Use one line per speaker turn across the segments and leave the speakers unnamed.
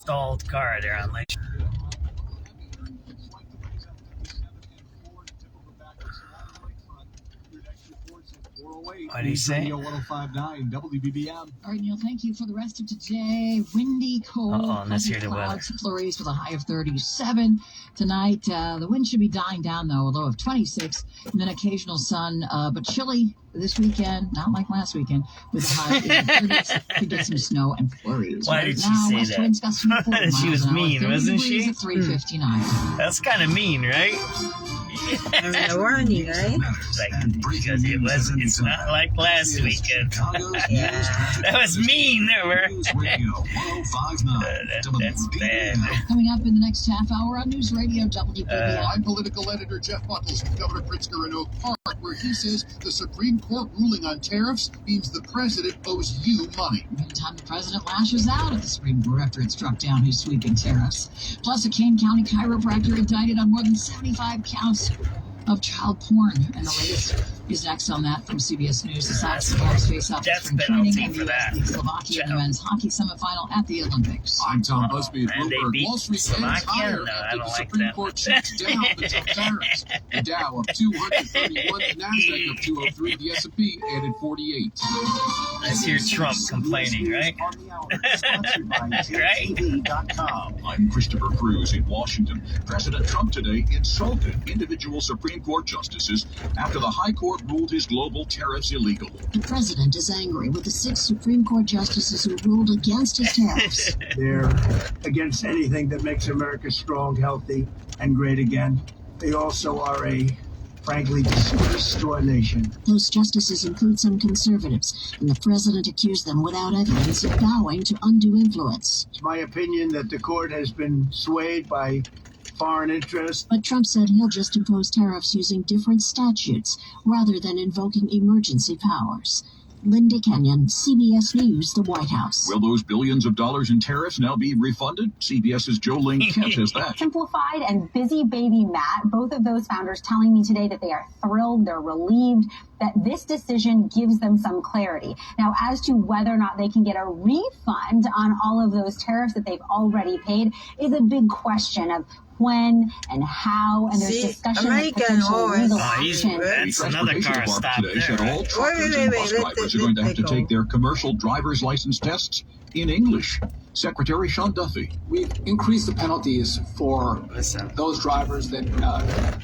stalled car there on Lake. What did he say?
105.9 WBBM.
All right, Neil, thank you for the rest of today. Windy, cold,
let's hear the
clouds, flurries with a high of 37. Tonight, the wind should be dying down, though, a low of 26, and then occasional sun, but chilly this weekend, not like last weekend, with a high of 30s. Could get some snow and flurries.
Why did she say
west
that?
winds gusting 40 miles
She was
an hour,
mean,
30
wasn't
degrees
she?
At 3:59.
That's kind of mean, right?
A warning, right?
Because it's not like last weekend. That was mean, that's bad.
Coming up in the next half hour on News Radio WBBM.
I'm political editor Jeff Buckles from Governor Pritzker in Oak Park, where he says the Supreme Court ruling on tariffs means the president owes you money.
Meantime, the president lashes out at the Supreme Court after it struck down his sweeping tariffs. Plus, a Kane County chiropractor indicted on more than 75 counts of child porn. And the latest is next on that from CBS News. The Sox face off spring training and the U.S. Slovakia in the men's hockey semifinal at the Olympics.
I'm Tom Busby at
And they
Bloomberg.
beat
Wall Street ends
Slovakia?
higher
No, I
after
don't
the
like
Supreme
that.
Court shoots down the tough tariffs. The Dow up 231, the Nasdaq up 203, the S&P added 48.
Let's hear Trump complaining, right? Right?
I'm Christopher Cruz in Washington. President Trump today insulted individual Supreme Court justices after the High Court ruled his global tariffs illegal.
The president is angry with the 6 Supreme Court justices who ruled against his tariffs.
They're against anything that makes America strong, healthy, and great again. They also are a, frankly, disgrace to our nation.
Those justices include some conservatives, and the president accused them without evidence of bowing to undue influence.
It's my opinion that the court has been swayed by foreign interests.
But Trump said he'll just impose tariffs using different statutes rather than invoking emergency powers. Linda Kenyon, CBS News, the White House.
Will those billions of dollars in tariffs now be refunded? CBS's Jolene Kent has that.
Simplified and Busy Baby Matt, both of those founders telling me today that they are thrilled, they're relieved, that this decision gives them some clarity. Now, as to whether or not they can get a refund on all of those tariffs that they've already paid is a big question of when and how, and there's discussion of potential legal action.
That's another car stop
today said all truckers and bus drivers are going to have to take their commercial driver's license tests in English. Secretary Sean Duffy.
We've increased the penalties for those drivers that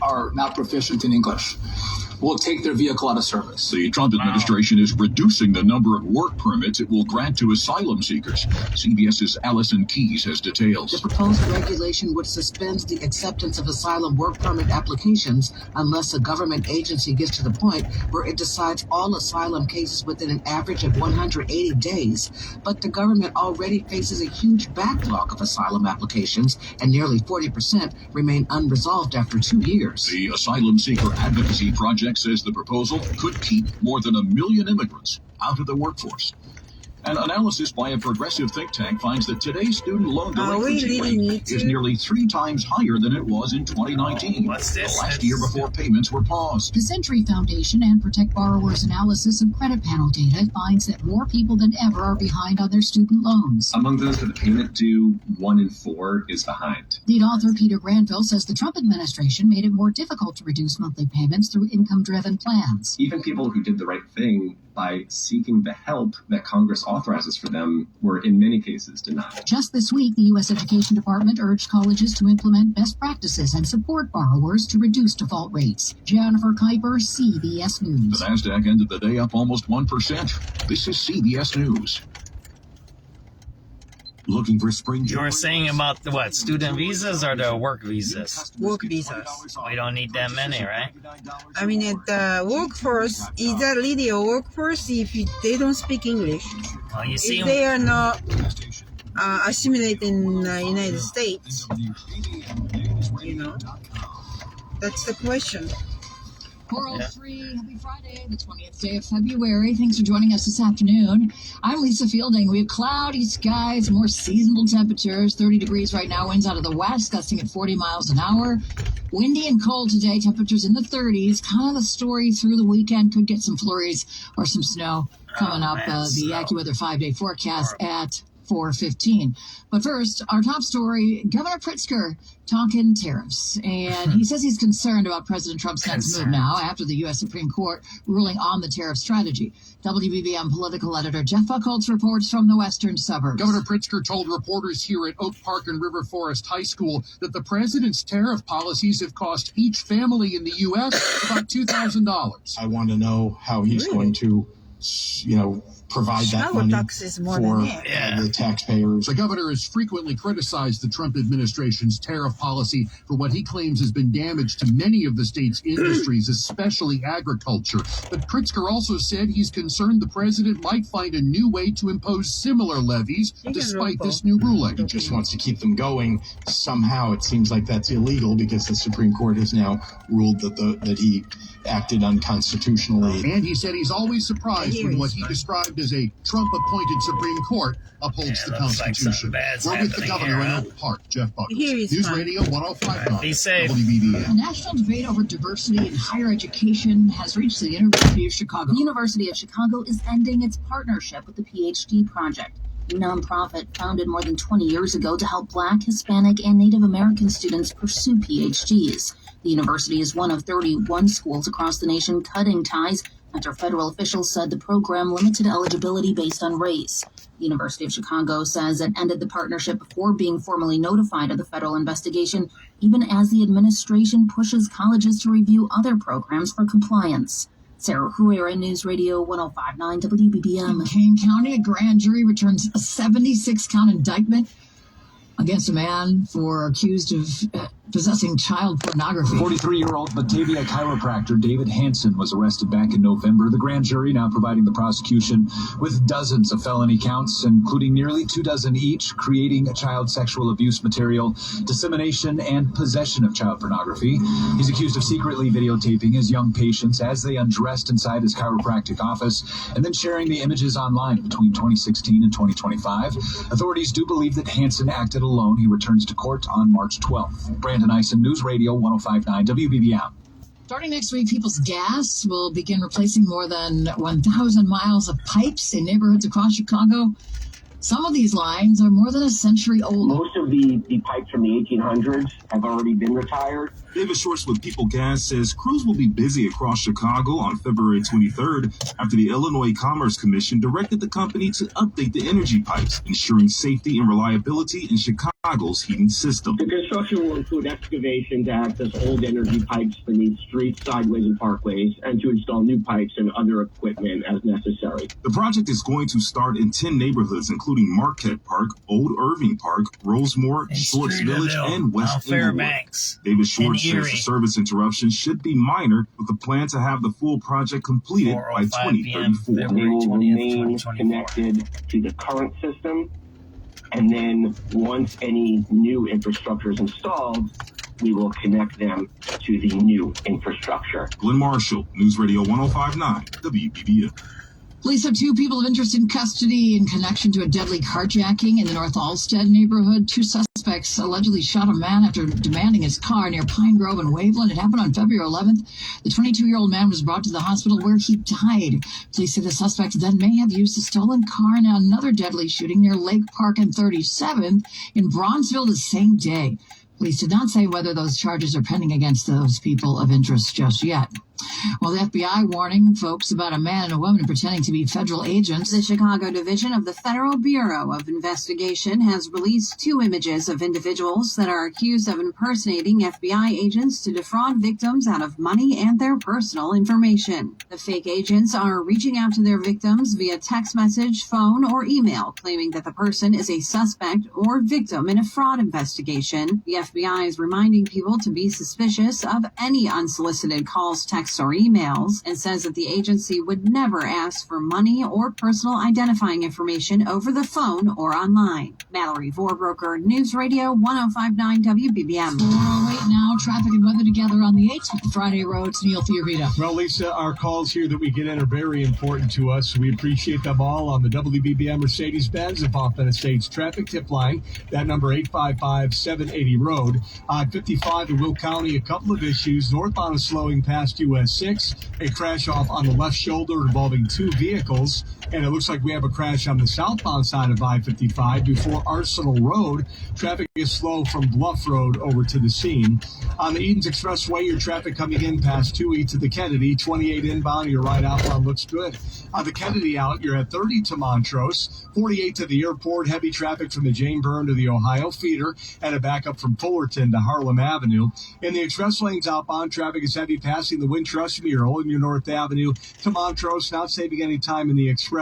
are not proficient in English. Will take their vehicle out of service.
The Trump administration is reducing the number of work permits it will grant to asylum seekers. CBS's Allison Keyes has details.
The proposed regulation would suspend the acceptance of asylum work permit applications unless a government agency gets to the point where it decides all asylum cases within an average of 180 days. But the government already faces a huge backlog of asylum applications, and nearly 40% remain unresolved after 2 years.
The Asylum Seeker Advocacy Project says the proposal could keep more than 1 million immigrants out of the workforce. An analysis by a progressive think tank finds that today's student loan delinquency rate is nearly 3 times higher than it was in 2019,
What's this?
the last year before payments were paused.
The Century Foundation and Protect Borrowers analysis of credit panel data finds that more people than ever are behind on their student loans.
Among those with a payment due, 1 in 4 is behind.
Lead author Peter Granville says the Trump administration made it more difficult to reduce monthly payments through income-driven plans.
Even people who did the right thing by seeking the help that Congress authorizes for them were in many cases denied.
Just this week, the U.S. Education Department urged colleges to implement best practices and support borrowers to reduce default rates. Jennifer Kuiper, CBS News.
The NASDAQ ended the day up almost 1%. This is CBS News. Looking for spring.
You were saying about the what? Student visas or the work visas?
Work visas.
We don't need that many, right?
I mean, the workforce, is that really a workforce if they don't speak English?
Well, you see,
If they are not assimilated in the United States, you know, that's the question.
4:03, happy Friday, the 20th day of February. Thanks for joining us this afternoon. I'm Lisa Fielding. We have cloudy skies, more seasonable temperatures, 30 degrees right now, winds out of the west, gusting at 40 miles an hour. Windy and cold today, temperatures in the 30s. Kind of the story through the weekend. Could get some flurries or some snow coming up. The AccuWeather 5-day forecast at 4:15. But first, our top story, Governor Pritzker talking tariffs. And he says he's concerned about President Trump's next move now after the U.S. Supreme Court ruling on the tariff strategy. WBBM political editor Jeff Buchholz reports from the western suburbs.
Governor Pritzker told reporters here at Oak Park and River Forest High School that the president's tariff policies have cost each family in the U.S. about $2,000.
I want to know how he's going to, provide that money for the taxpayers.
The governor has frequently criticized the Trump administration's tariff policy for what he claims has been damage to many of the state's industries, especially agriculture. But Pritzker also said he's concerned the president might find a new way to impose similar levies despite this new ruling.
He just wants to keep them going. Somehow it seems like that's illegal because the Supreme Court has now ruled that he acted unconstitutionally.
And he said he's always surprised when what he described as a Trump-appointed Supreme Court upholds the Constitution. We're with the governor in Oak Park, Jeff Buchholz. News Radio 105.9.
Be safe.
WBBM.
A national debate over diversity in higher education has reached the University of Chicago.
The University of Chicago is ending its partnership with the PhD Project, a nonprofit founded more than 20 years ago to help Black, Hispanic, and Native American students pursue PhDs. The university is one of 31 schools across the nation cutting ties after federal officials said the program limited eligibility based on race. The University of Chicago says it ended the partnership before being formally notified of the federal investigation, even as the administration pushes colleges to review other programs for compliance. Sarah Huera, News Radio 105.9 WBBM.
In Kane County, a grand jury returns a 76-count indictment against a man accused of possessing child pornography.
43-year-old Batavia chiropractor David Hansen was arrested back in November. The grand jury now providing the prosecution with dozens of felony counts, including nearly 24 each, creating child sexual abuse material, dissemination, and possession of child pornography. He's accused of secretly videotaping his young patients as they undressed inside his chiropractic office and then sharing the images online between 2016 and 2025. Authorities do believe that Hansen acted alone. He returns to court on March 12th. Brandon Eisen, News Radio 105.9 WBBM.
Starting next week, People's Gas will begin replacing more than 1,000 miles of pipes in neighborhoods across Chicago. Some of these lines are more than a century old.
Most of the pipes from the 1800s have already been retired.
David Schwartz with People Gas says crews will be busy across Chicago on February 23rd after the Illinois Commerce Commission directed the company to update the energy pipes, ensuring safety and reliability in Chicago's heating system.
The construction will include excavation to access old energy pipes beneath streets, sideways, and parkways, and to install new pipes and other equipment as necessary.
The project is going to start in 10 neighborhoods, including Marquette Park, Old Irving Park, Rosemore, Schwartz Village, and West
Fairbanks.
David Schwartz says the service interruption should be minor, with the plan to have the full project completed by 2034.
They will remain connected to the current system, and then once any new infrastructure is installed, we will connect them to the new infrastructure.
Glenn Marshall, News Radio 105.9 WBBM.
Police have 2 people of interest in custody in connection to a deadly carjacking in the North Alstead neighborhood. 2 suspects allegedly shot a man after demanding his car near Pine Grove and Waveland. It happened on February 11th. The 22-year-old man was brought to the hospital where he died. Police say the suspects then may have used the stolen car in another deadly shooting near Lake Park and 37th in Bronzeville the same day. Police did not say whether those charges are pending against those people of interest just yet. Well, the FBI warning folks about a man and a woman pretending to be federal agents.
The Chicago Division of the Federal Bureau of Investigation has released 2 images of individuals that are accused of impersonating FBI agents to defraud victims out of money and their personal information. The fake agents are reaching out to their victims via text message, phone, or email, claiming that the person is a suspect or victim in a fraud investigation. The FBI is reminding people to be suspicious of any unsolicited calls, texts, or emails, and says that the agency would never ask for money or personal identifying information over the phone or online. Mallory Vorbroker, News Radio 105.9 WBBM.
4:08 now, traffic and weather together on the 8th with the Friday roads. Neil Fiorita.
Well, Lisa, our calls here that we get in are very important to us. We appreciate them all on the WBBM Mercedes-Benz of Hoffman Estates traffic tip line. That number 855-780-ROAD. On 55 in Will County, a couple of issues. Northbound is slowing past US 6. A crash off on the left shoulder involving 2 vehicles. And it looks like we have a crash on the southbound side of I-55 before Arsenal Road. Traffic is slow from Bluff Road over to the scene. On the Edens Expressway, your traffic coming in past 2E to the Kennedy. 28 inbound, your right outbound looks good. On the Kennedy out, you're at 30 to Montrose. 48 to the airport. Heavy traffic from the Jane Byrne to the Ohio feeder. And a backup from Fullerton to Harlem Avenue. In the express lanes outbound, traffic is heavy passing the Wintrust mural in your North Avenue to Montrose, not saving any time in the express.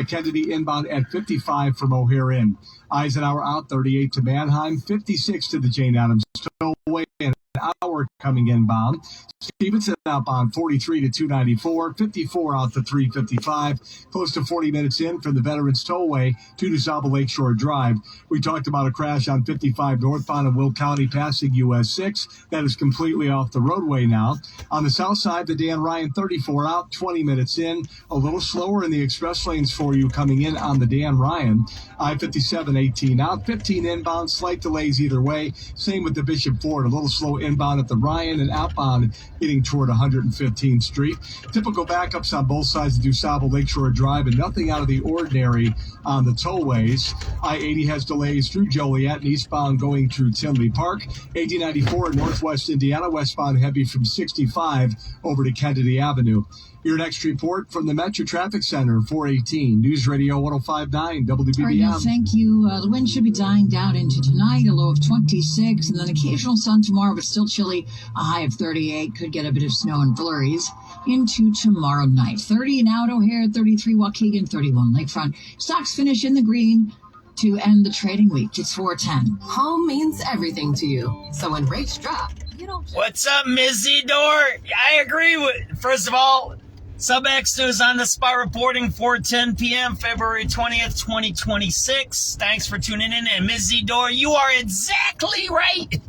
Kennedy inbound at 55 from O'Hare Inn. Eisenhower out 38 to Mannheim, 56 to the Jane Addams Tollway, and an hour coming inbound. Stevenson outbound 43 to 294, 54 out to 355, close to 40 minutes in from the Veterans Tollway to DeSable Lakeshore Drive. We talked about a crash on 55 northbound in Will County passing US 6. That is completely off the roadway now. On the south side, the Dan Ryan 34 out, 20 minutes in. A little slower in the express lanes for you coming in on the Dan Ryan. I-57 18 out, 15 inbound, slight delays either way. Same with the Bishop Ford, a little slow inbound at the Ryan and outbound getting toward 115th Street. Typical backups on both sides of DuSable Lakeshore Drive and nothing out of the ordinary on the tollways. I-80 has delays through Joliet and eastbound going through Tinley Park. 8094 in northwest Indiana, westbound heavy from 65 over to Kennedy Avenue. Your next report from the Metro Traffic Center, 418 News Radio 105.9 WBBM.
All right, now, thank you. The wind should be dying down into tonight, a low of 26, and then occasional sun tomorrow, but still chilly, a high of 38. Could get a bit of snow and flurries into tomorrow night. 30 now at O'Hare, 33 Waukegan, 31 Lakefront. Stocks finish in the green to end the trading week. It's 4:10.
Home means everything to you. So when rates drop, you don't...
What's up, Ms. Zedor? I agree with, first of all, SubX.News on the spot reporting 4:10 p.m. February 20th, 2026. Thanks for tuning in. And Ms. Zedor, you are exactly right.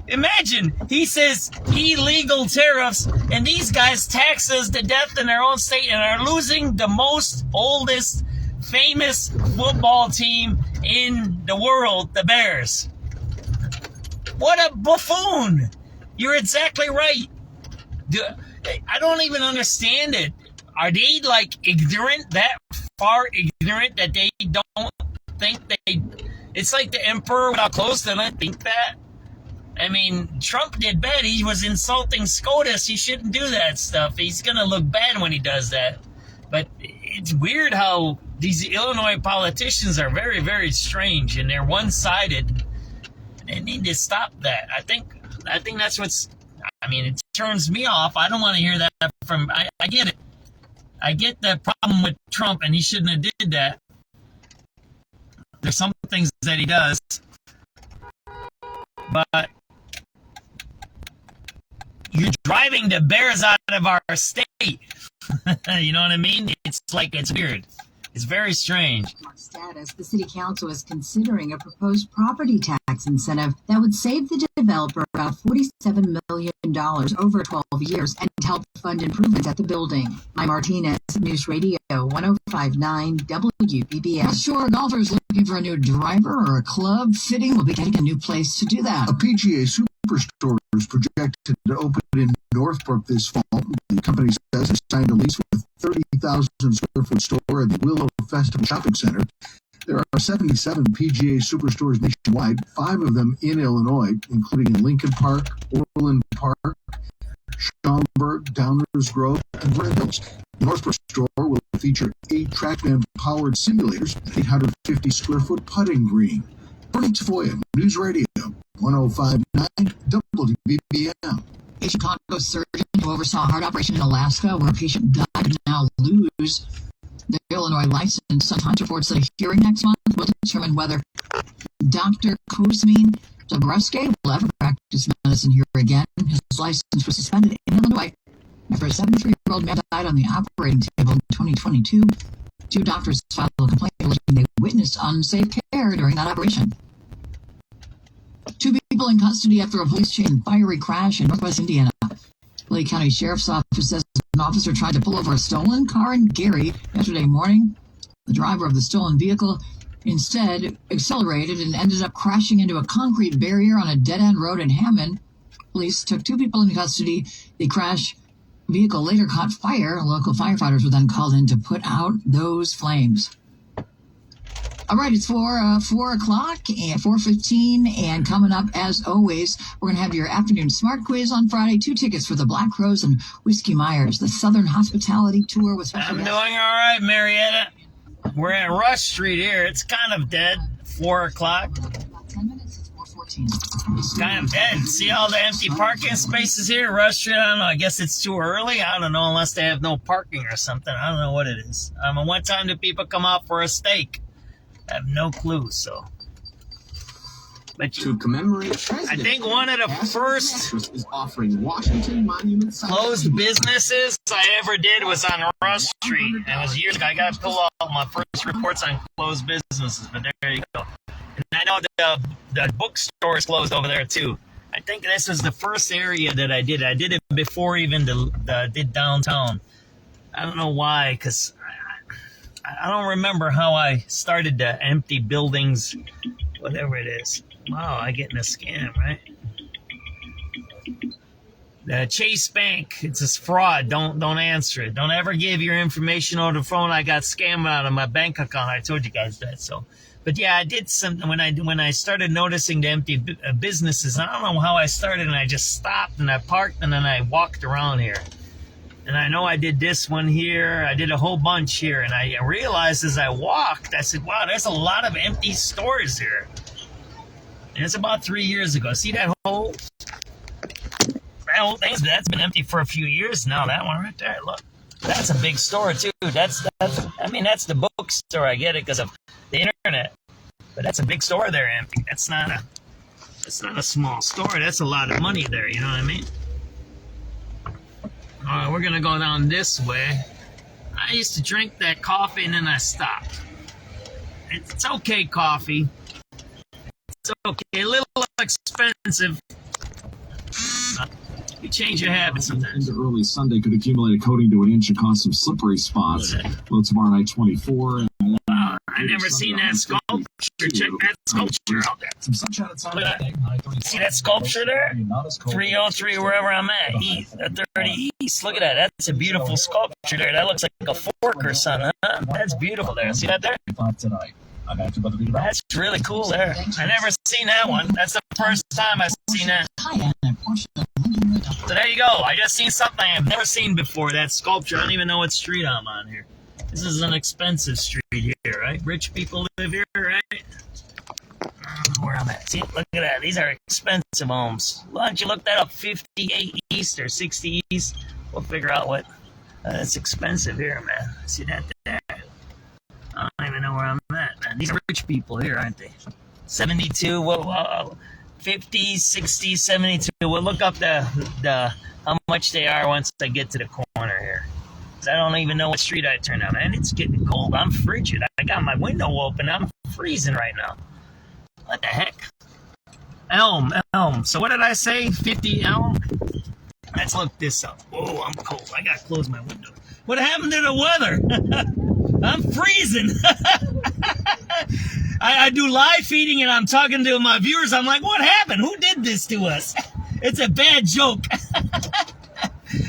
Imagine, he says illegal tariffs, and these guys tax us to death in their own state and are losing the most oldest famous football team in the world, the Bears. What a buffoon. You're exactly right. I don't even understand it. Are they like ignorant, that far ignorant that they don't think it's like the emperor without clothes, they don't think that? I mean, Trump did bad. He was insulting SCOTUS. He shouldn't do that stuff. He's going to look bad when he does that. But it's weird how these Illinois politicians are very, very strange, and they're one-sided. They need to stop that. I think that's what's... I mean, it turns me off. I don't want to hear that from... I get it. I get the problem with Trump, and he shouldn't have did that. There's some things that he does. But you're driving the Bears out of our state. You know what I mean? It's like, it's weird. It's very strange.
Status, the city council is considering a proposed property tax incentive that would save the developer about $47 million over 12 years and help fund improvements at the building. I'm Martinez, News Radio 105.9 WBBM.
Sure, golfers looking for a new driver or a club fitting will be getting a new place to do that.
A PGA Superstore is projected to open in Northbrook this fall. The company says it signed a lease with 30,000 square foot store at the Willow Festival Shopping Center. There are 77 PGA Superstores nationwide, 5 of them in Illinois, including in Lincoln Park, Orland Park, Schaumburg, Downers Grove, and Vernon Hills. The Northbrook store will feature 8 TrackMan-powered simulators, 850 square foot putting green. Bernie Tafoya, News Radio 105.9 WBBM.
A Chicago surgeon who oversaw a heart operation in Alaska where a patient died could now lose their Illinois license. Sometimes reports that a hearing next month will determine whether Dr. Kuzmin Dobrovsky will ever practice medicine here again. His license was suspended in Illinois after a 73-year-old man died on the operating table in 2022. 2 doctors filed a complaint alleging they witnessed unsafe care during that operation. 2 people in custody after a police chase and fiery crash in northwest Indiana. Lake County Sheriff's Office says an officer tried to pull over a stolen car in Gary yesterday morning. The driver of the stolen vehicle instead accelerated and ended up crashing into a concrete barrier on a dead-end road in Hammond. Police took 2 people in custody. The crash vehicle later caught fire. Local firefighters were then called in to put out those flames. All right, it's 4 o'clock and 4:15, and coming up, as always, we're going to have your afternoon smart quiz on Friday. 2 tickets for the Black Crows and Whiskey Myers, the Southern Hospitality Tour with special
I'm
guests.
doing all right, Marietta. We're at Rush Street here. It's kind of dead. 4 o'clock.
About 10 minutes, it's 4:14.
It's kind of dead. See all the empty parking spaces here? Rush Street, I don't know. I guess it's too early. I don't know, unless they have no parking or something. I don't know what it is. What time do people come out for a steak? I have no clue, so. But
To commemorate
I think one of the first
is offering Washington Monument
closed businesses I ever did was on Rush Street. It was years ago. I got to pull out my first reports on closed businesses, but there you go. And I know the bookstore is closed over there, too. I think this was the first area that I did. I did it before even did downtown. I don't know why, because I don't remember how I started the empty buildings, whatever it is. Wow, I get in a scam, right? The Chase Bank, it's a fraud. Don't answer it. Don't ever give your information over the phone. I got scammed out of my bank account. I told you guys that. So, but yeah, I did something when I started noticing the empty businesses. I don't know how I started, and I just stopped and I parked and then I walked around here. And I know I did this one here. I did a whole bunch here. And I realized as I walked, I said, wow, there's a lot of empty stores here. And it's about 3 years ago. See that whole thing? That's been empty for a few years now. That one right there, look. That's a big store, too. That's the bookstore. I get it because of the internet. But that's a big store there, empty. That's not a small store. That's a lot of money there, you know what I mean? All right, we're going to go down this way. I used to drink that coffee and then I stopped. It's okay, coffee. It's okay. A little expensive. You change your habits sometimes.
Into early Sunday could accumulate a coating to an inch and cause some slippery spots. Well, tomorrow night, 24.
Wow, I never seen that sculpture. Check that sculpture out there.
Some sunshine at Sunday.
See that sculpture there? 303, wherever I'm at. 30 East. Look at that. That's a beautiful sculpture there. That looks like a fork or something. Huh? That's beautiful there. See that there?
Tonight.
That's really cool there. I never seen that one. That's the first time I've seen that. So there you go. I just seen something I've never seen before. That sculpture. I don't even know what street I'm on here. This is an expensive street here, right? Rich people live here, right? I don't know where I'm at. See, look at that. These are expensive homes. Why don't you look that up? 58 East or 60 East. We'll figure out what. It's expensive here, man. See that there? I don't even know where I'm at, man. These are rich people here, aren't they? 72, 50, 60, 72. We'll look up the how much they are once I get to the corner here. I don't even know what street I turn on, man. It's getting cold. I'm frigid. I got my window open. I'm freezing right now. What the heck? Elm. So what did I say? 50 Elm? Let's look this up. Oh, I'm cold. I gotta close my window. What happened to the weather? I'm freezing. I do live feeding and I'm talking to my viewers. I'm like, what happened? Who did this to us? It's a bad joke.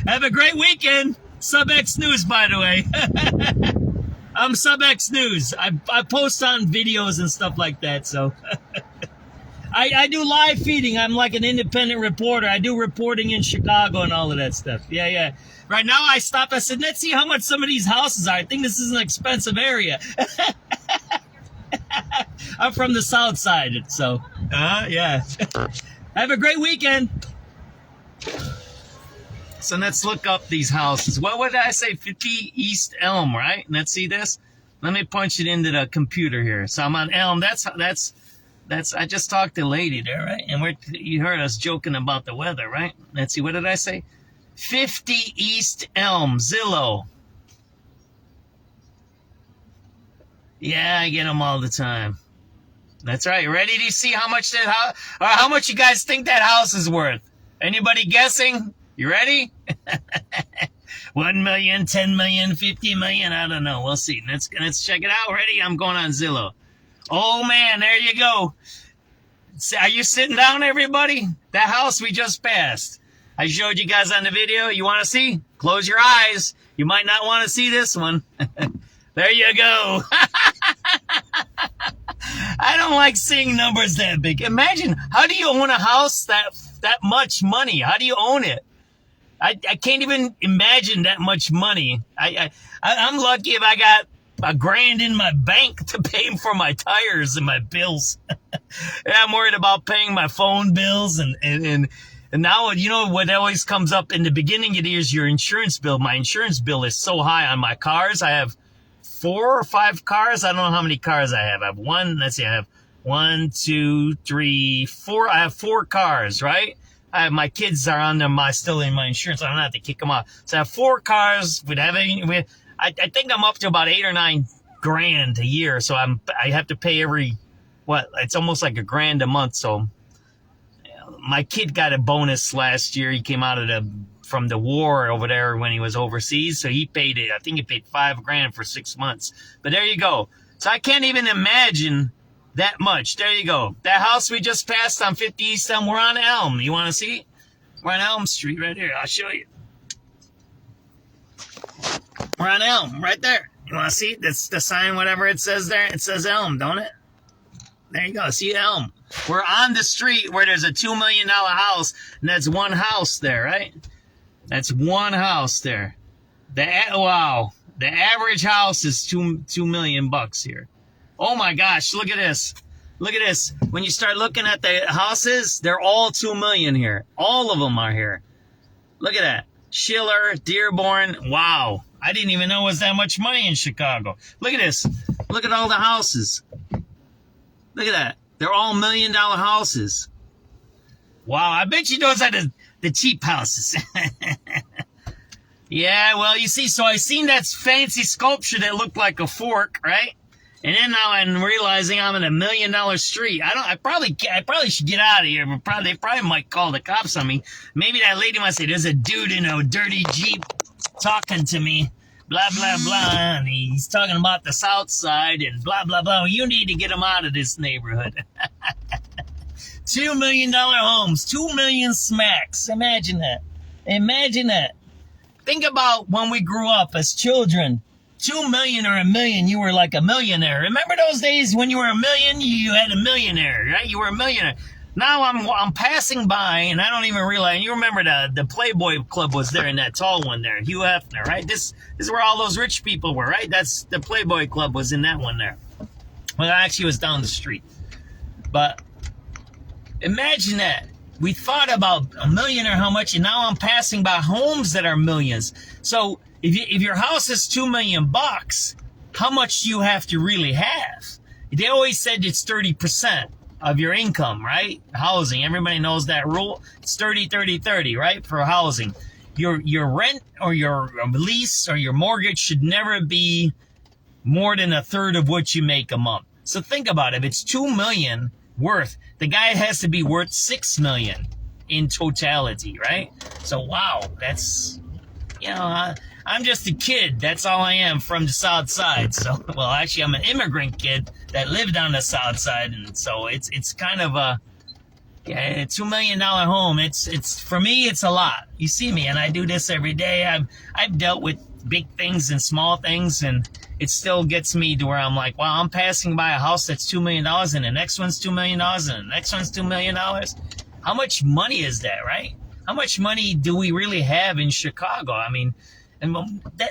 Have a great weekend. SubX.News, by the way. I'm SubX.News. I post on videos and stuff like that, so. I do live feeding. I'm like an independent reporter. I do reporting in Chicago and all of that stuff. Yeah. Right now I stopped. I said, let's see how much some of these houses are. I think this is an expensive area. I'm from the south side, so. Yeah. Have a great weekend. So let's look up these houses. What did I say? 50 East Elm, right? Let's see this. Let me punch it into the computer here. So I'm on Elm. That's. I just talked to a lady there, right? And you heard us joking about the weather, right? Let's see. What did I say? 50 East Elm, Zillow. Yeah, I get them all the time. That's right. Ready to see how much that house, or how much you guys think that house is worth? Anybody guessing? You ready? 1 million, 10 million, 50 million. I don't know. We'll see. Let's check it out. Ready? I'm going on Zillow. Oh man, there you go. Are you sitting down, everybody? That house we just passed. I showed you guys on the video. You want to see? Close your eyes. You might not want to see this one. There you go. I don't like seeing numbers that big. Imagine, how do you own a house that much money? How do you own it? I can't even imagine that much money. I'm lucky if I got $1,000 in my bank to pay for my tires and my bills. I'm worried about paying my phone bills and now, you know what always comes up in the beginning of the year is your insurance bill. My insurance bill is so high on my cars. I have 4 or 5 cars. I don't know how many cars I have. I have I have 1, 2, 3, 4. I have 4 cars, right? My kids are on them, still in my insurance. I don't have to kick them off. So I have 4 cars. I think I'm up to about 8 or 9 grand a year. So I have to pay it's almost like $1,000 a month. So my kid got a bonus last year. He came out from the war over there when he was overseas. So he paid it. I think he paid $5 grand for 6 months. But there you go. So I can't even imagine that much. There you go. That house we just passed on 50 East Elm, we're on Elm. You want to see? We're on Elm Street right here. I'll show you. We're on Elm right there. You want to see? That's the sign, whatever it says there. It says Elm, don't it? There you go. See Elm. We're on the street where there's a $2 million house, and that's one house there, right? That's one house there. Wow. The average house is $2 million here. Oh my gosh, look at this. Look at this. When you start looking at the houses, they're all $2 million here. All of them are here. Look at that. Schiller, Dearborn. Wow. I didn't even know it was that much money in Chicago. Look at this. Look at all the houses. Look at that. They're all $1 million houses. Wow. I bet you those are the cheap houses. Yeah, well, you see, so I seen that fancy sculpture that looked like a fork, right? And then now I'm realizing I'm in $1 million street. I probably should get out of here, but they probably might call the cops on me. Maybe that lady might say, there's a dude in a dirty Jeep talking to me, blah, blah, blah, and he's talking about the South Side and blah, blah, blah. You need to get him out of this neighborhood. $2 million homes, 2 million smacks. Imagine that. Imagine that. Think about when we grew up as children. 2 million or $1 million, you were like a millionaire. Remember those days when you were $1 million, you had a millionaire, right? You were a millionaire. Now I'm passing by, and I don't even realize. You remember the Playboy Club was there in that tall one there, Hugh Hefner, right? This is where all those rich people were, right? That's the Playboy Club was in that one there. Well, actually, it was down the street. But imagine that. We thought about $1 million or how much, and now I'm passing by homes that are millions. So if your house is $2 million, how much do you have to really have? They always said it's 30% of your income, right? Housing. Everybody knows that rule. It's 30, 30, 30, right? For housing. Your rent or your lease or your mortgage should never be more than a third of what you make a month. So think about it. If it's $2 million worth, the guy has to be worth $6 million in totality, right? So wow, that's, I'm just a kid. That's all I am, from the South Side. So, well, actually, I'm an immigrant kid that lived on the South Side, and so it's kind of a $2 million home. It's for me, it's a lot. You see me, and I do this every day. I've dealt with big things and small things, and it still gets me to where I'm like, wow, I'm passing by a house that's $2 million, and the next one's $2 million, and the next one's $2 million. How much money is that, right? How much money do we really have in Chicago? I mean, and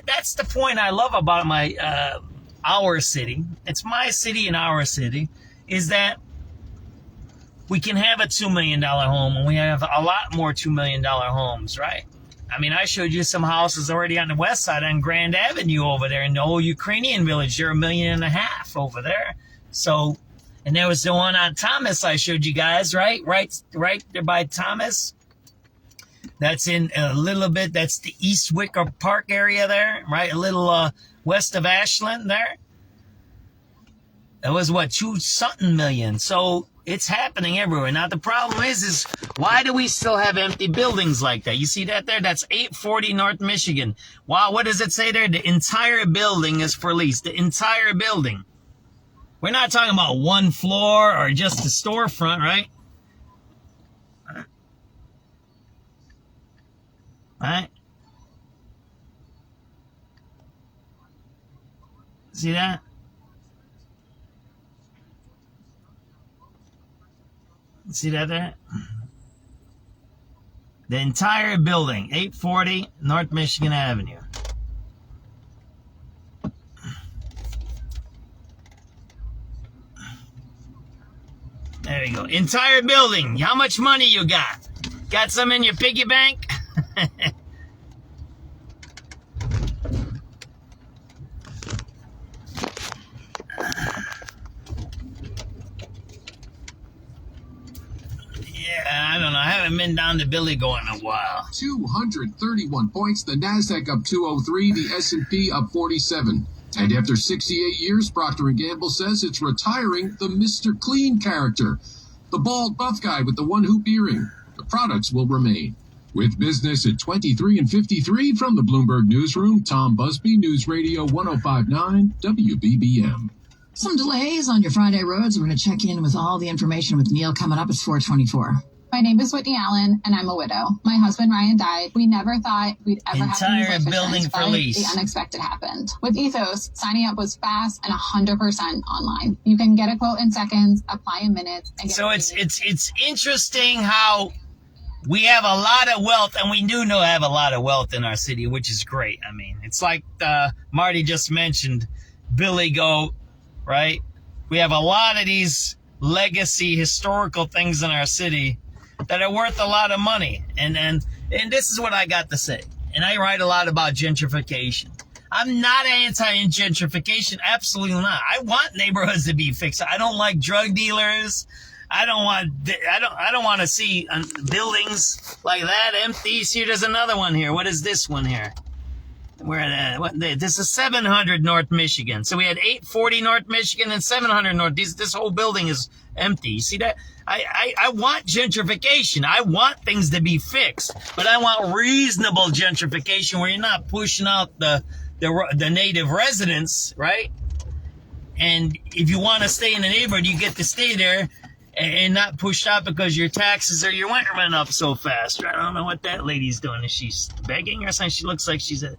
that's the point I love about our city. It's my city and our city, is that we can have a $2 million home, and we have a lot more $2 million homes, right? I mean, I showed you some houses already on the west side on Grand Avenue over there in the old Ukrainian village. They're $1.5 million over there. So, and there was the one on Thomas I showed you guys, right? Right there by Thomas. That's in a little bit, that's the East Wicker Park area there, right? A little west of Ashland there. That was what, 2-something million. So it's happening everywhere. Now the problem is why do we still have empty buildings like that? You see that there? That's 840 North Michigan. Wow, what does it say there? The entire building is for lease. The entire building. We're not talking about one floor or just a storefront, right? Right? See that? See that there? The entire building, 840 North Michigan Avenue. There you go. Entire building. How much money you got? Got some in your piggy bank? I don't know. I haven't been down to Billy Go in a while.
231 points. The NASDAQ up 203. The S&P up 47. And after 68 years, Procter & Gamble says it's retiring the Mr. Clean character. The bald, buff guy with the one-hoop earring. The products will remain. With business at 23 and 53 from the Bloomberg Newsroom, Tom Busby, News Radio 105.9 WBBM.
Some delays on your Friday roads. We're going to check in with all the information with Neil coming up. It's 424.
My name is Whitney Allen, and I'm a widow. My husband, Ryan, died. We never thought we'd ever have to use life insurance, but the unexpected happened. With Ethos, signing up was fast and 100% online. You can get a quote in seconds, apply in minutes. And get
so it's interesting how we have a lot of wealth, and we do know have a lot of wealth in our city, which is great. I mean, it's like Marty just mentioned, Billy Goat, right? We have a lot of these legacy historical things in our city that are worth a lot of money. And this is what I got to say. And I write a lot about gentrification. I'm not anti-gentrification. Absolutely not. I want neighborhoods to be fixed. I don't like drug dealers. I don't want to see buildings like that empty. See, there's another one here. What is this one here? This is 700 North Michigan. So we had 840 North Michigan and 700 North. This whole building is empty. You see that? I want gentrification. I want things to be fixed, but I want reasonable gentrification where you're not pushing out the native residents, right? And if you want to stay in the neighborhood, you get to stay there and not pushed out because your taxes or your rent went up so fast. I don't know what that lady's doing. Is she begging or something? She looks like she's a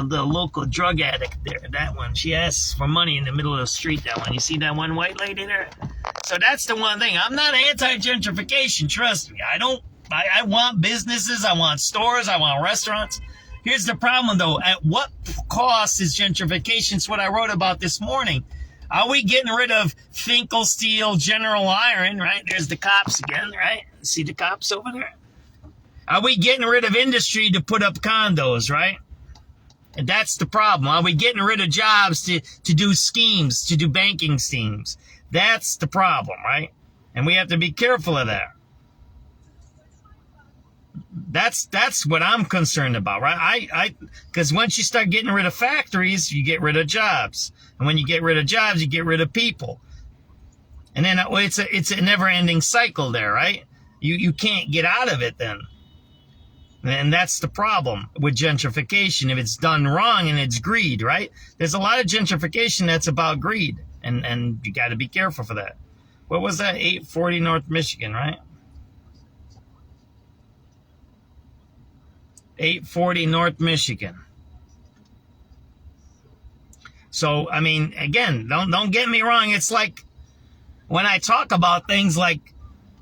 local drug addict there. That one. She asks for money in the middle of the street, that one. You see that one white lady there? So that's the one thing. I'm not anti-gentrification, trust me. I want businesses, I want stores, I want restaurants. Here's the problem, though. At what cost is gentrification? It's what I wrote about this morning. Are we getting rid of Finkel Steel, General Iron, right? There's the cops again, right? See the cops over there? Are we getting rid of industry to put up condos, right? And that's the problem. Are we getting rid of jobs to do schemes, to do banking schemes? That's the problem, right? And we have to be careful of that. That's what I'm concerned about, right? Because once you start getting rid of factories, you get rid of jobs. And when you get rid of jobs, you get rid of people. And then it's a never-ending cycle there, right? You can't get out of it then. And that's the problem with gentrification. If it's done wrong and it's greed, right? There's a lot of gentrification that's about greed. And you got to be careful for that. What was that? 840 North Michigan, right? 840 North Michigan. So, I mean, again, don't get me wrong. It's like when I talk about things like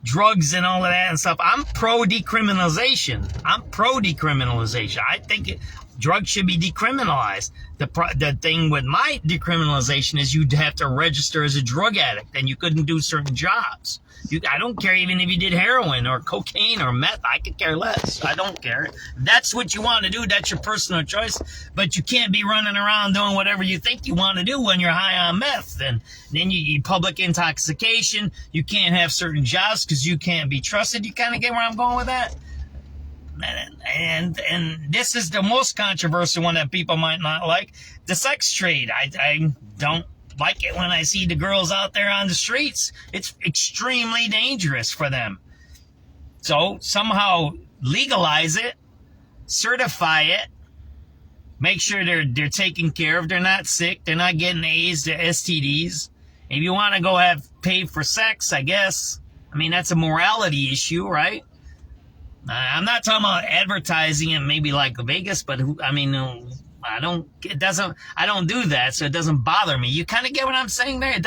drugs and all of that and stuff, I'm pro-decriminalization. I think drugs should be decriminalized. The thing with my decriminalization is you'd have to register as a drug addict and you couldn't do certain jobs. I don't care even if you did heroin or cocaine or meth. I could care less. I don't care. That's what you want to do. That's your personal choice. But you can't be running around doing whatever you think you want to do when you're high on meth. And then you public intoxication. You can't have certain jobs because you can't be trusted. You kind of get where I'm going with that? And this is the most controversial one that people might not like. The sex trade. I don't like it when I see the girls out there on the streets. It's extremely dangerous for them. So somehow legalize it, certify it, make sure they're taken care of, they're not sick, they're not getting AIDS, they're STDs. If you want to go pay for sex, I guess, I mean, that's a morality issue, right? I'm not talking about advertising and maybe like Vegas, but I don't do that, so it doesn't bother me. You kind of get what I'm saying there?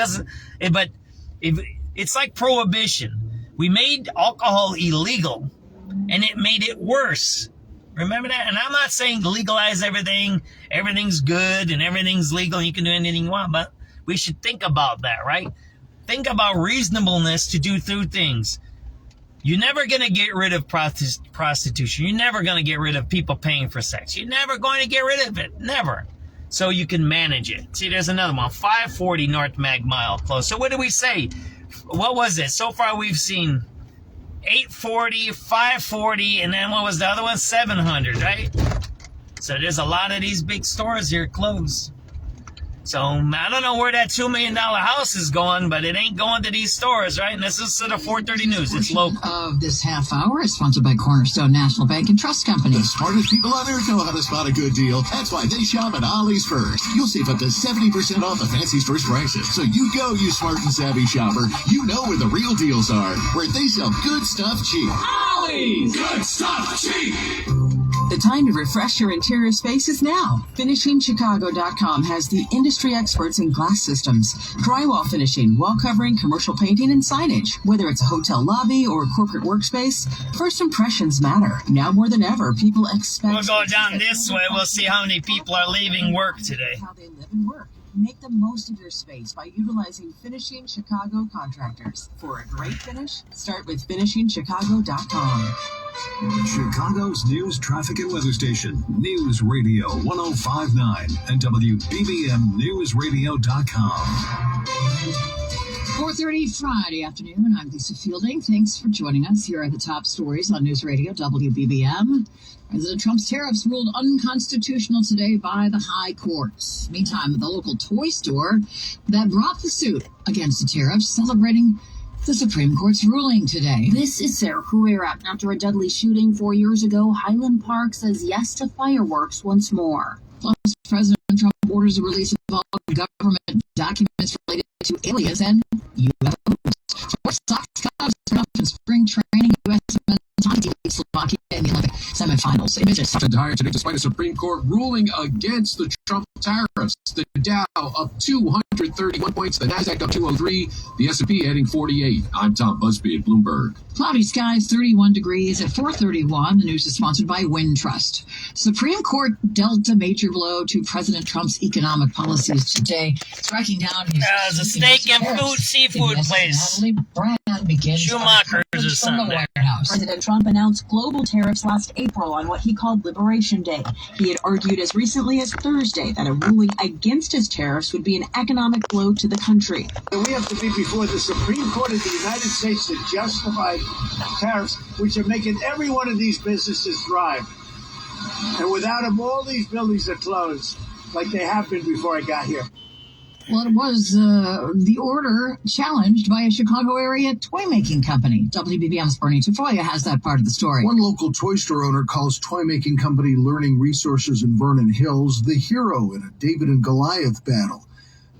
It's like prohibition. We made alcohol illegal, and it made it worse. Remember that? And I'm not saying legalize everything. Everything's good and everything's legal and you can do anything you want, but we should think about that, right? Think about reasonableness to do through things. You're never going to get rid of prostitution. You're never going to get rid of people paying for sex. You're never going to get rid of it. Never. So you can manage it. See, there's another one. 540 North Mag Mile close. So what did we say? What was it? So far we've seen 840, 540, and then what was the other one? 700, right? So there's a lot of these big stores here closed. So I don't know where that $2 million house is going, but it ain't going to these stores, right? And this is the 430 News. It's local.
Of this half hour is sponsored by Cornerstone National Bank and Trust Company.
The smartest people on earth know how to spot a good deal. That's why they shop at Ollie's First. You'll save up to 70% off the fancy first prices. So you go, you smart and savvy shopper. You know where the real deals are, where they sell good stuff cheap.
Ollie's! Good stuff cheap!
The time to refresh your interior space is now. FinishingChicago.com has the industry experts in glass systems, drywall finishing, wall covering, commercial painting, and signage. Whether it's a hotel lobby or a corporate workspace, first impressions matter. Now more than ever, people expect...
We'll go down this way. We'll see how many people are leaving work today.
How they live and work. Make the most of your space by utilizing Finishing Chicago contractors. For a great finish, start with FinishingChicago.com.
Chicago's news, traffic, and weather station, News Radio 1059 and WBBMNewsRadio.com.
4:30 Friday afternoon. I'm Lisa Fielding. Thanks for joining us. Here are the top stories on News Radio WBBM. President Trump's tariffs ruled unconstitutional today by the high courts. Meantime, the local toy store that brought the suit against the tariffs celebrating the Supreme Court's ruling today.
This is Sarah Herrera. After a deadly shooting 4 years ago, Highland Park says yes to fireworks once more.
Plus, President Trump orders the release of all government documents related to aliens and UFOs. Sports Sox Cubs turn up in spring training. U.S. men's hockey team Slovakia in the Olympic semifinals. Images.
Higher today, despite a Supreme Court ruling against the Trump tariffs. The Dow up 231 points, the Nasdaq up 203, the S&P adding 48. I'm Tom Busby at Bloomberg.
Cloudy skies, 31 degrees at 4:31. The news is sponsored by Wintrust. Supreme Court dealt a major blow to President Trump's economic policies today, striking down his...
There's a steak and seafood place. Schumacher's or something there.
President Trump announced global tariffs last April on what he called Liberation Day. He had argued as recently as Thursday that a ruling against his tariffs would be an economic blow to the country.
We have to be before the Supreme Court of the United States to justify tariffs, which are making every one of these businesses thrive. And without them, all these buildings are closed, like they have been before I got here.
Well, it was the order challenged by a Chicago area toy-making company. WBBM's Bernie Tafoya has that part of the story.
One local toy store owner calls toy-making company Learning Resources in Vernon Hills the hero in a David and Goliath battle.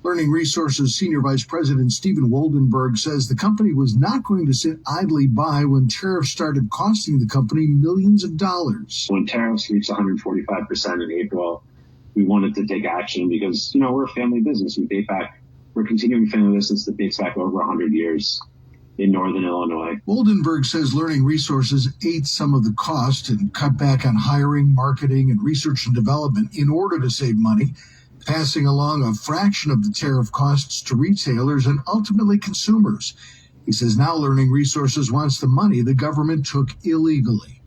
Learning Resources Senior Vice President Stephen Woldenberg says the company was not going to sit idly by when tariffs started costing the company millions of dollars.
When tariffs reached 145% in April, we wanted to take action because, we're a family business. We're continuing family business that dates back over 100 years in northern Illinois.
Woldenberg says Learning Resources ate some of the cost and cut back on hiring, marketing, and research and development in order to save money, passing along a fraction of the tariff costs to retailers and ultimately consumers. He says now Learning Resources wants the money the government took illegally.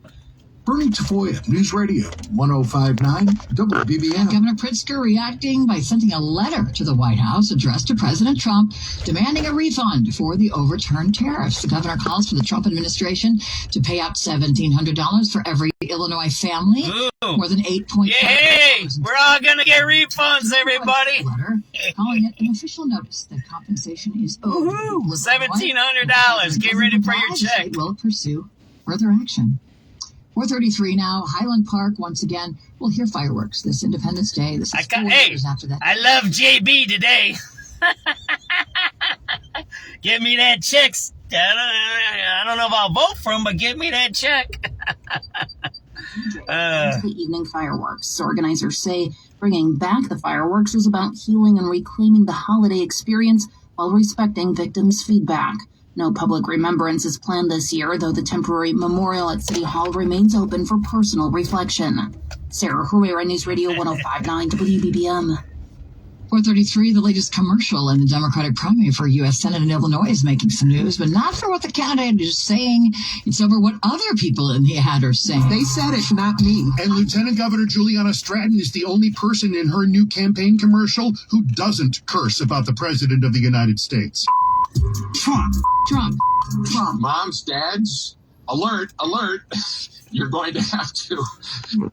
Bernie Tafoya, News Radio 1059 WBBM.
Governor Pritzker reacting by sending a letter to the White House addressed to President Trump demanding a refund for the overturned tariffs. The governor calls for the Trump administration to pay out $1,700 for every Illinois family.
Ooh.
More than 8.5.
Yay! We're all going to get refunds, everybody.
Letter, calling it an official notice that compensation is owed.
$1,700. Get ready for your check.
Will pursue further action. 4:33 now, Highland Park, once again, we'll hear fireworks this Independence Day. This is 4 years after that.
I love JB today. Give me that check. I don't know if I'll vote for him, but give me that check.
To the evening fireworks. Organizers say bringing back the fireworks was about healing and reclaiming the holiday experience while respecting victims' feedback. No public remembrance is planned this year, though the temporary memorial at City Hall remains open for personal reflection. Sarah Herrera, News Radio 105.9 WBBM.
4:33, the latest commercial in the Democratic primary for U.S. Senate in Illinois is making some news, but not for what the candidate is saying. It's over what other people in the ad are saying.
They said it, not me.
And Lieutenant Governor Juliana Stratton is the only person in her new campaign commercial who doesn't curse about the President of the United States.
Trump.
Moms, dads, alert. You're going to have to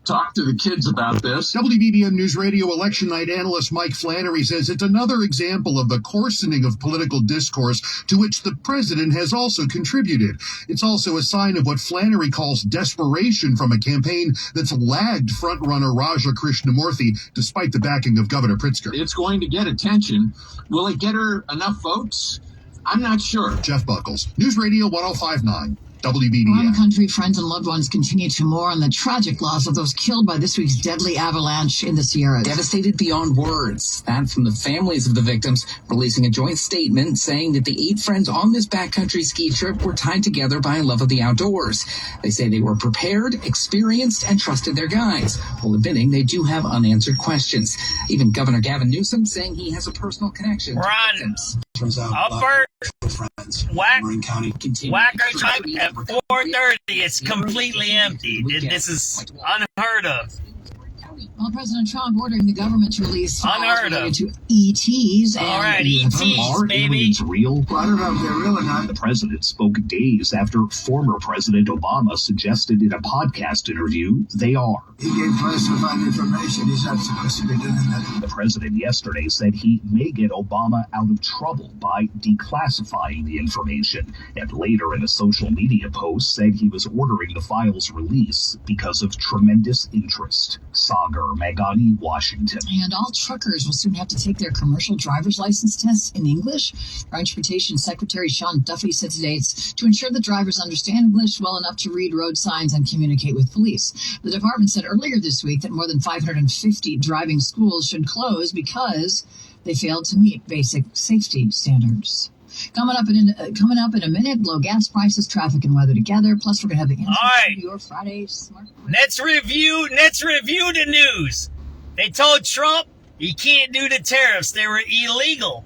talk to the kids about this.
WBBM News Radio election night analyst Mike Flannery says it's another example of the coarsening of political discourse to which the president has also contributed. It's also a sign of what Flannery calls desperation from a campaign that's lagged frontrunner Raja Krishnamurthy despite the backing of Governor Pritzker.
It's going to get attention. Will it get her enough votes? I'm not sure.
Jeff Buckles, News Radio 105.9.
Around
WBBM.
the country, friends and loved ones continue to mourn the tragic loss of those killed by this week's deadly avalanche in the Sierras.
Devastated beyond words. That from the families of the victims, releasing a joint statement saying that the 8 friends on this backcountry ski trip were tied together by a love of the outdoors. They say they were prepared, experienced, and trusted their guides, while admitting they do have unanswered questions. Even Governor Gavin Newsom saying he has a personal connection to victims.
Turns out Upper Whacker type at 4:30. It's completely empty. This is unheard of.
Well, President Trump ordering the government to release files
Unheard of.
related to ETs.
All right, ETs, baby.
Aliens real?
Well, I don't know if they're real or not.
The president spoke days after former President Obama suggested in a podcast interview they are.
He gave classified information. He's not supposed to be doing that.
The president yesterday said he may get Obama out of trouble by declassifying the information, and later in a social media post said he was ordering the files release because of tremendous interest. Sagar Magani, Washington.
And all truckers will soon have to take their commercial driver's license tests in English. Transportation Secretary Sean Duffy said today it's to ensure that drivers understand English well enough to read road signs and communicate with police. The department said earlier this week that more than 550 driving schools should close because they failed to meet basic safety standards. Coming up in a minute, low gas prices, traffic, and weather together. Plus, we're going to have the
right.
your Friday Smart.
Let's review the news. They told Trump he can't do the tariffs. They were illegal.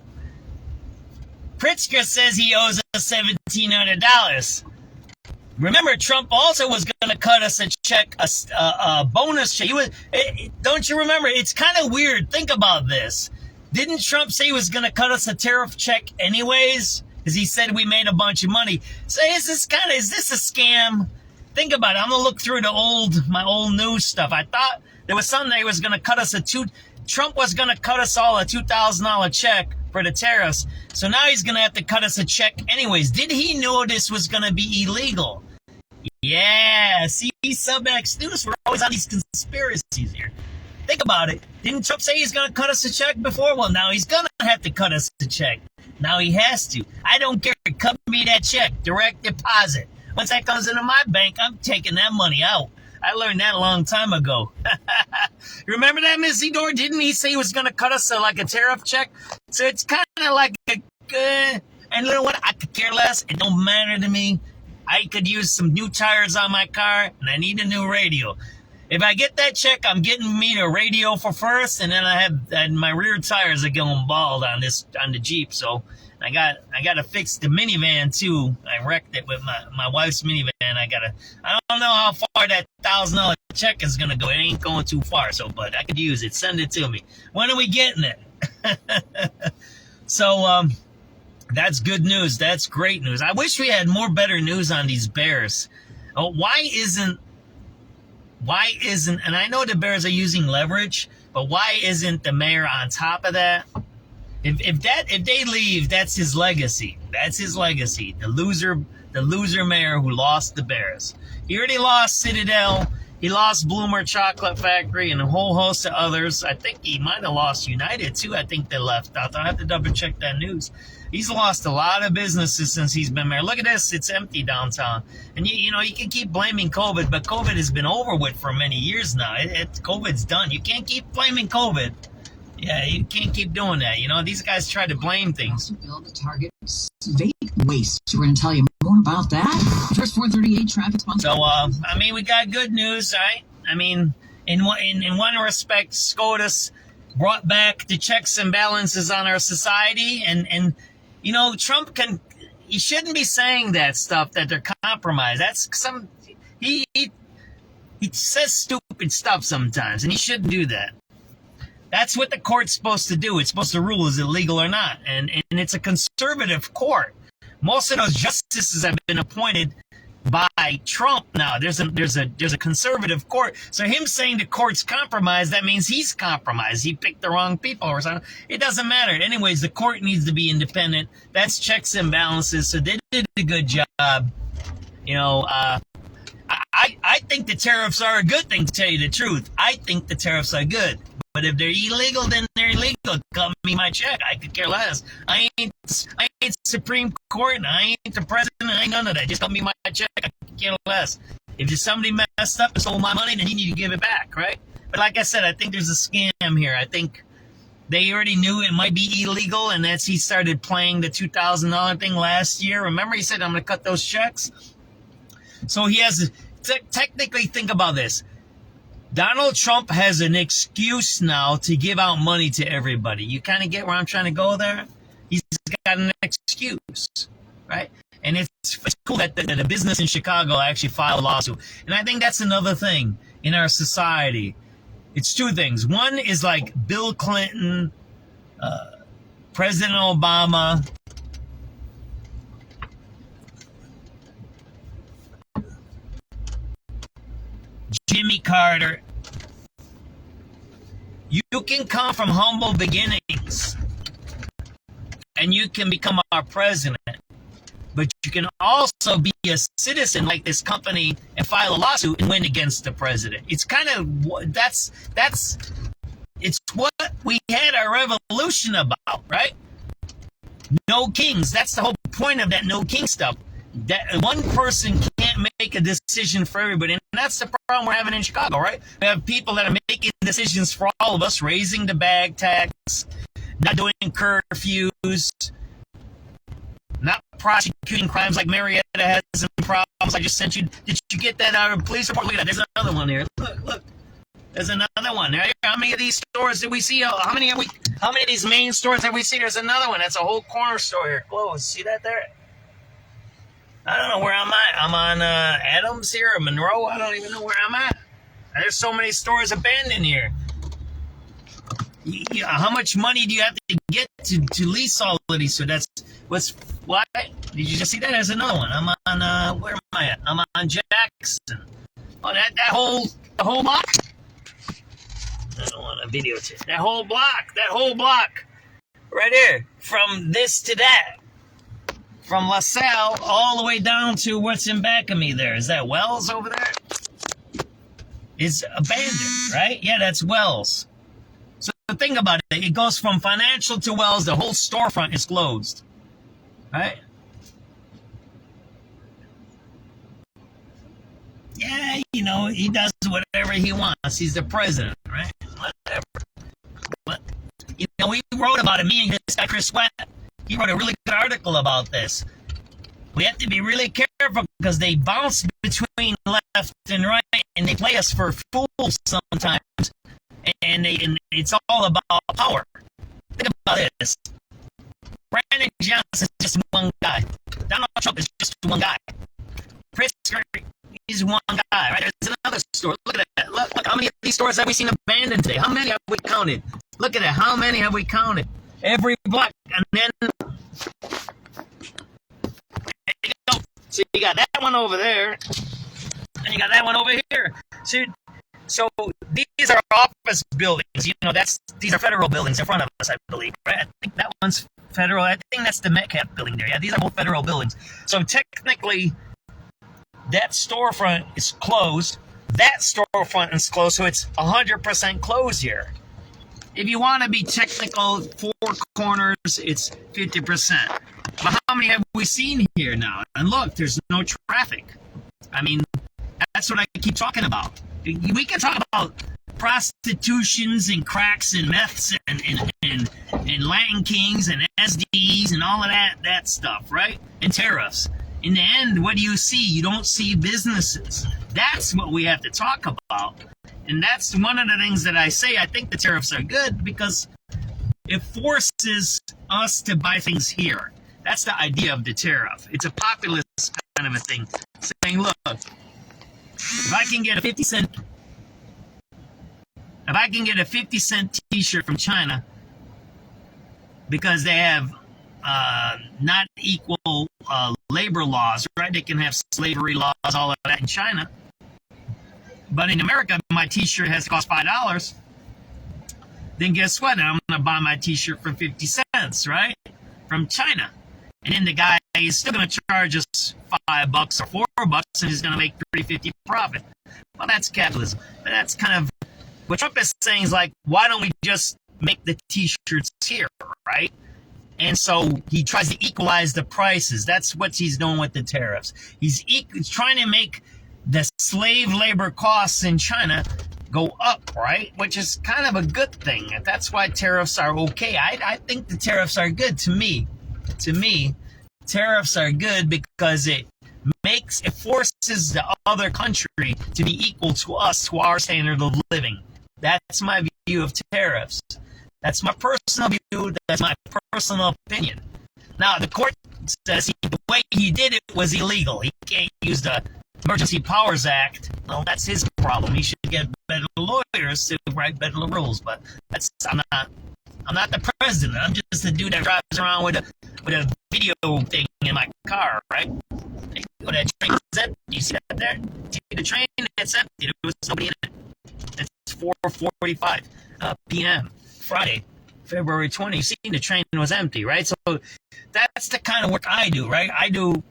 Pritzker says he owes us $1,700. Remember, Trump also was going to cut us a check, a bonus check. Don't you remember? It's kind of weird. Think about this. Didn't Trump say he was going to cut us a tariff check anyways? Because he said we made a bunch of money. So is this a scam? Think about it. I'm going to look through my old news stuff. I thought there was something that he was going to cut us Trump was going to cut us all a $2,000 check for the tariffs. So now he's going to have to cut us a check anyways. Did he know this was going to be illegal? Yeah. See, SubX.News, we're always on these conspiracies here. Think about it. Didn't Trump say he's going to cut us a check before? Well, now he's going to have to cut us a check. Now he has to. I don't care. Cut me that check. Direct deposit. Once that comes into my bank, I'm taking that money out. I learned that a long time ago. Remember that, Macy? Didn't he say he was going to cut us a tariff check? So it's kind of like and you know what? I could care less. It don't matter to me. I could use some new tires on my car, and I need a new radio. If I get that check, I'm getting me a radio for first, and then and my rear tires are going bald on the Jeep. So I got to fix the minivan too. I wrecked it with my wife's minivan. I don't know how far that $1,000 check is gonna go. It ain't going too far. But I could use it. Send it to me. When are we getting it? So that's good news. That's great news. I wish we had better news on these bears. Why isn't, and I know the Bears are using leverage, but why isn't the mayor on top of that? If they leave, that's his legacy. That's his legacy. The loser mayor who lost the Bears. He already lost Citadel. He lost Bloomer Chocolate Factory and a whole host of others. I think he might have lost United too. I think they left out. I'll have to double check that news. He's lost a lot of businesses since he's been mayor. Look at this. It's empty downtown. And, you can keep blaming COVID, but COVID has been over with for many years now. COVID's done. You can't keep blaming COVID. Yeah, you can't keep doing that. These guys try to blame things.
Build the target vape waste. We're going to tell you more about that. First 438 traffic sponsor.
So, we got good news, right? In one respect, SCOTUS brought back the checks and balances on our society, and Trump he shouldn't be saying that stuff, that they're compromised. That's he says stupid stuff sometimes, and he shouldn't do that. That's what the court's supposed to do. It's supposed to rule is it legal or not, and it's a conservative court. Most of those justices have been appointed by Trump now. There's a conservative court. So him saying the court's compromised, that means he's compromised. He picked the wrong people or something. It doesn't matter. Anyways, the court needs to be independent. That's checks and balances. So they did a good job. I think the tariffs are a good thing, to tell you the truth. I think the tariffs are good. But if they're illegal, then they're illegal. Cut me my check. I could care less. I ain't Supreme Court. I ain't the president. I ain't none of that. Just cut me my check. I could care less. If just somebody messed up and stole my money, then he need to give it back, right? But like I said, I think there's a scam here. I think they already knew it might be illegal, and as he started playing the $2,000 thing last year, remember he said, I'm going to cut those checks? So he has to technically think about this. Donald Trump has an excuse now to give out money to everybody. You kind of get where I'm trying to go there? He's got an excuse, right? And it's cool that the business in Chicago actually filed a lawsuit. And I think that's another thing in our society. It's two things. One is like Bill Clinton, President Obama, Jimmy Carter. You can come from humble beginnings and you can become our president, but you can also be a citizen like this company and file a lawsuit and win against the president. It's kind of, it's what we had our revolution about, right? No kings. That's the whole point of that no king stuff. That one person can't make a decision for everybody, and that's the problem we're having in Chicago, right? We have people that are making decisions for all of us, raising the bag tax, not doing curfews, not prosecuting crimes like Marietta has some problems. I just sent you. Did you get that out of police report? Look at that. There's another one here. Look. There's another one. How many of these stores did we see? How many of these main stores have we seen? There's another one. That's a whole corner store here closed. See that there? I don't know where I'm at. I'm on Adams here or Monroe. I don't even know where I'm at. There's so many stores abandoned here. How much money do you have to get to lease all of these? So what? Did you just see that? There's another one. I'm on, where am I at? I'm on Jackson. Oh, the whole block? I don't want to videotape. That whole block. Right here. From this to that. From LaSalle all the way down to what's in back of me there. Is that Wells over there? It's abandoned, right? Yeah, that's Wells. So think about it. It goes from Financial to Wells. The whole storefront is closed, right? Yeah, he does whatever he wants. He's the president, right? Whatever. But, we wrote about it, me and this guy, Chris Sweat. He wrote a really good article about this. We have to be really careful because they bounce between left and right, and they play us for fools sometimes. And it's all about power. Think about this. Brandon Johnson is just one guy. Donald Trump is just one guy. Pritzker, he's one guy, right? There's another store. Look at that. Look, how many of these stores have we seen abandoned today? How many have we counted? Look at that. How many have we counted? Every block. And then, so you got that one over there, and you got that one over here. So these are office buildings. These are federal buildings in front of us, I believe, right? I think that one's federal. I think that's the Metcalf building there. Yeah, these are both federal buildings. So technically, that storefront is closed. That storefront is closed, so it's 100% closed here. If you want to be technical, 4 corners, it's 50%. But how many have we seen here now? And look, there's no traffic. I mean, that's what I keep talking about. We can talk about prostitutions and cracks and meths and Latin Kings and SDs and all of that stuff, right? And tariffs. In the end, what do you see? You don't see businesses. That's what we have to talk about. And that's one of the things that I say. I think the tariffs are good because it forces us to buy things here. That's the idea of the tariff. It's a populist kind of a thing. Saying, look, if I can get a 50-cent T-shirt from China because they have not equal labor laws, right? They can have slavery laws, all of that in China. But in America, my T-shirt has to cost $5. Then guess what? I'm going to buy my T-shirt for 50 cents, right? From China. And then the guy is still going to charge us $5 or $4 and he's going to make $3.50 profit. Well, that's capitalism. But that's kind of what Trump is saying is like, why don't we just make the T-shirts here, right? And so he tries to equalize the prices. That's what he's doing with the tariffs. He's trying to make the slave labor costs in China go up, right? Which is kind of a good thing. That's why tariffs are okay. I think the tariffs are good to me. To me, tariffs are good because it forces the other country to be equal to us, to our standard of living. That's my view of tariffs. That's my personal view. That's my personal opinion. Now, the court says the way he did it was illegal. He can't use the Emergency Powers Act. Well, that's his problem. He should get better lawyers to write better rules. But I'm not the president. I'm just the dude that drives around with a video thing in my car, right? When that train is empty, you see that there? See the train that's empty. There was nobody in it. It's 4:45 p.m. Friday, February 20. You see the train was empty, right? So that's the kind of work I do, right? I do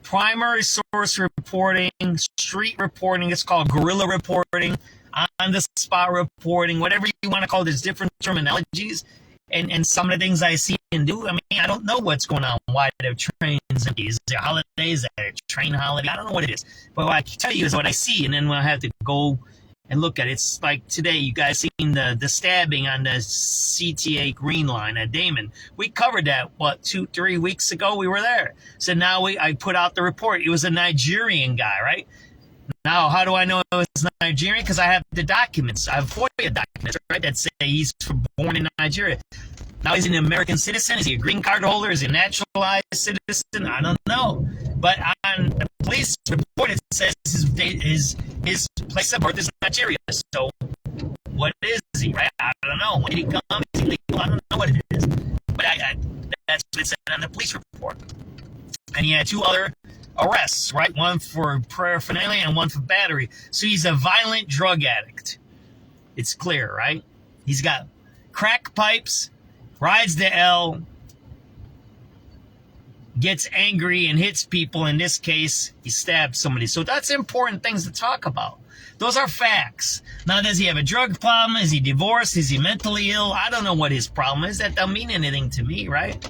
primary source reporting, street reporting. It's called guerrilla reporting, on the spot reporting, whatever you want to call it. There's different terminologies. And some of the things I see and do, I mean, I don't know what's going on. Why the trains empty? Is there holidays? Is there a train holiday? I don't know what it is. But what I can tell you is what I see. And then when I have to go and look at it, it's like today, you guys seen the stabbing on the CTA Green Line at Damon. We covered that, 2-3 weeks ago? We were there. So now I put out the report. It was a Nigerian guy, right? Now, how do I know it was Nigerian? Because I have the documents. I have FOIA documents, right, that say he's born in Nigeria. Now, is he an American citizen? Is he a green card holder? Is he a naturalized citizen? I don't know. But on the police report, it says his place of birth is Nigeria. So, what is he, right? I don't know. When did he come? Is he legal? I don't know what it is. But that's what it said on the police report. And he had 2 other arrests, right? One for paraphernalia and one for battery. So he's a violent drug addict. It's clear, right? He's got crack pipes, rides the L, gets angry and hits people. In this case, he stabbed somebody. So that's important things to talk about. Those are facts. Now, does he have a drug problem? Is he divorced? Is he mentally ill? I don't know what his problem is. That don't mean anything to me, right?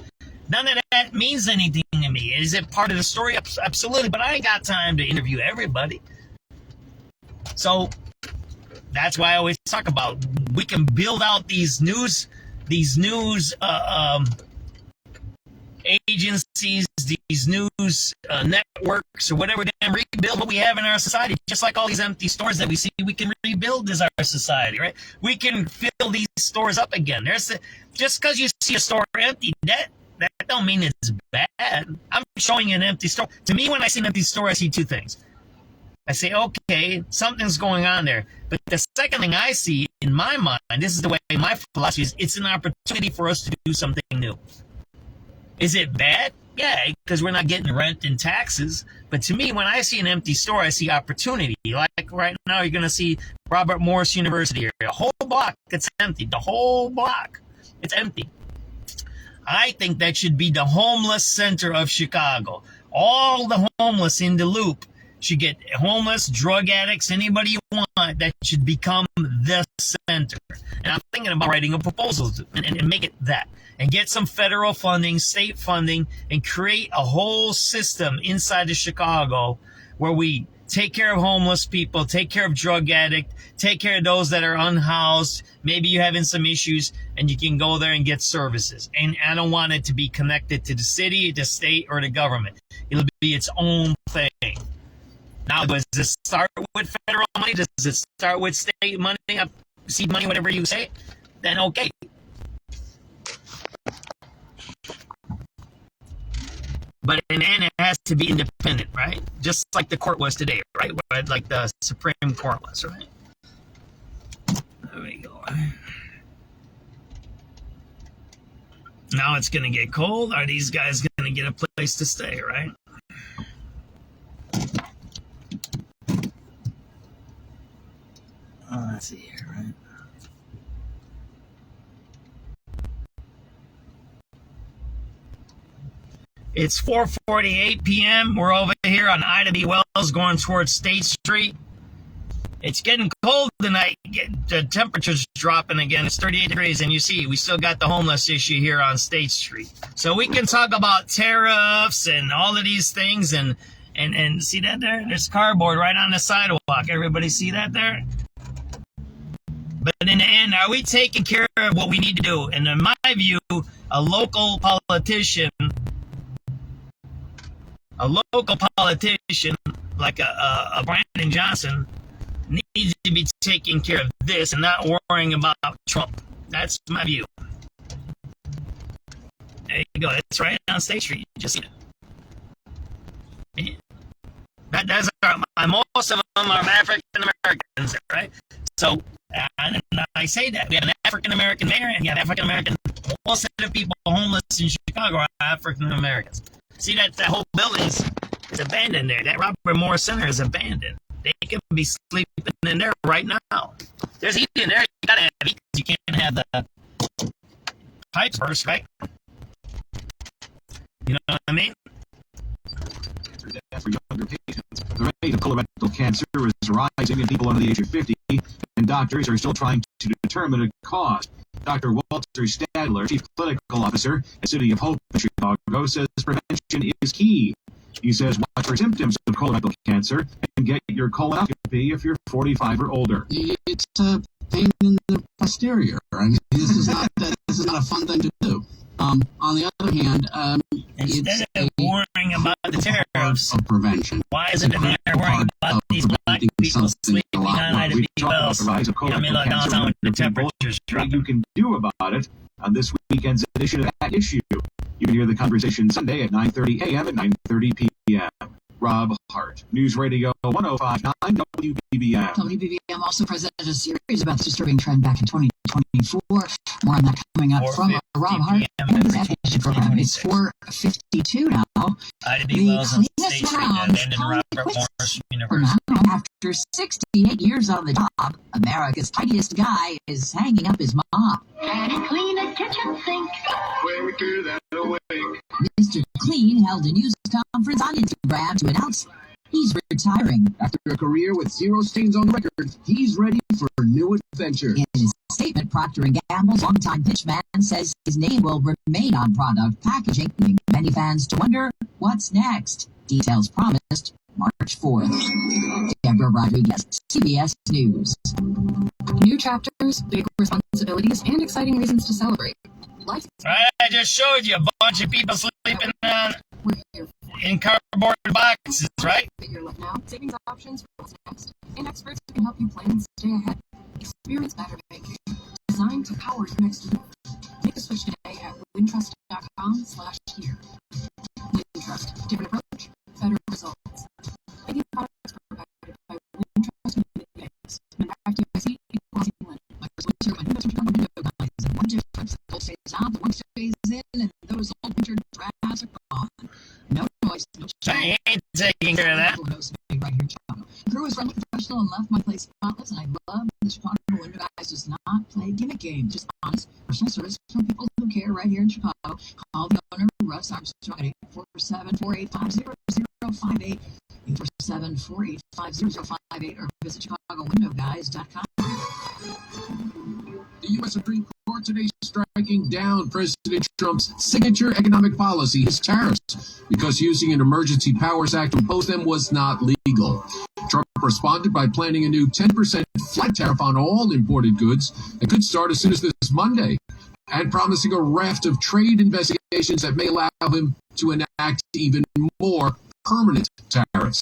None of that means anything to me. Is it part of the story? Absolutely. But I ain't got time to interview everybody. So that's why I always talk about we can build out these news agencies, these news networks, or whatever, and rebuild what we have in our society. Just like all these empty stores that we see, we can rebuild as our society, right? We can fill these stores up again. Just because you see a store empty, that don't mean it's bad. I'm showing you an empty store. To me, when I see an empty store, I see 2 things. I say, okay, something's going on there. But the second thing I see in my mind, this is the way my philosophy is, it's an opportunity for us to do something new. Is it bad? Yeah, because we're not getting rent and taxes. But to me, when I see an empty store, I see opportunity. Like right now, you're going to see Robert Morris University here. A whole block, it's empty. The whole block, it's empty. I think that should be the homeless center of Chicago. All the homeless in the loop should get homeless, drug addicts, anybody you want that should become the center. And I'm thinking about writing a proposal and make it that. And get some federal funding, state funding, and create a whole system inside of Chicago where we take care of homeless people, take care of drug addicts, take care of those that are unhoused. Maybe you're having some issues and you can go there and get services. And I don't want it to be connected to the city, the state, or the government. It'll be its own thing. Now, does it start with federal money? Does it start with state money, seed money, whatever you say? Then okay. But in the end, it has to be independent, right? Just like the court was today, right? Like the Supreme Court was, right? There we go. Now it's going to get cold. Are these guys going to get a place to stay, right? Let's see here, right? It's 4:48 p.m. We're over here on Ida B. Wells going towards State Street. It's getting cold tonight. The temperature's dropping again. It's 38 degrees, and you see, we still got the homeless issue here on State Street. So we can talk about tariffs and all of these things, and see that there? There's cardboard right on the sidewalk. Everybody see that there? But in the end, are we taking care of what we need to do? And in my view, a local politician like a Brandon Johnson needs to be taking care of this and not worrying about Trump. That's my view. There you go. That's right on State Street. You just see it. That's most of them are African Americans, right? So, and I say that we have an African American mayor and you have African American. Most of the people homeless in Chicago are African Americans. See that whole building is abandoned there. That Robert Morris Center is abandoned. They can be sleeping in there right now. There's heat in there. You gotta have heat. You can't have the pipes burst, right? You know what I mean?
For younger patients, the rate of colorectal cancer is rising in people under the age of 50, and doctors are still trying to determine a cause. Dr. Walter Stadler, Chief Clinical Officer at City of Hope in Chicago, says prevention is key. He says watch for symptoms of colorectal cancer and get your colonoscopy if you're 45 or older.
It's a pain in the posterior. I mean, this is not a fun thing to do. On the other hand,
instead of worrying about the tariffs
of prevention,
why isn't it they're worrying about these black people sleeping on Ida B. Wells? I mean, look, downtown with the temperatures dropping.
What you can do about it on this weekend's edition of That Issue. You can hear the conversation Sunday at 9:30 a.m. and 9:30 p.m. Rob Hart, News Radio 105.9 WBBM.
WBBM also presented a series about this disturbing trend back in 2024. More on that coming up from Rob Hart and his Action program. It's 4:52 now. The cleanest rounds for now. After 68 years on the job, America's tidiest guy is hanging up his mop.
And clean a kitchen sink.
Quicker than a wink.
Mr. Clean held a news conference on Instagram to announce he's retiring.
After a career with 0 stains on the record, he's ready for a new adventure.
In his statement, Procter & Gamble's longtime pitchman says his name will remain on product packaging, leaving many fans to wonder what's next. Details promised March 4th. Deborah Rodriguez, CBS News.
New chapters, big responsibilities, and exciting reasons to celebrate. Life.
I just showed you a bunch of people sleeping in cardboard boxes, right?
Figure life now, savings options for what's next, and experts who can help you plan and stay ahead. Experience Better Banking, designed to power your next move. Make the switch today at wintrust.com/here. Wintrust, different approach, better results. Banking products provided by Wintrust Banks. Manufactured by C.
One difference, the stays out, the one stays in, and those old picture drafts are gone. No noise, no
I ain't taking care of that.
Right here in Chicago. The crew is friendly, professional, and left my place spotless, and I love the Chicago window guys does not play gimmick games, just honest personal service from people who care right here in Chicago. Call the owner, Russ Armstrong, at 847-485-0058, 847-485-0058, or
Visit ChicagoWindowGuys.com.
The U.S. Supreme Court today striking down President Trump's signature economic policy, his tariffs, because using an Emergency Powers Act to impose them was not legal. Trump responded by planning a new 10% flat tariff on all imported goods that could start as soon as this Monday, and promising a raft of trade investigations that may allow him to enact even more permanent tariffs.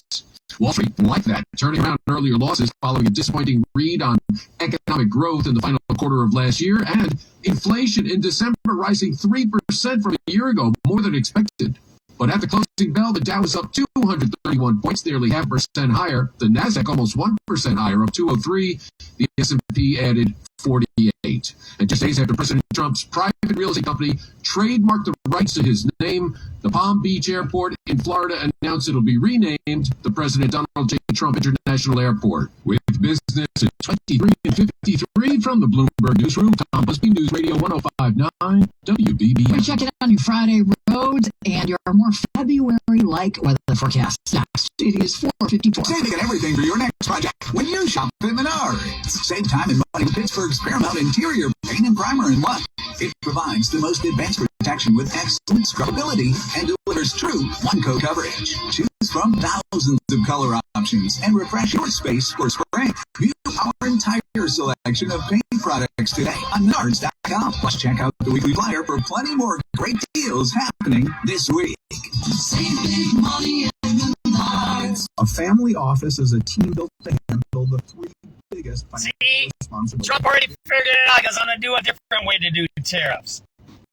Wall Street like that, turning around earlier losses following a disappointing read on economic growth in the final quarter of last year, and inflation in December rising 3% from a year ago, more than expected. But at the closing bell, the Dow was up 231 points, nearly 0.5% higher. The Nasdaq almost 1% higher, up 203. The S&P added 48. And just days after President Trump's private real estate company trademarked the rights to his name, the Palm Beach Airport in Florida announced it'll be renamed the President Donald J. Trump International Airport. With business at 23 and 53 from the Bloomberg Newsroom, Tom Busby, News Radio 105.9 WBBM.
We're checking on your Friday roads and your more February-like weather forecast. Next, it is 4:54.
Saving on everything for your next project when you shop at Menards. Save time and money with Pittsburgh's Paramount Interior Paint and Primer in one. It provides the most advanced protection with excellent scrubbability and delivers true one-coat coverage. Choose from thousands of color options and refresh your space for spring. View our entire selection of paint products today on Menards.com. Plus, check out the weekly flyer for plenty more great deals happening this week.
Saving money in Menards.
A family office is a team built to handle the three biggest financial responsibilities.
Trump already figured it out because I'm going to do a different way to do tariffs.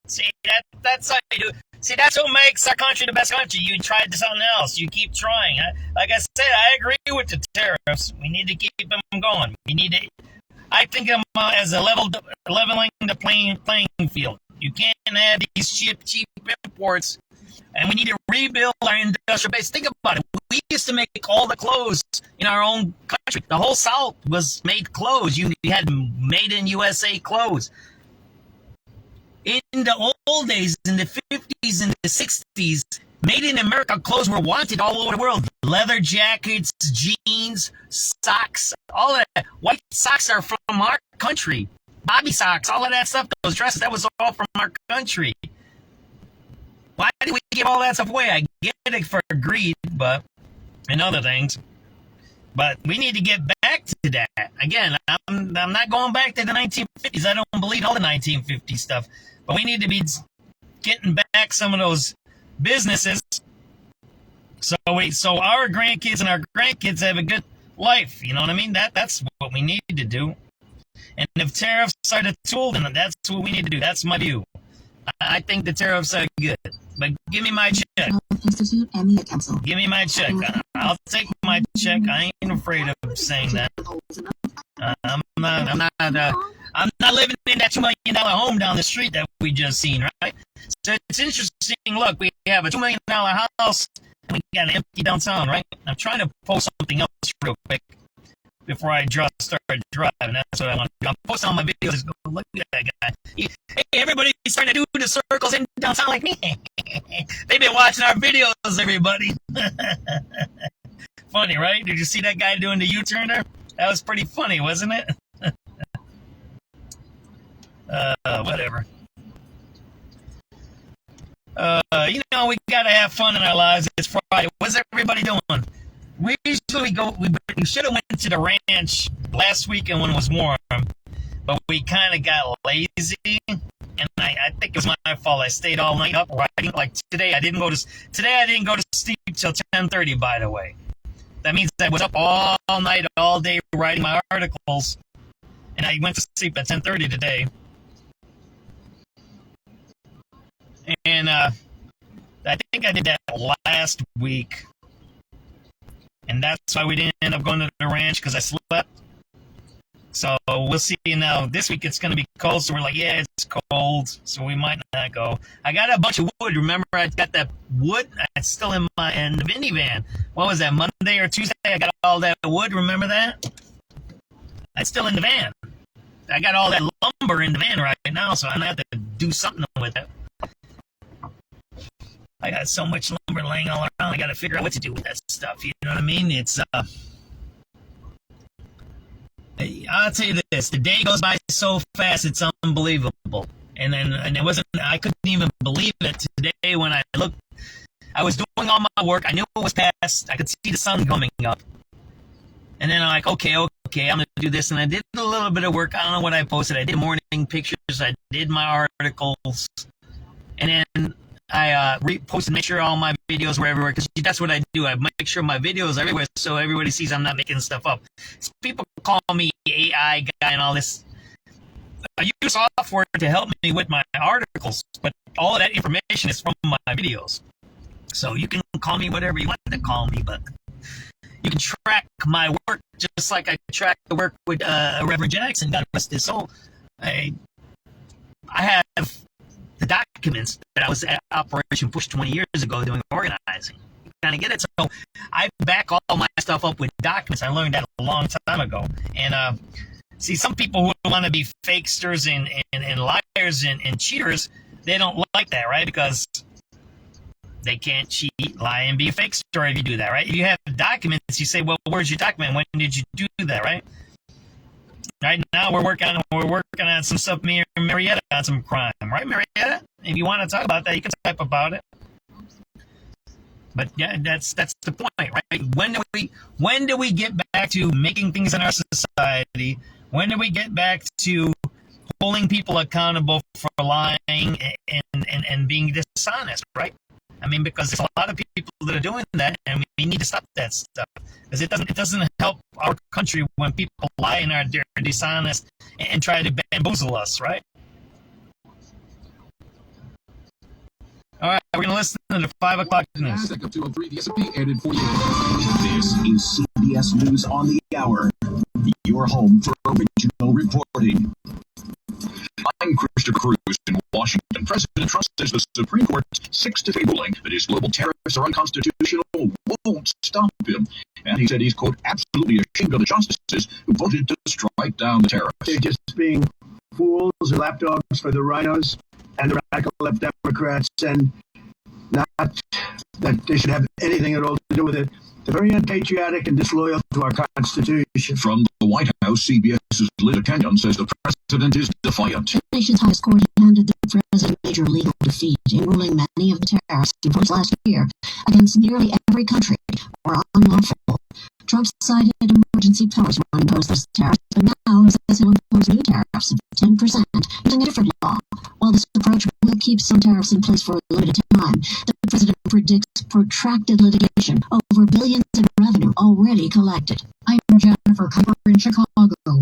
See, that's how you do. See, that's what makes our country the best country. You tried something else. You keep trying. Like I said, I agree with the tariffs. We need to keep them going. We need to. I think of them as a leveling the playing field. You can't have these cheap imports, and we need to rebuild our industrial base. Think about it. We used to make all the clothes in our own country. The whole South was made clothes. You had made in USA clothes. In the old days, in the 50s and the 60s, made in America clothes were wanted all over the world. Leather jackets, jeans, socks, all of that. White socks are from our country. Bobby socks, all of that stuff, those dresses, that was all from our country. Why did we give all that stuff away? I get it for greed, but and other things. But we need to get back to that. Again, I'm not going back to the 1950s. I don't believe all the 1950s stuff. But we need to be getting back some of those businesses so our grandkids and our grandkids have a good life. You know what I mean? That's what we need to do. And if tariffs are the tool, then that's what we need to do. That's my view. I think the tariffs are good. But give me my check.
Institute and the council.
Give me my check. I'll take my check. I ain't afraid of saying that. I'm not living in that $2 million home down the street that we just seen, right? So it's interesting. Look, we have a $2 million house, and we got an empty downtown, right? I'm trying to post something else real quick before I start driving. That's what I want to do. I'm posting all my videos. Go look at that guy. Hey, everybody's starting to do the circles in downtown like me. They've been watching our videos, everybody. Funny, right? Did you see that guy doing the U-turn there? That was pretty funny, wasn't it? Whatever. We gotta have fun in our lives. It's Friday. What's everybody doing? We should have went to the ranch last weekend when it was warm, but we kind of got lazy, and I think it was my fault. I stayed all night up writing. Like today, I didn't go to sleep till 10:30. By the way, that means I was up all night, all day writing my articles, and I went to sleep at 10:30 today. And I think I did that last week. And that's why we didn't end up going to the ranch, because I slept. So we'll see now. This week it's going to be cold, so we're like, yeah, it's cold, so we might not go. I got a bunch of wood. Remember, I got that wood? It's still in the minivan. What was that, Monday or Tuesday? I got all that wood. Remember that? It's still in the van. I got all that lumber in the van right now, so I'm going to have to do something with it. I got so much lumber laying all around. I got to figure out what to do with that stuff. You know what I mean? It's I'll tell you this: the day goes by so fast, it's unbelievable. And I couldn't even believe it today when I looked. I was doing all my work. I knew it was past. I could see the sun coming up. And then I'm like, okay, I'm going to do this. And I did a little bit of work. I don't know what I posted. I did morning pictures. I did my articles. And then I reposted, make sure all my videos were everywhere. Because that's what I do. I make sure my videos are everywhere so everybody sees I'm not making stuff up. So people call me AI guy and all this. I use software to help me with my articles. But all of that information is from my videos. So you can call me whatever you want to call me, but you can track my work just like I track the work with Reverend Jackson. God rest his soul. I have the documents that I was at Operation Push 20 years ago doing organizing. You kind of get it. So I back all my stuff up with documents. I learned that a long time ago. And see, some people who want to be fakesters and liars and cheaters, they don't like that, right? Because they can't cheat, lie, and be a fake story if you do that, right? If you have documents, you say, well, where's your document? When did you do that, right? Right now, we're working on some stuff, me and Marietta, on some crime, right, Marietta? If you want to talk about that, you can type about it. But yeah, that's the point, right? When do we get back to making things in our society? When do we get back to holding people accountable for lying and being dishonest, right? I mean, because there's a lot of people that are doing that, and we need to stop that stuff. Because it doesn't help our country when people lie and are dishonest and try to bamboozle us, right? All right, we're going to listen to the 5 o'clock news.
The S&P added 48. This is CBS News on the Hour, your home for original reporting. I'm Christopher Cruz in Washington. President Trump says the Supreme Court's 6-3 ruling that his global tariffs are unconstitutional won't stop him. And he said he's, quote, absolutely ashamed of the justices who voted to strike down the tariffs.
They're just being fools or lapdogs for the rhinos and the radical left Democrats, and not that they should have anything at all to do with it. They're very unpatriotic and disloyal to our Constitution.
From the White House, CBS's Linda Kenyon says the president is defiant.
The nation's highest court handed the president a major legal defeat in ruling many of the tariffs imposed last year against nearly every country were unlawful. Trump cited emergency powers when imposed those tariffs, but now he says he'll impose new tariffs of 10% using a different law. While this approach will keep some tariffs in place for a limited time, the president predicts protracted litigation over billions in revenue already collected.
I'm Jennifer Kugler in Chicago.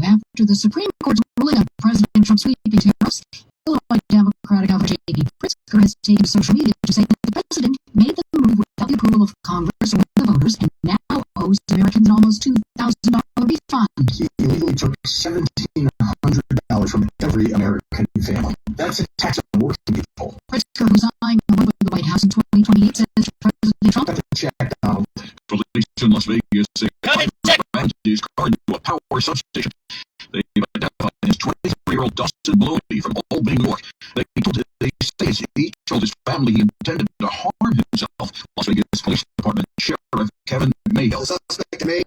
After the Supreme Court's ruling on President Trump's sweeping tariffs, Illinois Democratic Governor Pritzker has taken to social media to say that the president made the move without the approval of Congress or the voters and now owes Americans an almost $2,000 refund.
He illegally took $1,700 from every American family. That's a tax on working people.
Pritzker, who signed the with the White House in 2028, says President Trump...
Got to check, Donald.
Police in Las Vegas say his car into a power substation. They've identified his 23-year-old Dustin Maloney from Albany, New York. They say he told his family he intended to harm himself. Las Vegas Police Department Sheriff Kevin Mayo.
The suspect made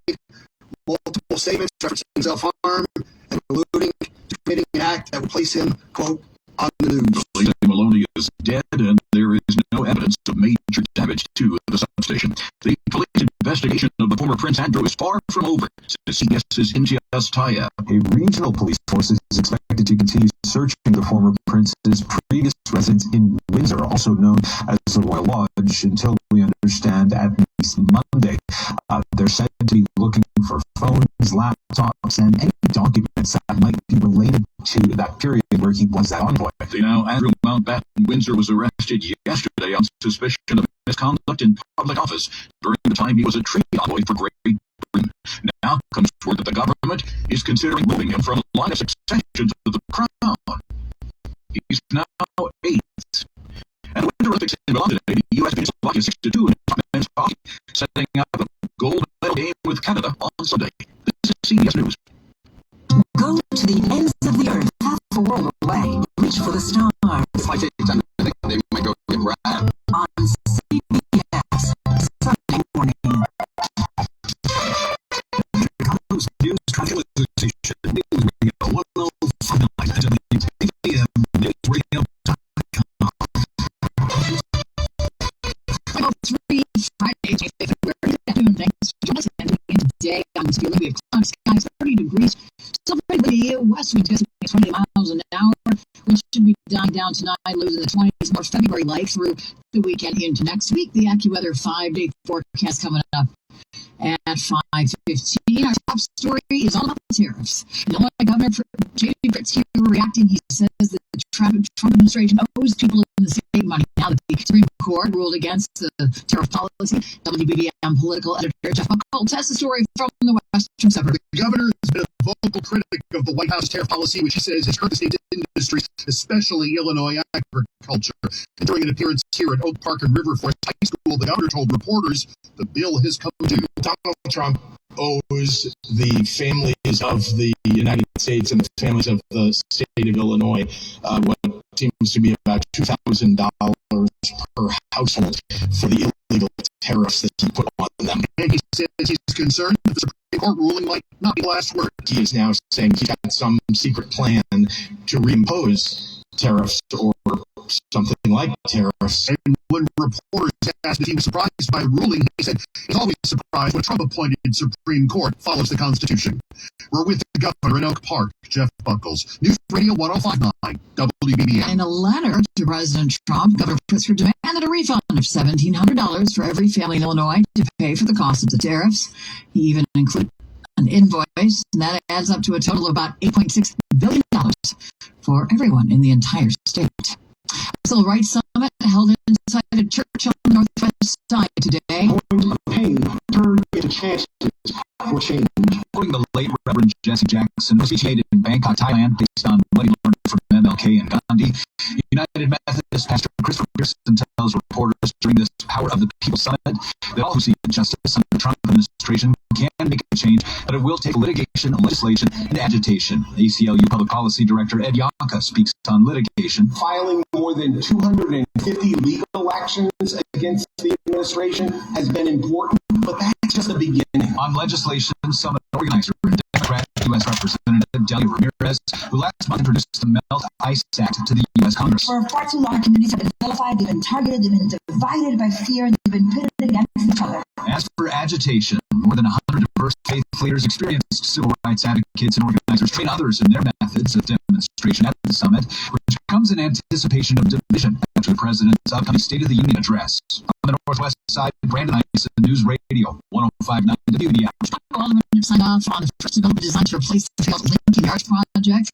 multiple statements referencing self-harm and alluding to committing an act that would place him, quote, on the news.
Police say Maloney is dead and there is no evidence of major damage to the substation. The police investigation of the former Prince Andrew is far from over, says CBS's Intias Taya.
A regional police force is expected to continue searching the former prince's previous residence in Windsor, also known as the Royal Lodge, until we understand at least Monday. They're said to be looking for phones, laptops, and any documents that might be related to that period where he was at envoy.
Now, Andrew Mountbatten Windsor was arrested yesterday on suspicion of misconduct in public office during the time he was a treaty envoy for Great Britain. Now comes word that the government is considering moving him from a line of succession to the crown. He's now 8. And the Winter Olympics in Milan today, the U.S. beat Slovakia 6-2 in men's hockey, setting up a gold medal game with Canada on Sunday. This is CBS News.
Go to the ends of the earth, half a world away, reach for the stars.
It might take time. I think they might go get Brad.
On CBS, Sunday morning.
Chicago's news traffic station.
We have cloudy skies, 30 degrees. Still pretty windy. West winds gusting 20 miles an hour. We should be dying down tonight, losing the 20s. More February-like through the weekend into next week. The AccuWeather 5-day forecast coming up at 5:15. Our top story is all about the tariffs. Illinois Governor Pritzker reacting. He says that the Trump administration owes people in the state money. Now that the Supreme Court ruled against the tariff policy, WBBM political editor Jeff Buckles has the story from the western suburbs.
The governor has been a vocal critic of the White House tariff policy, which he says has hurt the state's industries, especially Illinois agriculture. And during an appearance here at Oak Park and River Forest High School, the governor told reporters the bill has come due.
Donald Trump owes the families of the United States and the families of the state of Illinois what seems to be about $2,000 per household for the illegal tariffs that he put on them.
And he says he's concerned that the Supreme Court ruling might not be the last word.
He is now saying he's got some secret plan to reimpose tariffs or something like tariffs.
And when reporters asked if he was surprised by the ruling, he said he's always surprised when a Trump-appointed Supreme Court follows the Constitution. We're with the governor in Oak Park, Jeff Buckles. News Radio 105.9 WBBM.
In a letter to President Trump, Governor Pritzker demanded a refund of $1,700 for every family in Illinois to pay for the cost of the tariffs. He even included an invoice, and that adds up to a total of about $8.6 billion for everyone in the entire state. A civil rights summit held inside a church on the northwest side today.
Pain turned into chances for change. According to the late Reverend Jesse Jackson, was initiated in Bangkok, Thailand, based on what he learned from MLK and Gandhi. United Methodist Pastor Christopher Pearson tells reporters during this Power of the People Summit that all who seek justice under the Trump administration can make a change, but it will take litigation, legislation, and agitation. ACLU Public Policy Director Ed Yonka speaks on litigation.
Filing more than 250 legal actions against the administration has been important, but that's just the beginning.
On legislation, summit organizer and Democrat U.S. Representative Delia Ramirez, who last month introduced the Melt Ice Act to the U.S. Congress.
For far too long, communities have been vilified, they've been targeted, they've been divided by fear, and they've been pitted against each other.
As for agitation, more than 100 diverse faith leaders, experienced civil rights advocates, and organizers train others in their methods of demonstration at the summit, which comes in anticipation of division after the president's upcoming State of the Union address. On the northwest side, Brandon Ice at News Radio 105.9 WBBM.
Alderman signed off on the first development design to replace the failed Lincoln Yards project,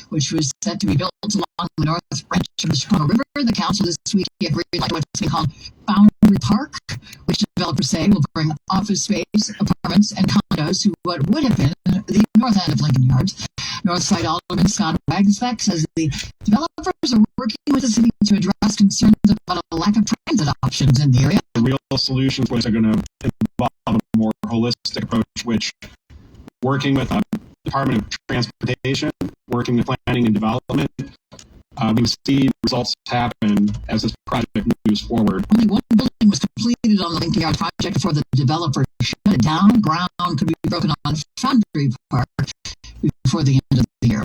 which was set to be built along the north branch of the Chicago River. The council this week agreed to what's being called Boundary Park, which developers say will bring office space, apartments, and condos to what would have been the north end of Lincoln Yards. Northside Alderman Scott Wagsbeck says the developers are working with the city to address concerns about a lack of transit options in the area.
The real solutions which are going to involve a more holistic approach, which working with the Department of Transportation, working with planning and development, we will see results happen as this project moves forward.
Only one building was completed on the Lincoln Yard project before the developer shut it down. Ground could be broken on Foundry Park before the end of the year.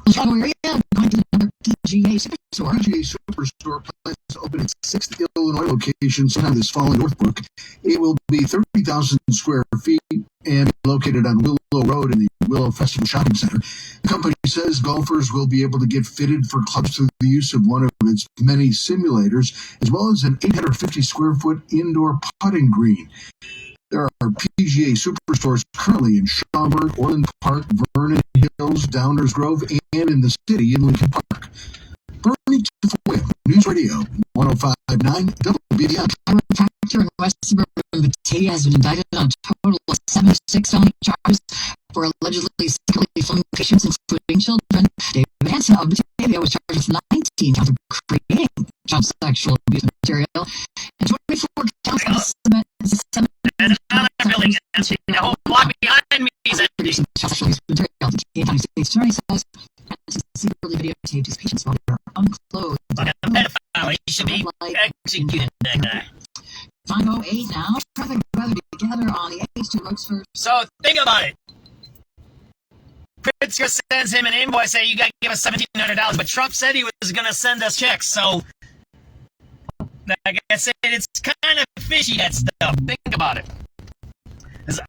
The Chicago area going to another PGA Superstore.
PGA Superstore plans to open its 6th Illinois location sometime this fall in Northbrook. It will be 30,000 square feet and located on Willow Road in the Willow Festival Shopping Center. The company says golfers will be able to get fitted for clubs through the use of one of its many simulators, as well as an 850 square foot indoor putting green. There are PGA Superstores currently in Schaumburg, Orland Park, Vernon Hills, Downers Grove, and in the city in Lincoln Park. Bernie Tafoya, News Radio 105.9 WBBM.
Chiropractor in West Suburban Batavia has been indicted on a total of 76 felony charges for allegedly secretly filming patients, including children. David Hansen of Batavia was charged with 19 counts of creating child sexual abuse material and 24 counts of submitting.
And I'm really the whole block behind me is
producing child sexual abuse material. The Kane County State's Attorney says Hansen secretly videotaped his patients while they were unclothed.
Like a pedophile, he should be executed, that guy.
5:08 now. Traffic weather together on the H2 Roadsford.
So think about it. Pritzker sends him an invoice saying you got to give us $1,700, but Trump said he was going to send us checks. So, like I said, it's kind of fishy, that stuff. Think about it. As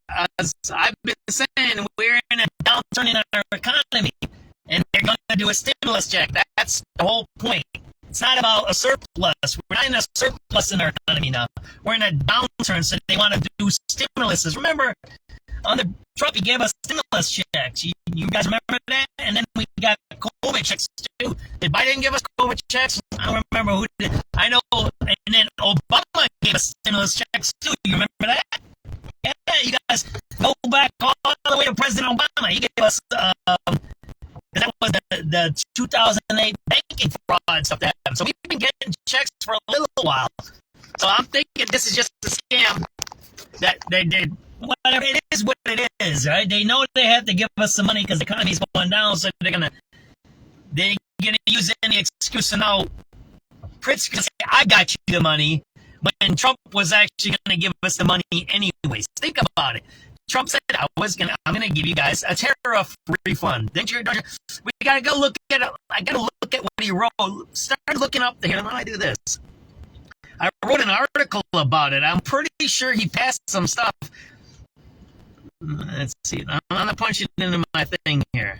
I've been saying, we're in a downturn in our economy, and they're going to do a stimulus check. That's the whole point. It's not about a surplus. We're not in a surplus in our economy now. We're in a downturn, so they want to do stimuluses. Remember, under Trump, he gave us stimulus checks. You guys remember that? And then we got COVID checks, too. Did Biden give us COVID checks? I don't remember who did. I know, and then Obama gave us stimulus checks, too. You remember that? Yeah, you guys go back all the way to President Obama. He gave us, that was the 2008 banking fraud stuff that happened. So we've been getting checks for a little while. So I'm thinking this is just a scam that they did. Whatever, it is what it is, right? They know they have to give us some money because the economy's going down, so they're gonna use any excuse. So now Pritzker say, "I got you the money," when Trump was actually gonna give us the money anyways. Think about it. Trump said, I'm gonna give you guys a tariff refund. We gotta go look at it. I gotta look at what he wrote. Start looking up there. Why don't I do this? I wrote an article about it. I'm pretty sure he passed some stuff. Let's see. I'm gonna punch it into my thing here.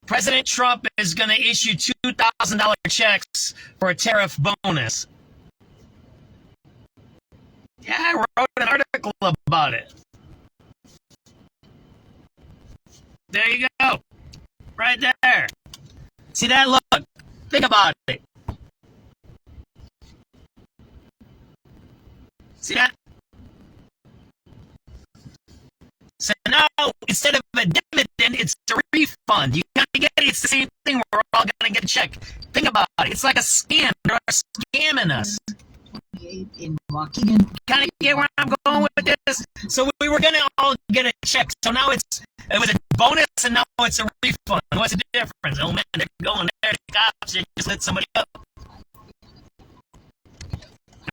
President Trump is gonna issue $2,000 checks for a tariff bonus. Yeah, I wrote an article about it. There you go. Right there. See that? Look. Think about it. See that? So now, instead of a dividend, it's a refund. You kind of get it. It's the same thing. We're all going to get a check. Think about it. It's like a scam. They're scamming us.
In Waukegan.
Kind of get where I'm going with this? So we were going to all get a check. So now it was a bonus, and now it's a refund. What's the difference? Oh, man, they're going there. The cops, they just let somebody up.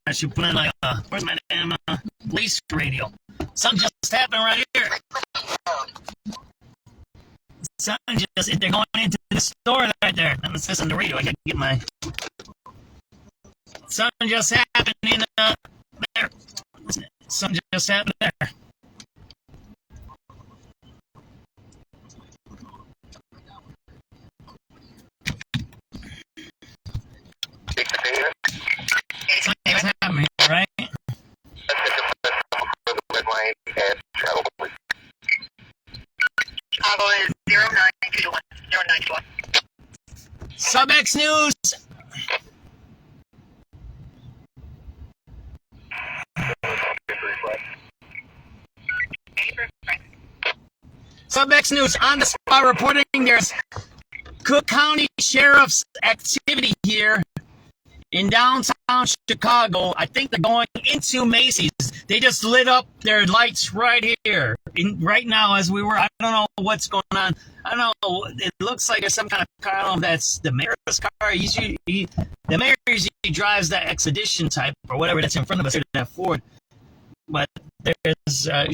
I should put in like, where's my damn police radio? Something just happened right here. Something just, they're going into the store right there. I'm just listening to the radio. I gotta get my. Something just happened in there. Something just happened there. Something just happened, right? SubX.News. SubX.News on the spot reporting there's Cook County Sheriff's activity here in downtown Chicago. I think they're going into Macy's. They just lit up their lights right here, right now as we were. I don't know what's going on. I don't know. It looks like there's some kind of car. I don't know if that's the mayor's car. The mayor usually drives that expedition type or whatever that's in front of us here, that Ford. But there's, let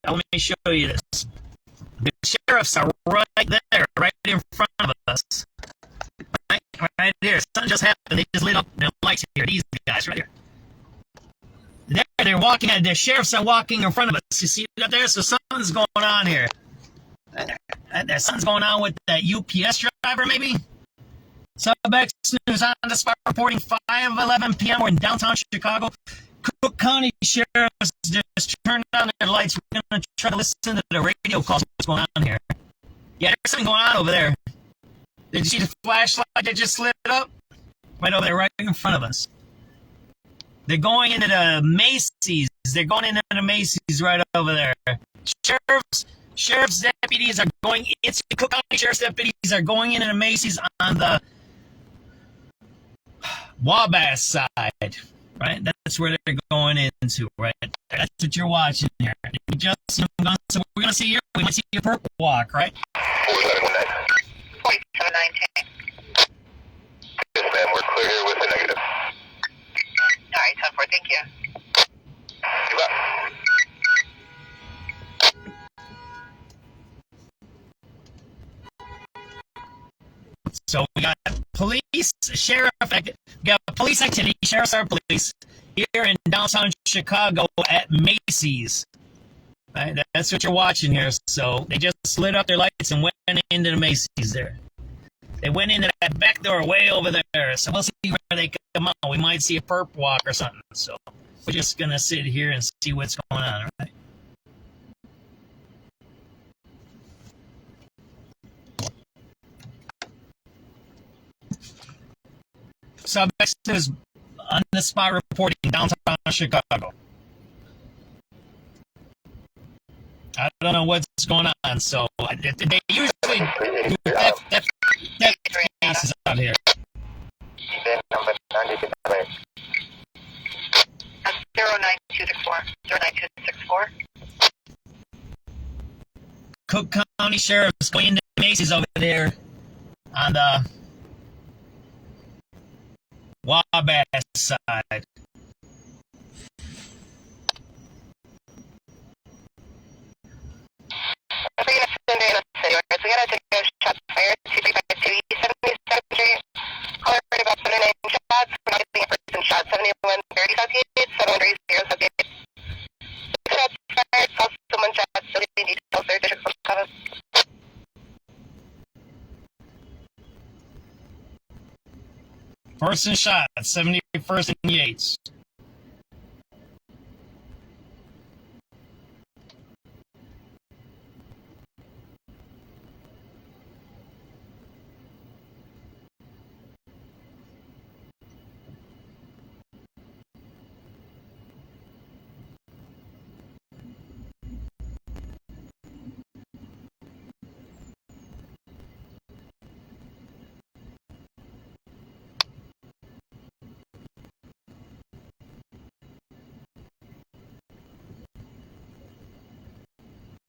me show you this. The sheriffs are right there, right in front of us. Right here. Something just happened. They just lit up their lights here. These guys right here. They're walking. The sheriffs are walking in front of us. You see that there? So something's going on here. There's something's going on with that UPS driver, maybe. SubX.News on the spot reporting 5:11 p.m. We're in downtown Chicago. Cook County Sheriffs just turned on their lights. We're going to try to listen to the radio calls. What's going on here? Yeah, there's something going on over there. Did you see the flashlight that just lit up? Right over there, right in front of us. They're going into the Macy's. They're going into the Macy's right over there. Sheriff's deputies are going into Cook County Sheriff's deputies are going into the Macy's on the Wabash side. Right? That's where they're going into, right? That's what you're watching here. So we're going to see here, we might see your purple walk, right?
4719. Yes, ma'am, we're clear here with the negative. All right, 10-4, thank you. You got
So we got police, sheriff, we got police activity, sheriffs are police, here in downtown Chicago at Macy's. Right, that's what you're watching here. So they just lit up their lights and went into the Macy's there. They went into that back door way over there. So we'll see where they come out. We might see a perp walk or something. So we're just going to sit here and see what's going on, right? SubX.News on the spot reporting downtown Chicago. I don't know what's going on, so they usually do theft cases out here.
Number 09264. 09264.
Cook County Sheriff's going into Macy's over there on the Wabash side.
We gotta take a shot fired. 2352 East 72nd Street. Caller heard about 79 shots. We're not getting a person shot. 7130 Southgate. 7130 Southgate. 6 shots fired. Also 1 shot. Still getting details. 3rd District from Coven.
Person shot at 71st and Yates.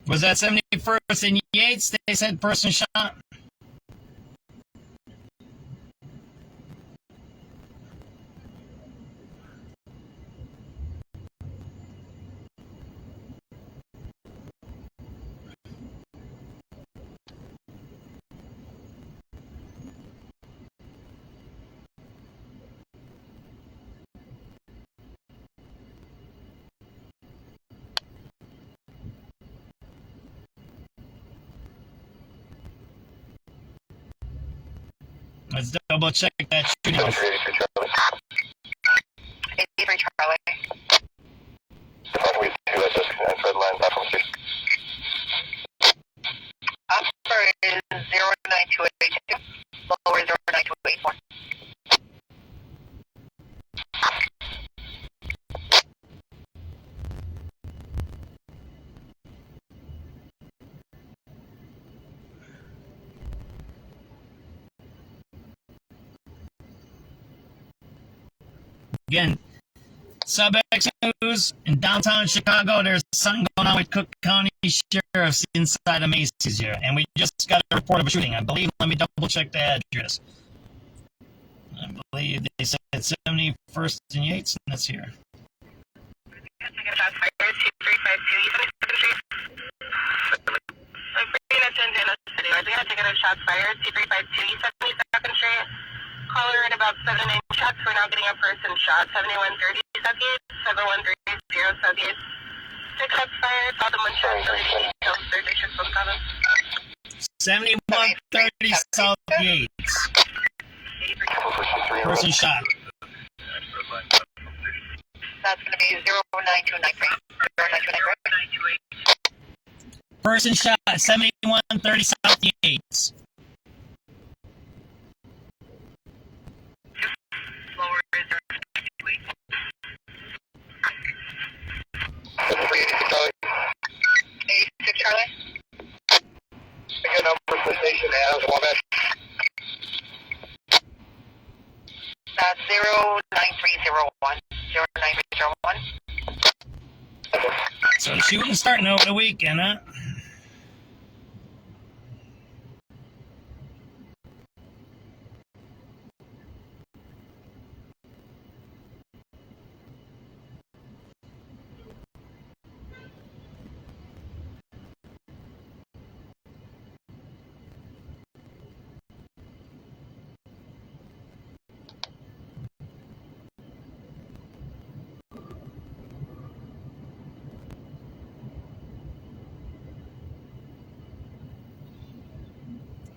Was that 71st and Yates? They said person shot. Let's double check that shooting.
83 Charlie. We 2 SS and Fred line back from the station. Upper is 09282. Lower 09284.
Again, SubX.News in downtown Chicago. There's something going on with Cook County Sheriff's inside of Macy's here. And we just got a report of a shooting, I believe. Let me double check the address. I believe they said 71st and Yates, and that's here.
Shots fired, 2352 East 72nd Street. Caller in about 7 shots. We're now getting a person shot. 7130 Southgate, 7130 Southgate. 6 shots fired. Saw them 1 shot. 3rd District from Coven.
7130 Southgate. Person shot.
That's going to be 09293. 09293.
Person shot, 7130 Southgate.
Lower is 86 Charlie. Again, number for the station as Wabash. That's 09301. 09301.
So shooting starting over the weekend, huh?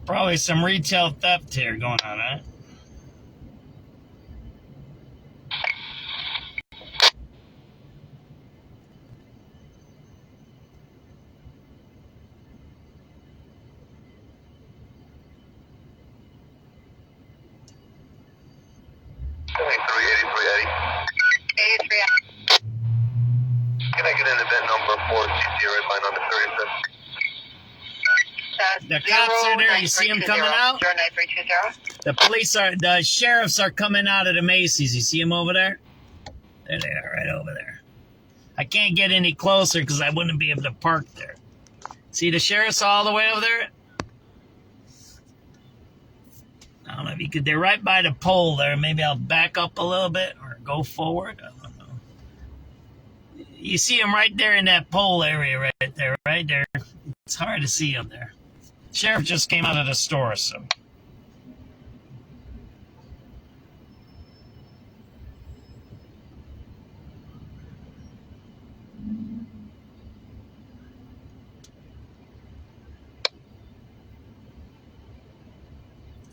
Probably some retail theft here going on, right?
Can I get an event number for GCRS line on the 35th?
The cops are there. You see them coming out?
09320.
The sheriffs are coming out of the Macy's. You see them over there? There they are, right over there. I can't get any closer because I wouldn't be able to park there. See the sheriffs all the way over there? I don't know if you could. They're right by the pole there. Maybe I'll back up a little bit or go forward. I don't know. You see them right there in that pole area right there, right there. It's hard to see them there. Sheriff just came out of the store, so.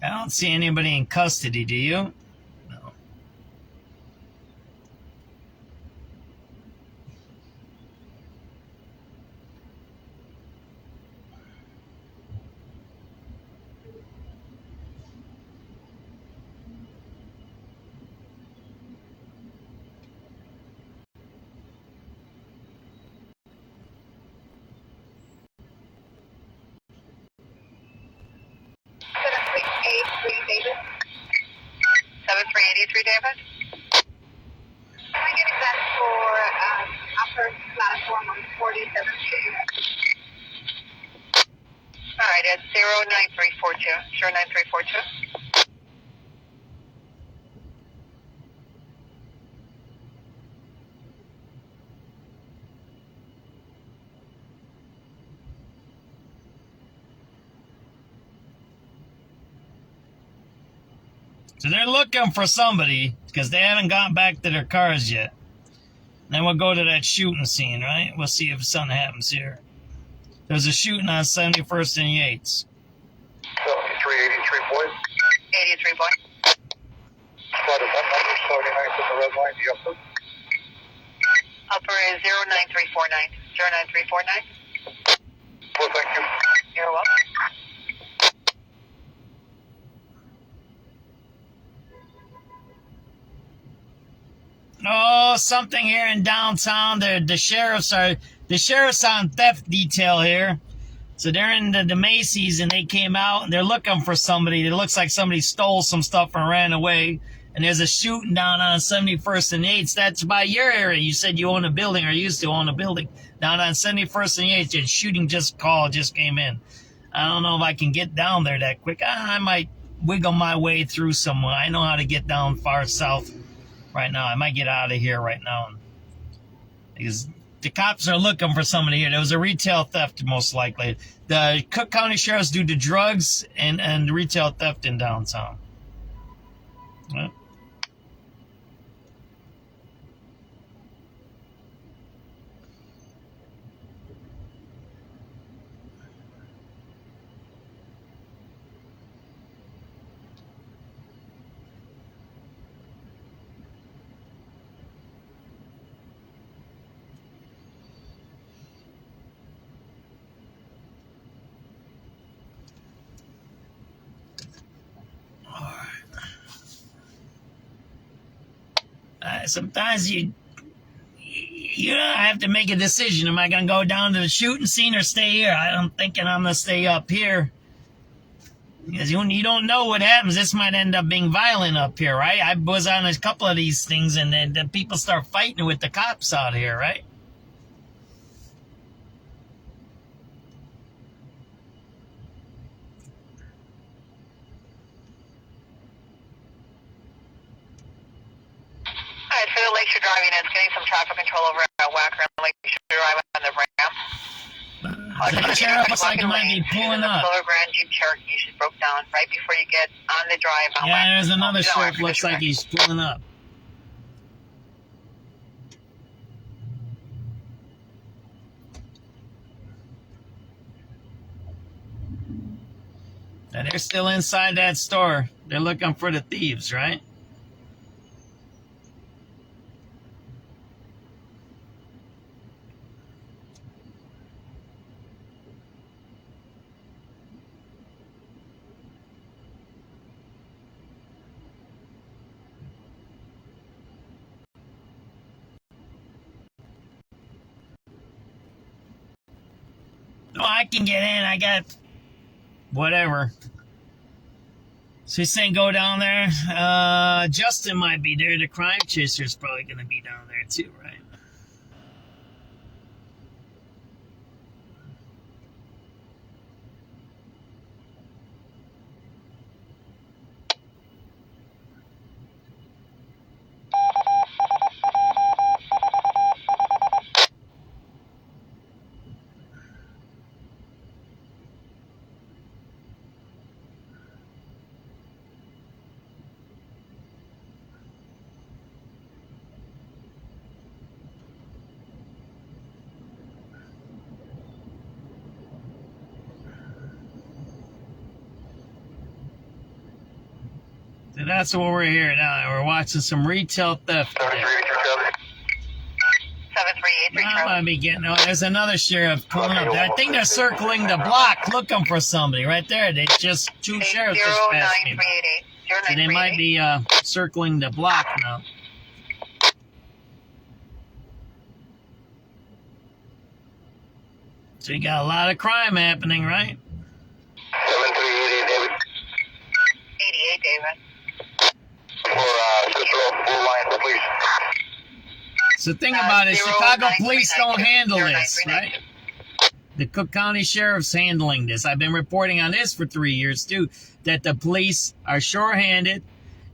I don't see anybody in custody, do you? No.
David. 7383 David. Can I get that for upper platform on 47th Street? All right, it's 09342. 09342.
So they're looking for somebody because they haven't gotten back to their cars yet. Then we'll go to that shooting scene, right? We'll see if something happens here. There's a shooting on 71st and Yates.
7383 boys.
83 boy.
What is that number? 79 from the red line, the upper?
Upper is 09349. 09349.
Well, thank you.
You're welcome.
Oh, something here in downtown. The sheriffs on theft detail here. So they're in the Macy's and they came out and they're looking for somebody. It looks like somebody stole some stuff and ran away. And there's a shooting down on 71st and 8th. That's by your area. You said you own a building or used to own a building down on 71st and 8th. The shooting just came in. I don't know if I can get down there that quick. I might wiggle my way through somewhere. I know how to get down far south right now. I might get out of here right now because the cops are looking for somebody here. There was a retail theft, most likely. The Cook County Sheriff's do the drugs and retail theft in downtown. Right. Sometimes you have to make a decision. Am I going to go down to the shooting scene or stay here? I'm thinking I'm going to stay up here. Because you don't know what happens. This might end up being violent up here, right? I was on a couple of these things and then people start fighting with the cops out here, right?
Alright, so the Lakeshore driving is getting some traffic control over at Wacker and Lakeshore Drive on the ramp.
The sheriff looks like he might be pulling up.
Solar Grand Jeep Cherokee just broke down right before you get on the drive.
Yeah, there's another sheriff looks like he's pulling up. And they're still inside that store. They're looking for the thieves, right? Oh, I can get in. I got whatever. So he's saying go down there. Justin might be there. The crime chaser's probably going to be down there too, right? So that's what we're here now. We're watching some retail theft.
7383
I might be getting. Oh, there's another sheriff pulling up. I think they're circling the block looking for somebody right there. They just two sheriffs just passed me. So they might be circling the block now. So you got a lot of crime happening, right?
7388 David.
88 David.
Full line, please.
So think about it, Chicago police don't handle this, right? The Cook County Sheriff's handling this. I've been reporting on this for 3 years, too, that the police are shorthanded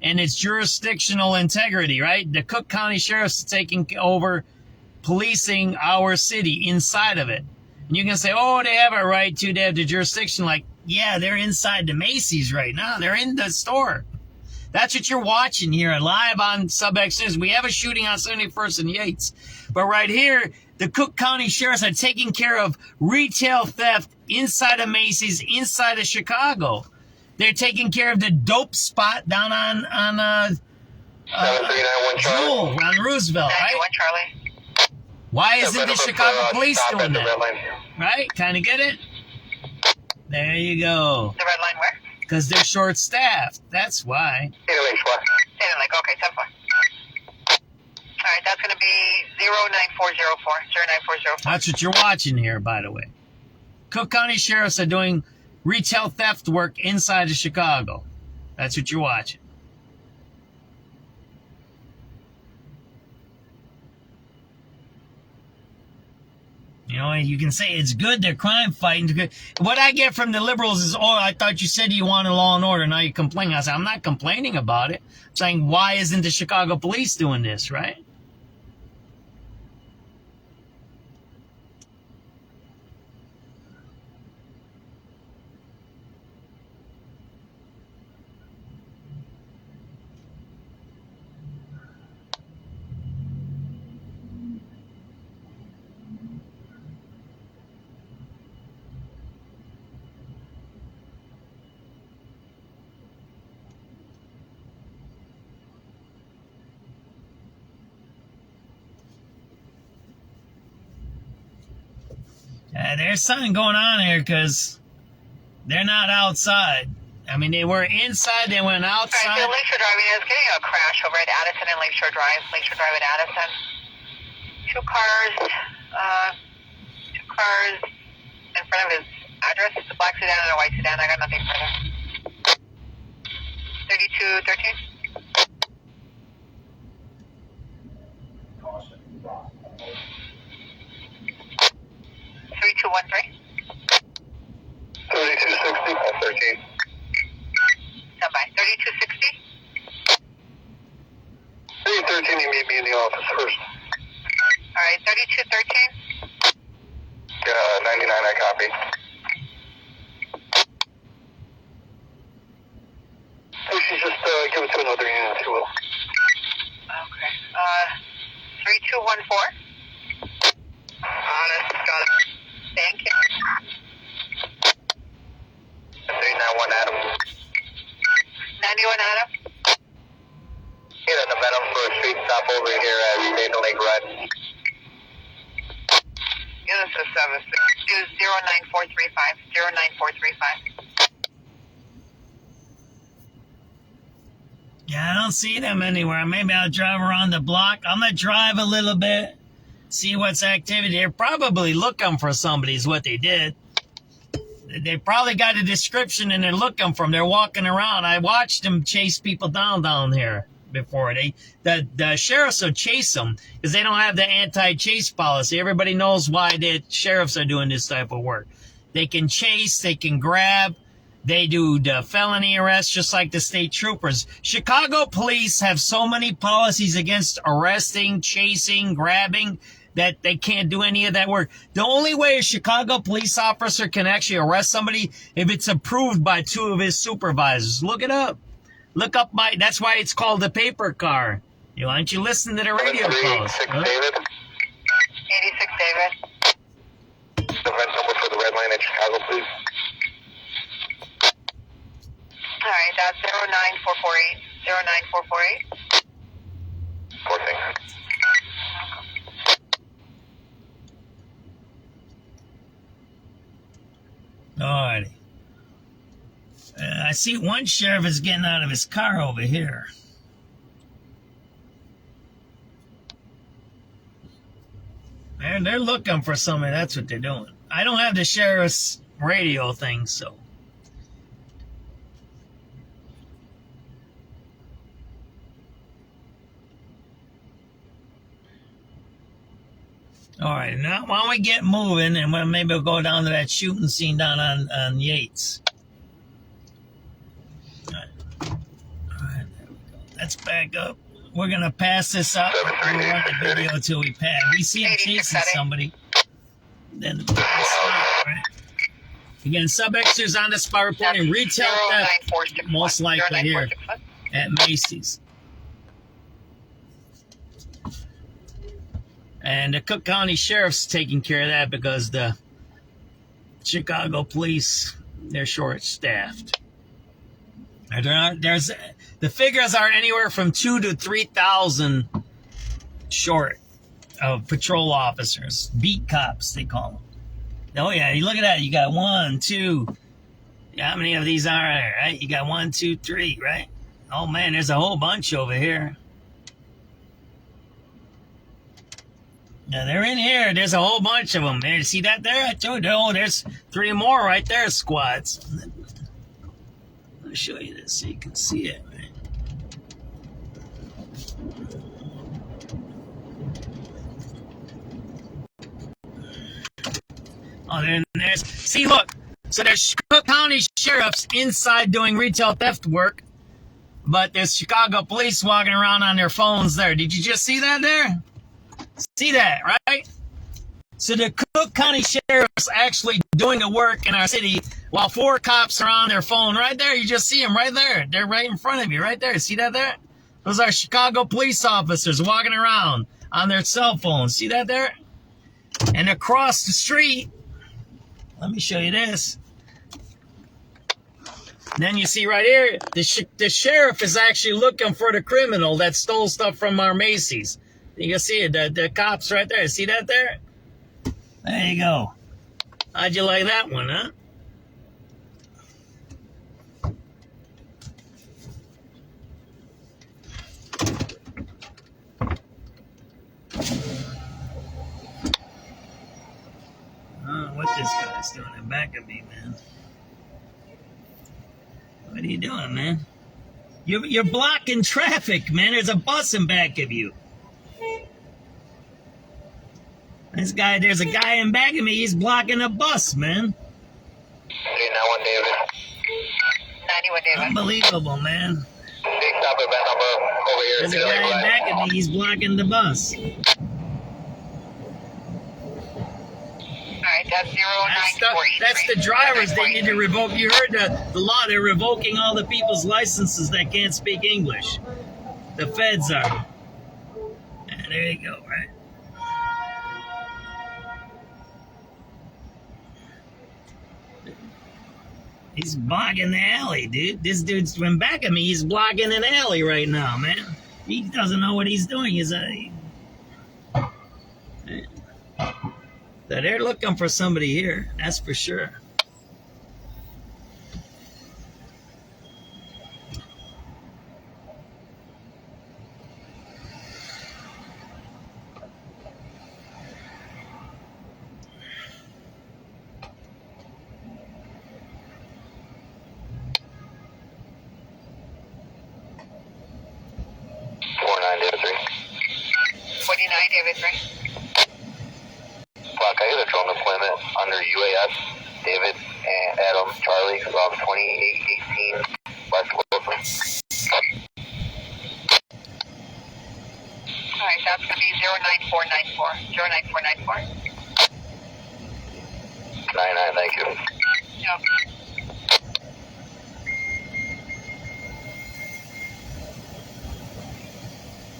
and it's jurisdictional integrity, right? The Cook County Sheriff's taking over policing our city inside of it. And you can say, oh, they have a right to, they have the jurisdiction. Like, yeah, they're inside the Macy's right now. They're in the store. That's what you're watching here live on SubX.News. We have a shooting on 71st and Yates. But right here, the Cook County Sheriffs are taking care of retail theft inside of Macy's, inside of Chicago. They're taking care of the dope spot down on
7391
Jewel, on Roosevelt, right?
Charlie.
Why isn't the Chicago police doing that? Right? Kind of get it? There you go.
The red line where?
Because they're short-staffed. That's why.
Cedar Lake, okay, 10-4. All right, that's going to be 09404. 09404.
That's what you're watching here, by the way. Cook County Sheriffs are doing retail theft work inside of Chicago. That's what you're watching. You know, you can say it's good, they're crime fighting. What I get from the liberals is, oh, I thought you said you wanted law and order, now you're complaining. I said, I'm not complaining about it. I'm saying, why isn't the Chicago police doing this, right? There's something going on here because they're not outside. I mean, they were inside, they went outside.
All right, so Lakeshore Drive is getting a crash over at Addison and Lakeshore Drive. Lakeshore Drive at Addison. Two cars in front of his address. It's a black sedan and a white sedan. I got nothing further. 3213. 3213.
3260, 13.
Stand by. 3260.
313, you meet me in the office first.
All right, 3213.
99, I copy. Lucy, just give it to another unit, if you will.
Okay. 3214. Honest, got it. Thank you.
391 Adam.
91 Adam. Get an event for a street stop over here at Dana Lake Red. Yeah, this is 09435. 09435.
Yeah, I don't see them anywhere. Maybe I'll drive around the block. I'm going to drive a little bit, see what's activity. They're probably looking for somebody is what they did. They probably got a description and they're looking for them. They're walking around. I watched them chase people down here before. The sheriffs will chase them because they don't have the anti-chase policy. Everybody knows why the sheriffs are doing this type of work. They can chase, they can grab. They do the felony arrests just like the state troopers. Chicago police have so many policies against arresting, chasing, grabbing that they can't do any of that work. The only way a Chicago police officer can actually arrest somebody if it's approved by 2 of his supervisors. Look it up. Look up that's why it's called the paper car. Why don't you listen to the radio calls?
86 David. 86 David. The red number for the red line in Chicago, please. All right, that's 09448. 09448. 14.
Alrighty. I see one sheriff is getting out of his car over here. They're looking for somebody. That's what they're doing. I don't have the sheriff's radio thing, so. All right, now why don't we get moving and maybe we'll go down to that shooting scene down on Yates. All right, there we go. Let's back up. We're going to pass this up. We'll run the video until we pass. We see him chasing somebody. Then right? Again, SubX.News on the spot reporting retail theft, most likely here at Macy's. And the Cook County Sheriff's taking care of that because the Chicago police, they're short-staffed. The figures are anywhere from 2,000 to 3,000 short of patrol officers. Beat cops, they call them. Oh, yeah, you look at that. You got 1, 2. How many of these are there, right? You got 1, 2, 3, right? Oh, man, there's a whole bunch over here. Now, they're in here. There's a whole bunch of them. There, see that there? I told you. Oh, there's 3 more right there, squads. I'll show you this so you can see it, right? Oh, there's... See, look. So there's Cook County sheriffs inside doing retail theft work, but there's Chicago police walking around on their phones there. Did you just see that there? See that, right? So the Cook County Sheriff's actually doing the work in our city while 4 cops are on their phone right there. You just see them right there. They're right in front of you right there. See that there? Those are Chicago police officers walking around on their cell phones. See that there? And across the street, let me show you this. Then you see right here, the sheriff is actually looking for the criminal that stole stuff from our Macy's. You can see it, the cops right there. See that there? There you go. How'd you like that one, huh? I don't know what this guy's doing in back of me, man. What are you doing, man? You're blocking traffic, man. There's a bus in back of you. There's a guy in back of me. He's blocking a bus, man.
91 David. 91 David.
Unbelievable, man.
Stop event number over here.
There's a guy in back of me. He's blocking the bus.
Alright, that's 094.
That's the drivers. They need to revoke. You heard the law. They're revoking all the people's licenses that can't speak English. The feds are. And there you go, right? He's blocking the alley, dude. This dude's been back at me. He's blocking an alley right now, man. He doesn't know what he's doing. So they're looking for somebody here. That's for sure.
Block, I got a drone deployment under UAS, David and Adam, Charlie, from 2818 West Wilson.
Alright, that's going to be 09494. 09494.
99, thank you.
Yep.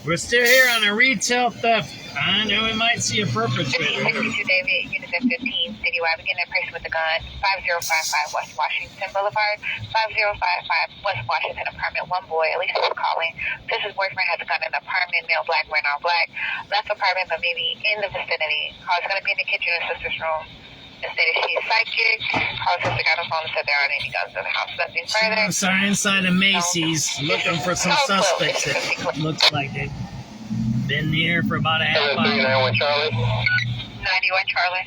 We're still here on a retail theft. I know we might see a perpetrator.
62 David, Unit 15, citywide. Begin a person with a gun. 5055 West Washington Boulevard. 5055 West Washington apartment. One boy, at least is calling. Says his boyfriend has a gun in the apartment. Male, black, wearing all black. Left apartment, but maybe in the vicinity. Car's going to be in the kitchen or sister's room. Instead of she's psychic. Car's sister got a phone and said there aren't any guns in the house. Nothing further.
Sorry, inside of Macy's, looking for some suspects. It looks like they've been here for about a half hour.
91 Charlie.
91 Charlie.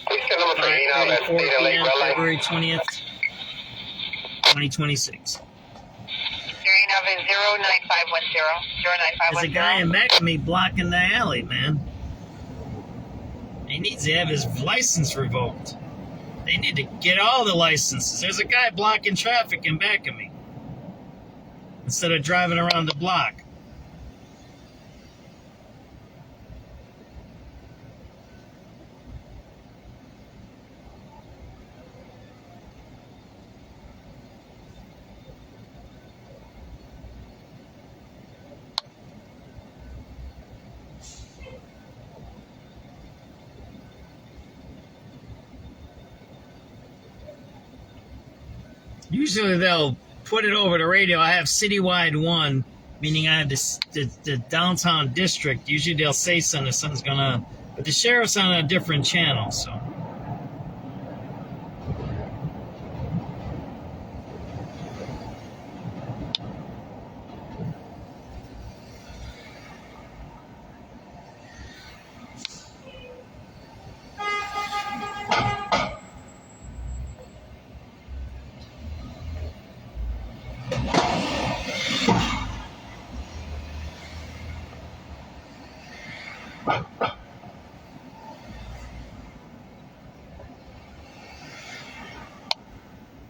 Please send number 39 at State and Lake Red Line.
February 20th, 2026.
Your number is 09510. 09510.
There's a guy in back of me blocking the alley, man. He needs to have his license revoked. They need to get all the licenses. There's a guy blocking traffic in back of me instead of driving around the block. Usually they'll put it over the radio. I have citywide one, meaning I have the downtown district. Usually they'll say something's going on. But the sheriff's on a different channel, so.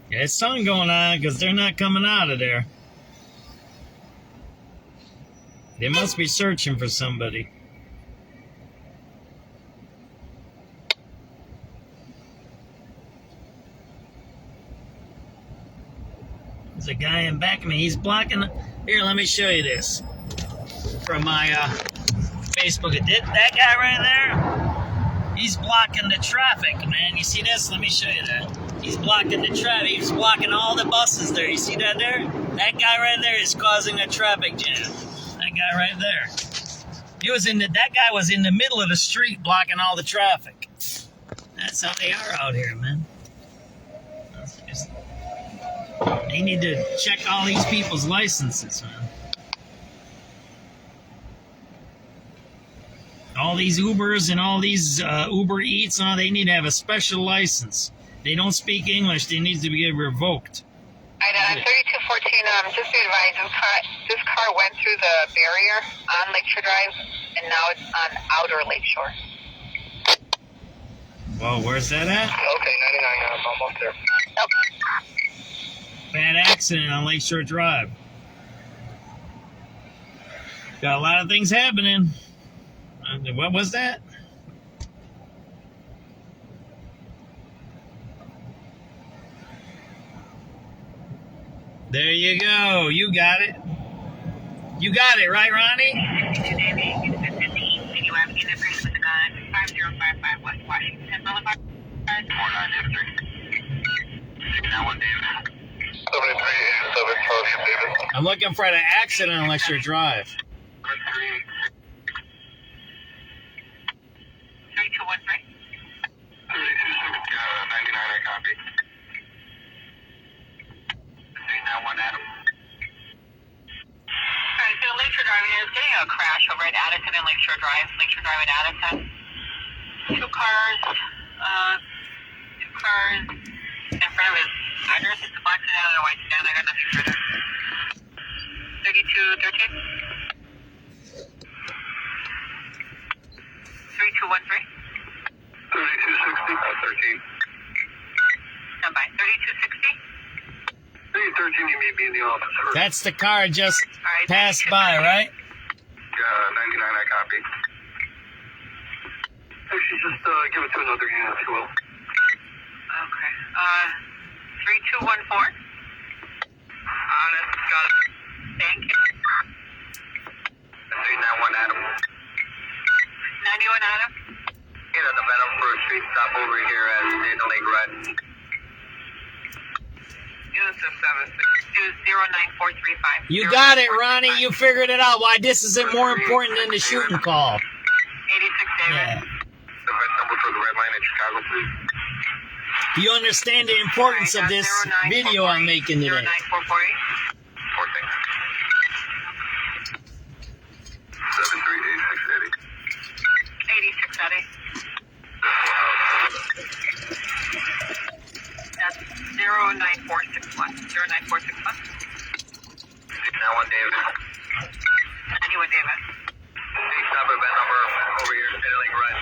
Yeah, there's something going on because they're not coming out of there. They must be searching for somebody. There's a guy in back of me. He's blocking. Here, let me show you this from my Facebook. That guy right there, he's blocking the traffic, man. You see this? Let me show you that. He's blocking the traffic. He's blocking all the buses there. You see that there? That guy right there is causing a traffic jam. That guy right there. That guy was in the middle of the street blocking all the traffic. That's how they are out here, man. They need to check all these people's licenses, man. All these Ubers and all these Uber Eats, they need to have a special license. They don't speak English. They need to be revoked.
I know. 3214. Just to advise, this car went through the barrier on Lakeshore Drive, and now it's on Outer Lakeshore.
Well, where's that at?
Okay, 99. I'm almost there.
Nope.
Bad accident on Lakeshore Drive. Got a lot of things happening. What was that? There you go. You got it. You got it, right, Ronnie?
5055 West Washington Boulevard. 4993.
I'm looking for an accident on Lakeshore Drive.
3213. 99, I copy. 391 Adam. Alright, so Lakeshore Drive is getting a crash over at Addison and Lakeshore Drive and Addison. Two cars in front of his address. It's a black sedan and a white sedan. I got nothing further. 3213. 3213. 3260. 13. Stand by. 3260. 3213, you may be in the office.
That's the car just passed by, right?
99, I copy. Actually, just give it to another unit, if you will. Okay. 3214. Honest, got it. Thank you. 391 Adam. 91 Adam. Get on the Venom for a street stop over here at Dayton Lake Run. Units of 762-09435.
You got it, Ronnie. You figured it out. Why this isn't more important than the shooting call.
86 David.
Yeah.
The best number for the red line in Chicago, please.
Do you understand the importance of this video I'm making today?
09448. 7386 86 Eddie. That's 09461. 09461. 91 David. 91 David. Stop event number over here, City Lake Run.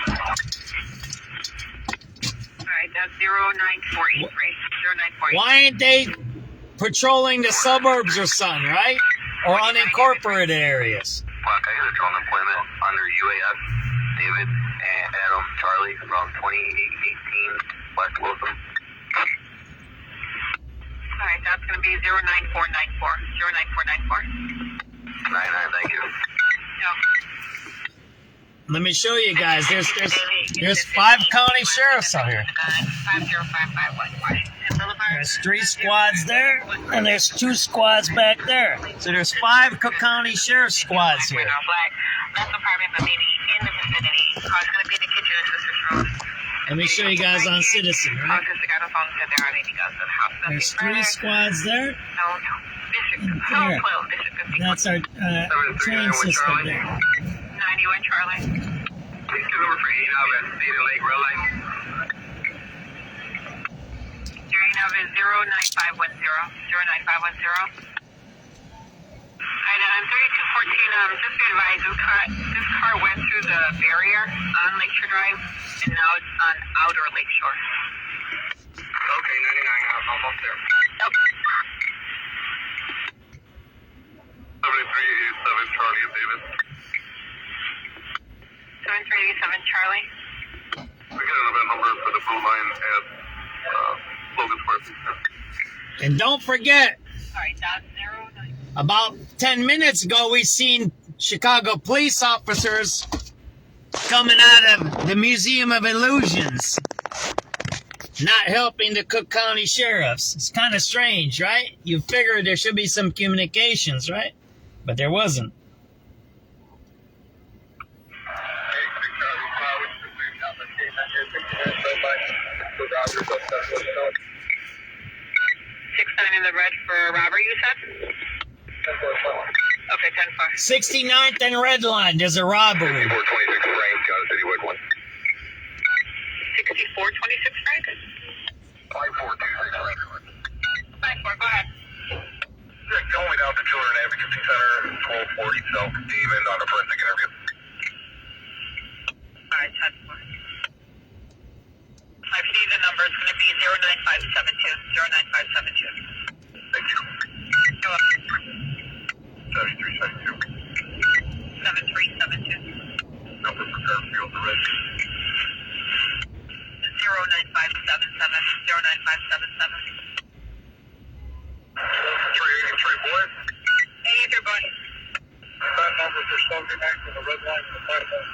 Alright, that's 09483. 09483.
Why ain't they patrolling the suburbs or something, right? Or unincorporated areas?
Fuck, I got a drone employment under UAS, David and Adam, Charlie, from 2818 West Wilson.
Alright, that's going to be 09494. 09494.
99, thank you.
No.
Let me show you guys. There's 5 county sheriffs out here.
505511.
There's 3 squads there, and there's 2 squads back there. So there's 5 Cook County Sheriff squads here.
That's apartment, but maybe in the vicinity. It's going to be in the kitchen at Sisters Road.
Let me show you guys on Citizen, right? There's 3 squads there.
No.
There. That's our train system there.
91 Charlie. Please give over for 8 of at Cedar Lake Rail Line. Your nav is 09510. 09510. Item 3214, just be advised, this car went through the barrier on Lakeshore Drive, and now it's on outer Lakeshore. Okay, 99, I'm almost there. Yep. 7387 Charlie and David. 7387 Charlie. We got an event number for the blue line at Logan Square.
And don't forget,
Sorry, that's 09.
about 10 minutes ago, we seen Chicago police officers coming out of the Museum of Illusions, not helping the Cook County sheriffs. It's kind of strange, right? You figure there should be some communications, right? But there wasn't.
In the red for robbery, you said? Okay, 10-4.
69th and Red Line, there's a robbery.
6426 Frank? 5426 Frank. 54, go ahead.
Going out to Children Advocacy Center, 1240 South David on a forensic interview.
Alright, 10-4. If you need the number, it's going to be 09572. 09572.
Thank you.
You're welcome.
7372.
7372.
Number for Garfield, the red.
09577. 09577.
383 boy.
83 boy.
That number for Sunday night for the red line for the platform.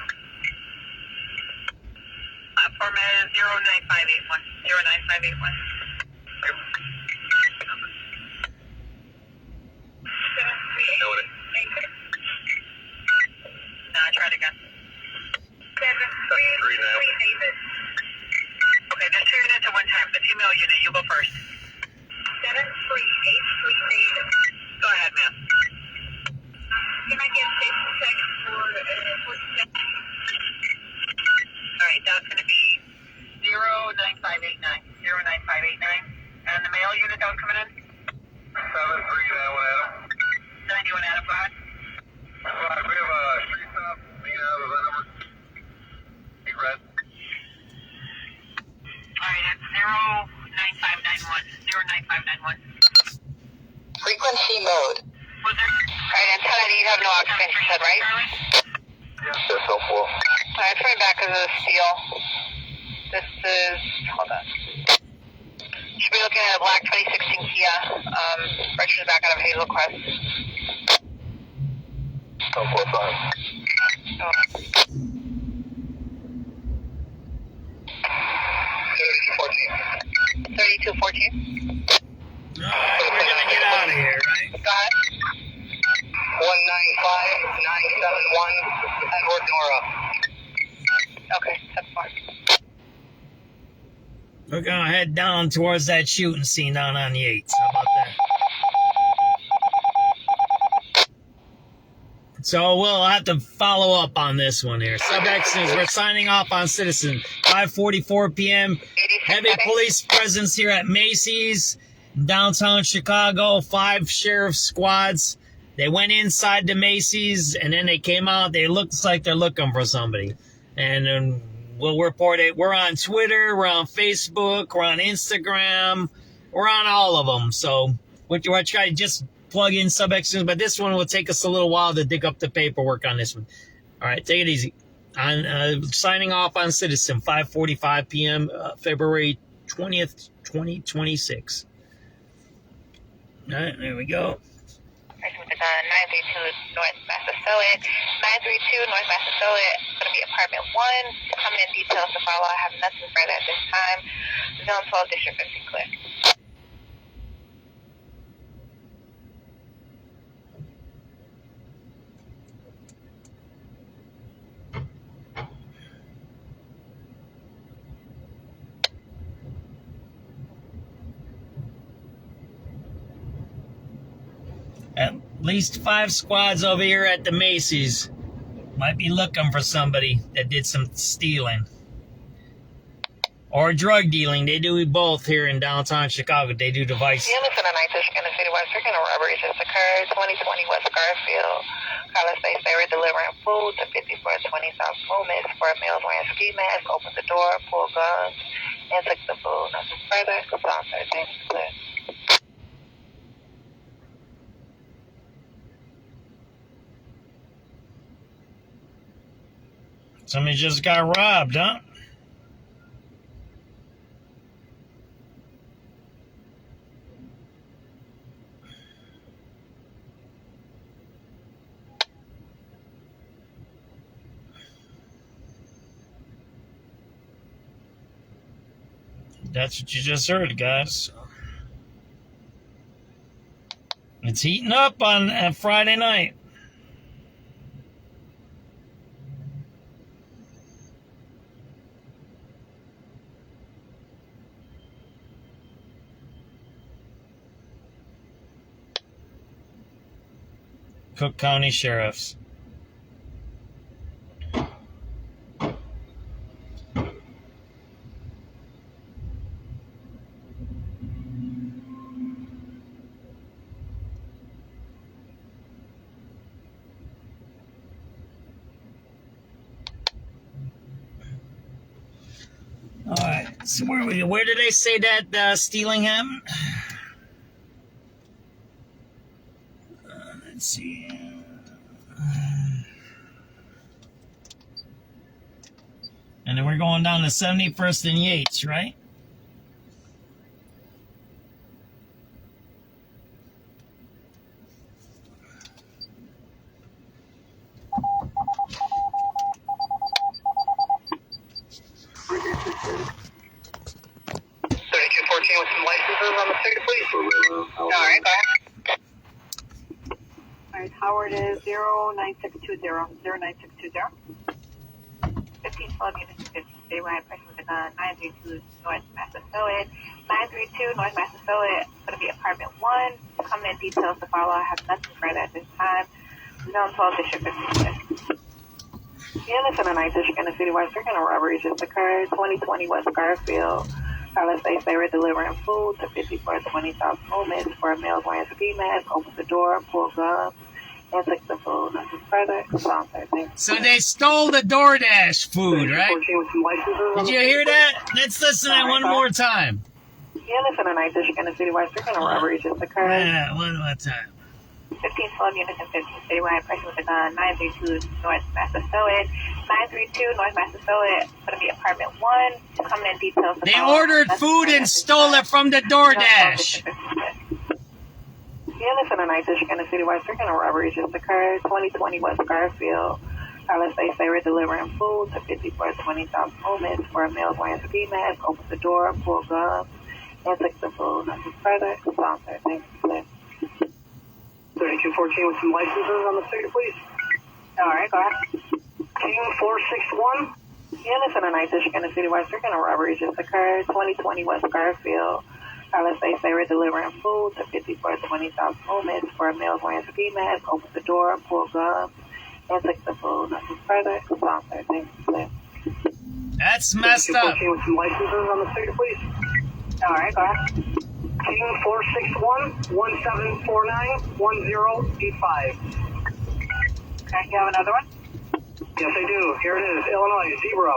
Platform is 09581. 09581. mail unit. You go first. 73838. Go ahead, ma'am. Can I get 50 seconds for check? All right, that's going to be 09589. 09589. And the mail unit that was coming in? 7391 Adam. 91 Adam, go ahead. Right, we have a street stop. Lean out of the number. Big red. All right, it's 09591. 09591. Frequency mode. Was there? All right, antenna, you have no occupants, you said, right? Yeah, that's helpful. All right, it's coming back because of the steel. This is, hold on. Should be looking at a black 2016 Kia. Registered back out of Hazel Crest. 045. 3214.
All right, we're going to get out of here, right?
Go ahead. 195971 Edward Nora. Okay, that's fine.
We're going to head down towards that shooting scene down on the 8th. How about that? So we'll have to follow up on this one here. SubX.News, we're signing off on Citizen. 5:44 p.m. Heavy police presence here at Macy's, downtown Chicago. 5 sheriff squads. They went inside the Macy's, and then they came out. They looks like they're looking for somebody. And we'll report it. We're on Twitter. We're on Facebook. We're on Instagram. We're on all of them. So we'll try to just plug in SubX.News. But this one will take us a little while to dig up the paperwork on this one. All right, take it easy. I'm signing off on Citizen, 5:45 p.m., February 20th, 2026. All right, there we go.
932 North Massasoit. 932 North Massasoit. It's going to be apartment 1. Come in details to follow. I have nothing further at this time. Zone 12, District 50 clear.
At least 5 squads over here at the Macy's might be looking for somebody that did some stealing or drug dealing. They do both here in downtown Chicago. They do device.
Yeah, listen, tonight to Chicago City West. We're going to robbery just occurred. 2020 West Garfield. Carlos Bay Ferry delivering food to 5420 South Loomis. 4 males wearing ski masks. Opened the door, pulled guns, and took the food. Nothing further. Zone 13 is clear.
Somebody just got robbed, huh? That's what you just heard, guys. It's heating up on Friday night. Cook County Sheriffs. All right, so where did they say that stealing happened? Let's see. And then we're going down to 71st and Yates, right?
With some licenses on the ticket, please. All right, go ahead. All right, Howard is 09620. 09620. 1512 units 50. Stay where I press with the gun. 932 North Massasoit. 932 North Massasoit. It's going to be apartment 1. Comment details to follow. I have nothing further at this time. Zone 12 District 56. Yeah, listen tonight, District in the citywide circuit and robbery just occurred. 2020 West Garfield. Let's say they were delivering food to 5420 South Moments for a male wearing ski mask. Opens the door, pulled guns, and took the food. Nothing further.
So they stole the DoorDash food, right? Did you hear that? Let's listen to that one more time.
Yeah, listen tonight, District in the citywide circuit and robbery just occurred.
Yeah, one more time.
1512 units and 15 citywide. Person with a gun. 932 North Massasoit. 932 North Massasoit. Going to be apartment 1. Comment in details.
They ordered food and stole it from the DoorDash.
Yeah, listen tonight, District in the citywide circuit and robbery just occurred. 2020 West Garfield. Let's say they were delivering food to 5420 South Moments for a male wearing ski mask. Opens the door, pulled guns, and took the food. Nothing further. Sound 13.
3214 with some licenses on the street, please.
All right, go ahead.
King 461.
Yeah, listen tonight, District in the citywide circuit and robbery just occurred. 2020 West Garfield. Let's say they were delivering food to 5420 South Moments for a male wearing ski mask. Opens the door, pulled guns, and took the food. Nothing further. Sound 13.
That's messed up.
3214 with some licenses on the street, please.
All right, go ahead.
King 461-1749-1085.
Okay, you have another one?
Yes, I do. Here it is. Illinois, Zebra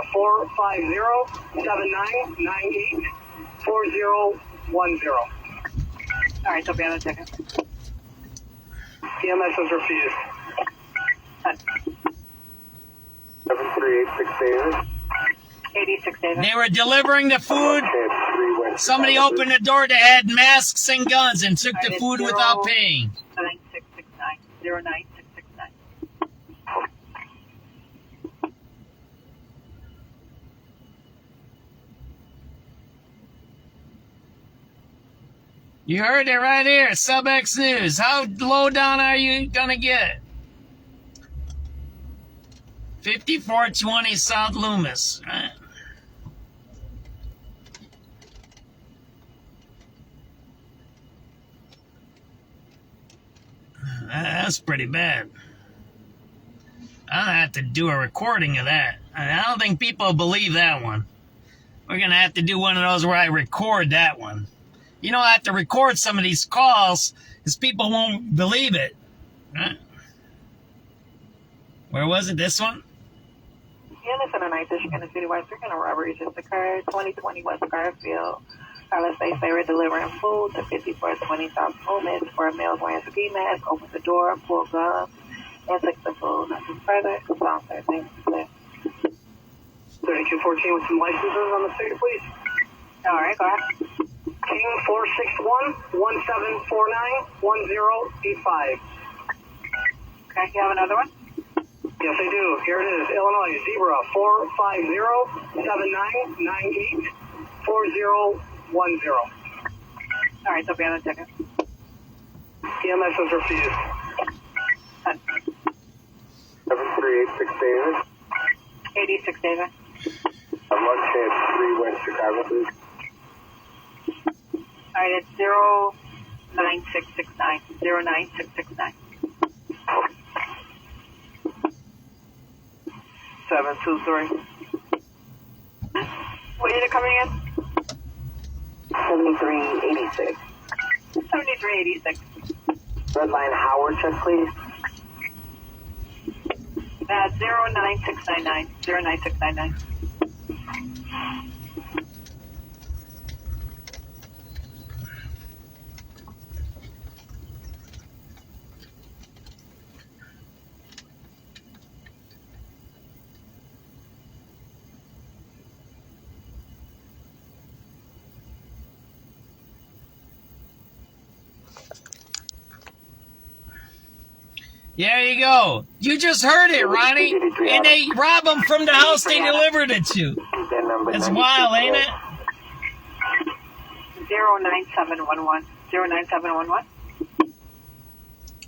450-7998-4010.
All right, so be on the ticket.
EMS was refused.
7386 Davis.
86 Davis.
They were delivering the food. Somebody opened the door that had masks and guns and took the food without paying.
9669. 09669.
You heard it right here, SubX.News. How low down are you gonna get? 5420 South Loomis. Right? That's pretty bad. I'll have to do a recording of that. I don't think people believe that one. We're going to have to do one of those where I record that one. You know, I have to record some of these calls because people won't believe it. Right? Where was it? This one?
Yeah, listen tonight, District in the citywide circuit and robbery just occurred. 2020 West Garfield. Let's say they were delivering food to 5420 South Moments for a male wearing ski mask. Opens the door, pulled guns, and took the food. Nothing further. Sound 13.
3214 with some licenses on the street, please.
All right, go ahead.
King 461-1749-1085.
Okay, you have another one?
Yes, I do. Here it is. Illinois, Zebra 450-7998-4010.
All right, so be on the ticket.
EMS was refused.
7386 Davis.
86 Davis.
Lunch at 3 West Chicago, please.
All right, it's 09669. 09669. 723. What unit coming in?
7386.
7386.
Red line Howard, check please.
09699. 09699.
There you go. You just heard it, Ronnie. And they rob them from the house they delivered it to. That's wild, ain't it?
09711. 09711.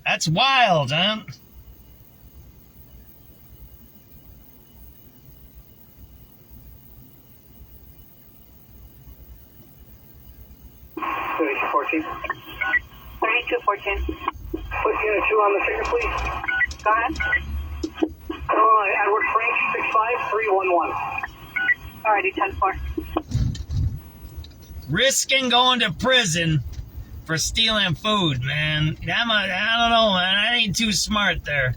That's wild, huh?
3214. 3214. Put unit 2 on the figure, please. Go ahead. Edward Frank, 65311. Alrighty, 10-4.
Risking going to prison for stealing food, man. I don't know, man. I ain't too smart there.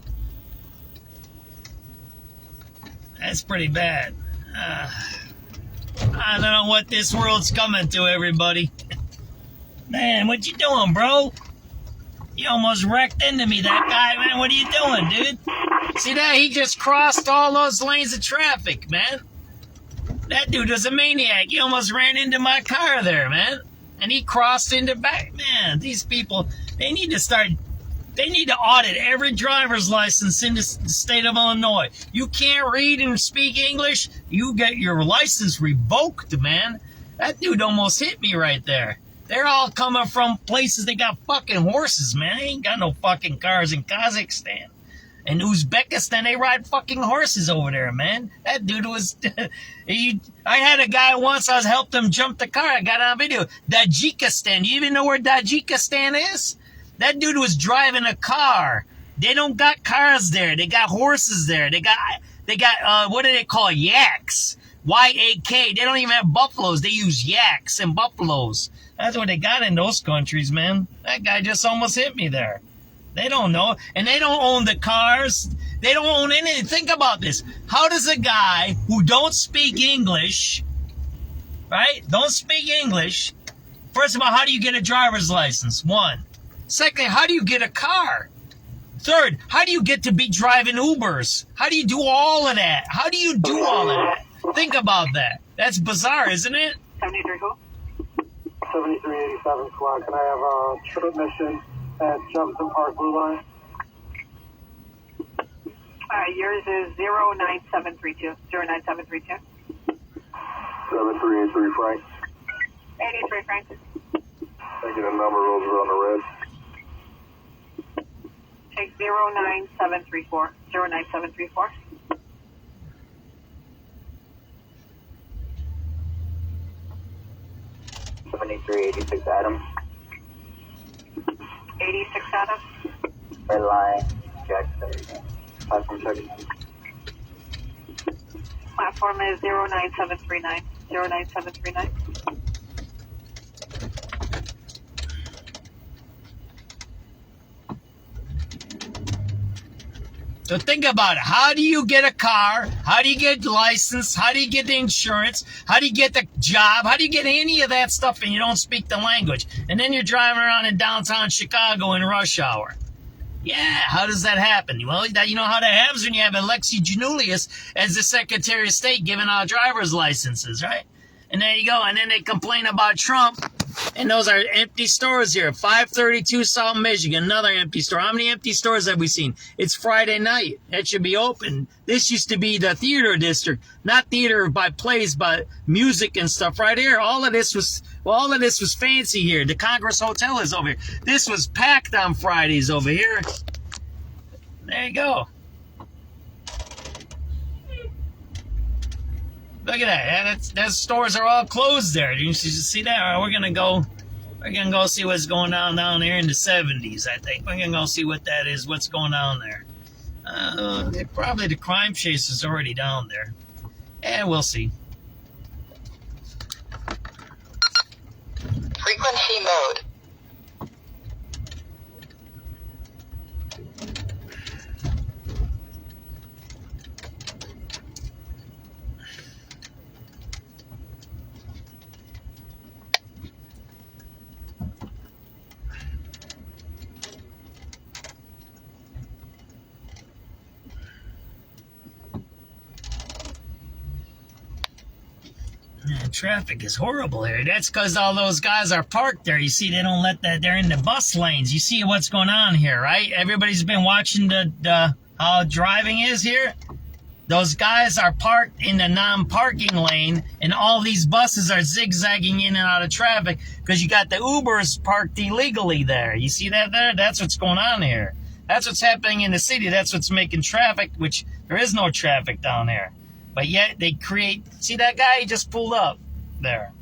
That's pretty bad. I don't know what this world's coming to, everybody. Man, what you doing, bro? You almost wrecked into me, that guy, man. What are you doing, dude? See that? He just crossed all those lanes of traffic, man. That dude was a maniac. He almost ran into my car there, man. And he crossed into back. Man, these people, they need to audit every driver's license in the state of Illinois. You can't read and speak English, you get your license revoked, man. That dude almost hit me right there. They're all coming from places that got fucking horses, man. They ain't got no fucking cars in Kazakhstan. In Uzbekistan, they ride fucking horses over there, man. That dude was... I had a guy once, I helped him jump the car. I got on video. Tajikistan. Do you even know where Tajikistan is? That dude was driving a car. They don't got cars there. They got horses there. They got what do they call yaks? Y-A-K. They don't even have buffaloes. They use yaks and buffaloes. That's what they got in those countries, man. That guy just almost hit me there. They don't know. And they don't own the cars. They don't own anything. Think about this. How does a guy who don't speak English, right? Don't speak English. First of all, how do you get a driver's license? One. Secondly, how do you get a car? Third, how do you get to be driving Ubers? How do you do all of that? How do you do all of that? Think about that. That's bizarre, isn't it?
73 who?
7387 squad. Can I have a trip mission at Jefferson Park Blue Line?
Alright, yours is 09732. 09732.
7383 Frank.
83 Frank.
Thank you. The number rolls around the red.
Take 09734. 09734.
Adam.
86 Adam.
Red line, Jackson. Platform check.
Platform is 09739. 09739.
So think about it. How do you get a car? How do you get license? How do you get the insurance? How do you get the job? How do you get any of that stuff and you don't speak the language? And then you're driving around in downtown Chicago in rush hour. Yeah, how does that happen? Well, you know how that happens when you have Alexi Janulius as the Secretary of State giving out driver's licenses, right? And there you go. And then they complain about Trump. And those are empty stores here. 532 South Michigan, another empty store. How many empty stores have we seen? It's Friday night. It should be open. This used to be the theater district, not theater by plays, but music and stuff right here. All of this was fancy here. The Congress Hotel is over here. This was packed on Fridays over here. There you go. Look at that. Those stores are all closed there. You see that? All right, we're gonna go see what's going on down there in the 70s, I think. We're gonna go see what that is, what's going on there. Probably the crime chase is already down there. Yeah, we'll see.
Frequency mode.
Man, traffic is horrible here. That's because all those guys are parked there. You see, they don't let that. They're in the bus lanes. You see what's going on here, right? Everybody's been watching how driving is here. Those guys are parked in the non-parking lane, and all these buses are zigzagging in and out of traffic because you got the Ubers parked illegally there. You see that there? That's what's going on here. That's what's happening in the city. That's what's making traffic, which there is no traffic down there. But yet they create... See that guy? He just pulled up there.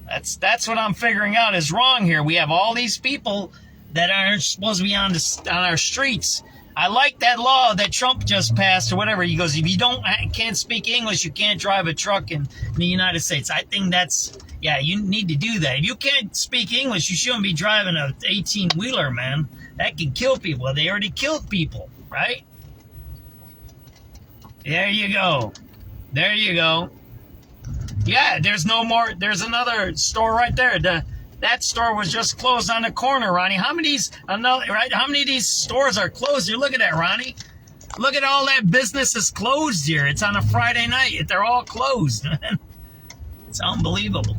That's what I'm figuring out is wrong here. We have all these people that aren't supposed to be on our streets. I like that law that Trump just passed or whatever. He goes, if you can't speak English, you can't drive a truck in the United States. I think you need to do that. If you can't speak English, you shouldn't be driving a 18-wheeler, man. That can kill people. They already killed people, right? There you go. Yeah, there's no more. There's another store right there. That store was just closed on the corner, Ronnie. How many of these stores are closed? You look at that, Ronnie. Look at all that business is closed here. It's on a Friday night. They're all closed. It's unbelievable.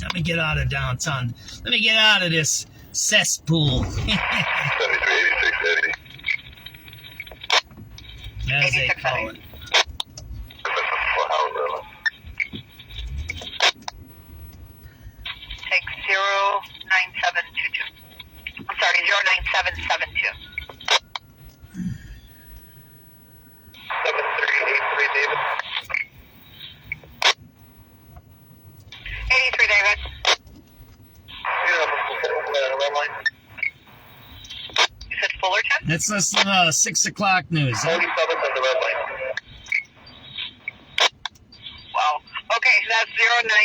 Let me get out of downtown. Let me get out of this cesspool.
738680.
As they call it.
09722. I'm sorry, 09772.
7383 David.
83 David. You said Fullerton?
Let's listen to 6 o'clock news.
47th and the red line.
Wow. Okay, that's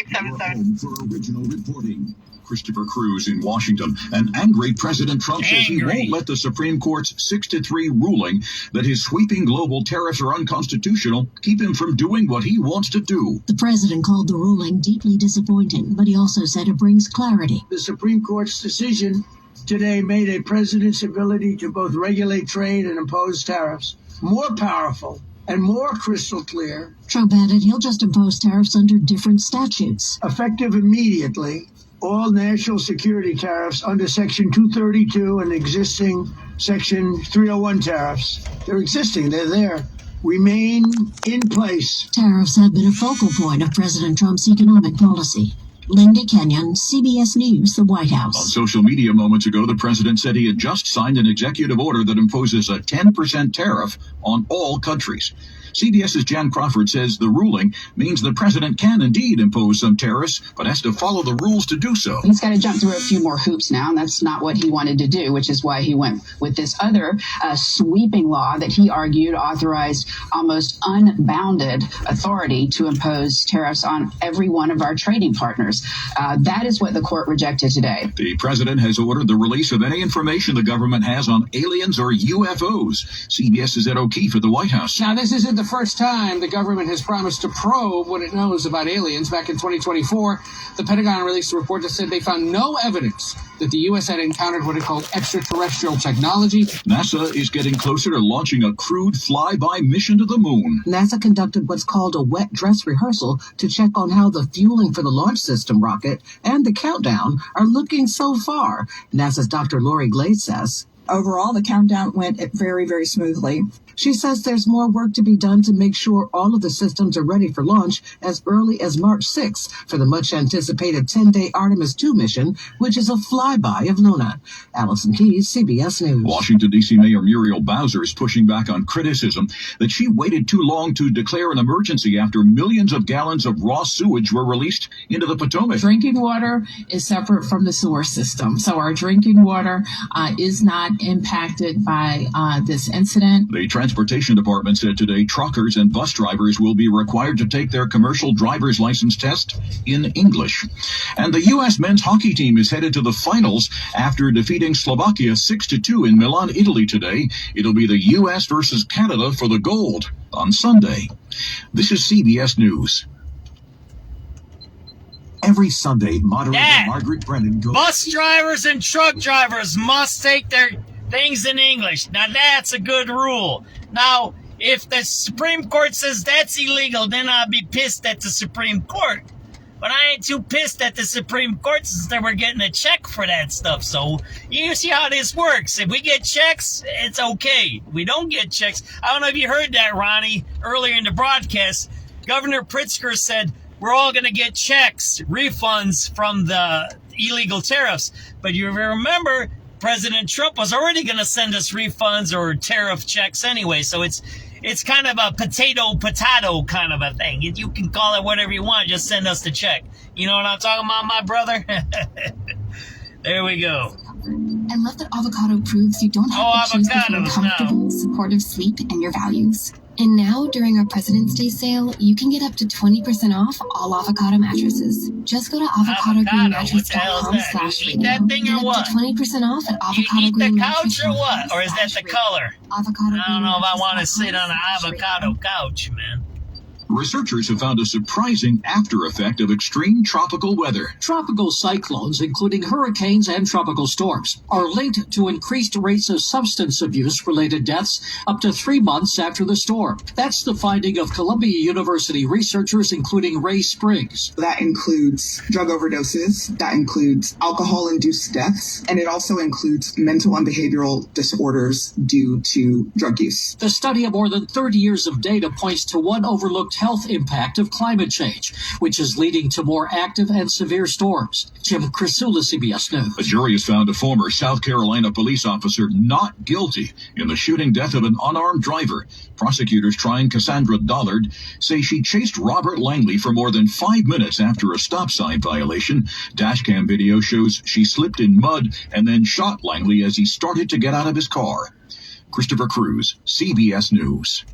0977.
For original reporting. Christopher Cruz in Washington. An angry President Trump says he won't let the Supreme Court's 6-3 ruling that his sweeping global tariffs are unconstitutional keep him from doing what he wants to do.
The president called the ruling deeply disappointing, but he also said it brings clarity.
The Supreme Court's decision today made a president's ability to both regulate trade and impose tariffs more powerful and more crystal clear.
Trump added he'll just impose tariffs under different statutes.
Effective immediately, all national security tariffs under Section 232 and existing Section 301 tariffs, they're there, remain in place.
Tariffs have been a focal point of President Trump's economic policy. Linda Kenyon, CBS News, the White House.
On social media moments ago, the president said he had just signed an executive order that imposes a 10% tariff on all countries. CBS's Jan Crawford says the ruling means the president can indeed impose some tariffs, but has to follow the rules to do so.
He's got to jump through a few more hoops now, and that's not what he wanted to do, which is why he went with this other sweeping law that he argued authorized almost unbounded authority to impose tariffs on every one of our trading partners. That is what the court rejected today.
The president has ordered the release of any information the government has on aliens or UFOs. CBS's Ed O'Keefe at the White House.
Now, this isn't the first time the government has promised to probe what it knows about aliens. Back in 2024, the Pentagon released a report that said they found no evidence that the U.S. had encountered what it called extraterrestrial technology.
NASA is getting closer to launching a crewed flyby mission to the moon.
NASA conducted what's called a wet dress rehearsal to check on how the fueling for the launch system rocket and the countdown are looking so far. NASA's Dr. Lori Glade says,
overall, the countdown went very, very smoothly.
She says there's more work to be done to make sure all of the systems are ready for launch as early as March 6th for the much-anticipated 10-day Artemis 2 mission, which is a flyby of Luna. Allison Keyes, CBS News.
Washington, D.C. Mayor Muriel Bowser is pushing back on criticism that she waited too long to declare an emergency after millions of gallons of raw sewage were released into the Potomac.
Drinking water is separate from the sewer system, so our drinking water is not impacted by this incident.
The Transportation Department said today truckers and bus drivers will be required to take their commercial driver's license test in English. And the U.S. men's hockey team is headed to the finals after defeating Slovakia 6-2 in Milan, Italy today. It'll be the U.S. versus Canada for the gold on Sunday. This is CBS News.
Every Sunday, moderator Margaret Brennan goes...
Bus drivers and truck drivers must take their things in English. Now, that's a good rule. Now, if the Supreme Court says that's illegal, then I'll be pissed at the Supreme Court. But I ain't too pissed at the Supreme Court since they were getting a check for that stuff. So, you see how this works. If we get checks, it's okay. If we don't get checks, I don't know if you heard that, Ronnie, earlier in the broadcast. Governor Pritzker said, we're all going to get checks, refunds from the illegal tariffs. But you remember, President Trump was already going to send us refunds or tariff checks anyway. So it's It's kind of a potato kind of a thing. You can call it whatever you want. Just send us the check. You know what I'm talking about, my brother? There we go.
I love that avocado proves you don't have to choose between comfortable, supportive sleep and your values. And now, during our President's Day sale, you can get up to 20% off all avocado mattresses. Just go to avocadogreenmattress.com/radio.
That thing or what?
Get up to 20% off at avocado.
You eat the couch or what? Or is that the color? I don't know if I want to sit on an avocado couch, man.
Researchers have found a surprising after effect of extreme tropical weather.
Tropical cyclones, including hurricanes and tropical storms, are linked to increased rates of substance abuse-related deaths up to 3 months after the storm. That's the finding of Columbia University researchers, including Ray Spriggs.
That includes drug overdoses, that includes alcohol-induced deaths, and it also includes mental and behavioral disorders due to drug use.
The study of more than 30 years of data points to one overlooked health impact of climate change, which is leading to more active and severe storms. Jim Crisula, CBS News.
A jury has found a former South Carolina police officer not guilty in the shooting death of an unarmed driver. Prosecutors trying Cassandra Dollard say she chased Robert Langley for more than 5 minutes after a stop sign violation. Dashcam video shows she slipped in mud and then shot Langley as he started to get out of his car. Christopher Cruz, CBS News.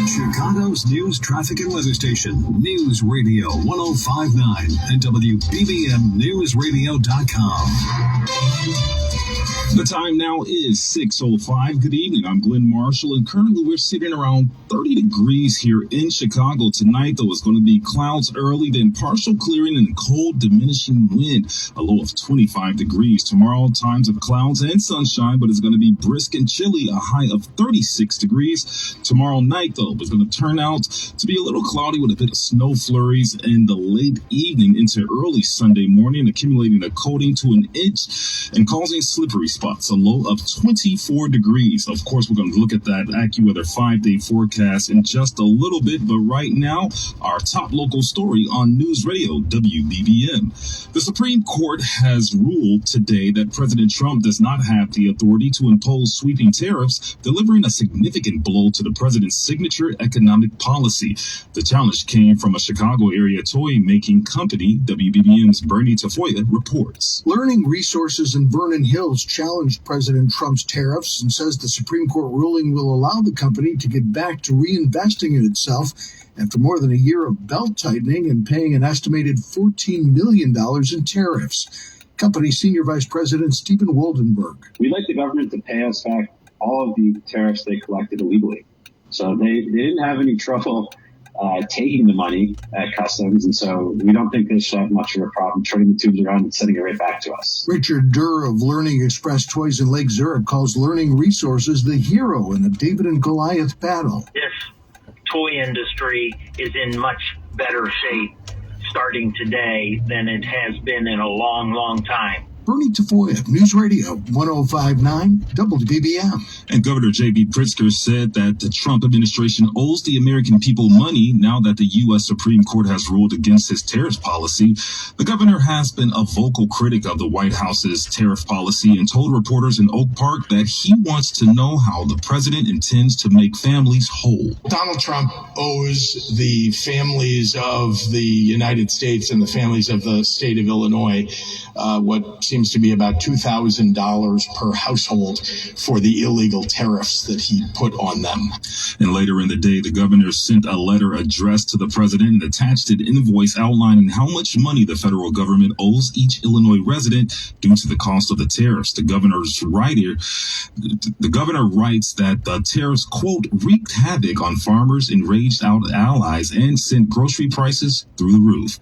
Chicago's news, traffic, and weather station, News Radio 1059 and WBBMNewsRadio.com.
The time now is 6:05. Good evening. I'm Glenn Marshall, and currently we're sitting around 30 degrees here in Chicago. Tonight, though, it's going to be clouds early, then partial clearing and a cold diminishing wind, a low of 25 degrees. Tomorrow, times of clouds and sunshine, but it's going to be brisk and chilly, a high of 36 degrees. Tomorrow night, though, it's going to turn out to be a little cloudy with a bit of snow flurries in the late evening into early Sunday morning, accumulating a coating to an inch and causing slippery spots, a low of 24 degrees. Of course, we're going to look at that AccuWeather 5-day forecast in just a little bit, but right now, our top local story on News Radio WBBM. The Supreme Court has ruled today that President Trump does not have the authority to impose sweeping tariffs, delivering a significant blow to the president's signature economic policy. The challenge came from a Chicago area toy-making company. WBBM's Bernie Tafoya reports.
Learning Resources in Vernon Hills challenged President Trump's tariffs and says the Supreme Court ruling will allow the company to get back to reinvesting in itself after more than a year of belt-tightening and paying an estimated $14 million in tariffs. Company Senior Vice President Stephen Woldenberg.
We'd like the government to pay us back all of the tariffs they collected illegally. So they didn't have any trouble taking the money at customs, and so we don't think they should have much of a problem turning the tubes around and sending it right back to us.
Richard Durr of Learning Express Toys in Lake Zurich calls Learning Resources the hero in a David and Goliath battle.
This toy industry is in much better shape starting today than it has been in a long, long time.
Bernie Tafoya, News Radio 1059 WBBM.
And Governor J.B. Pritzker said that the Trump administration owes the American people money now that the U.S. Supreme Court has ruled against his tariff policy. The governor has been a vocal critic of the White House's tariff policy and told reporters in Oak Park that he wants to know how the president intends to make families whole.
Donald Trump owes the families of the United States and the families of the state of Illinois what seems to be about $2,000 per household for the illegal tariffs that he put on them.
And later in the day, the governor sent a letter addressed to the president and attached an invoice outlining how much money the federal government owes each Illinois resident due to the cost of the tariffs. The governor writes that the tariffs, quote, wreaked havoc on farmers, enraged out allies, and sent grocery prices through the roof.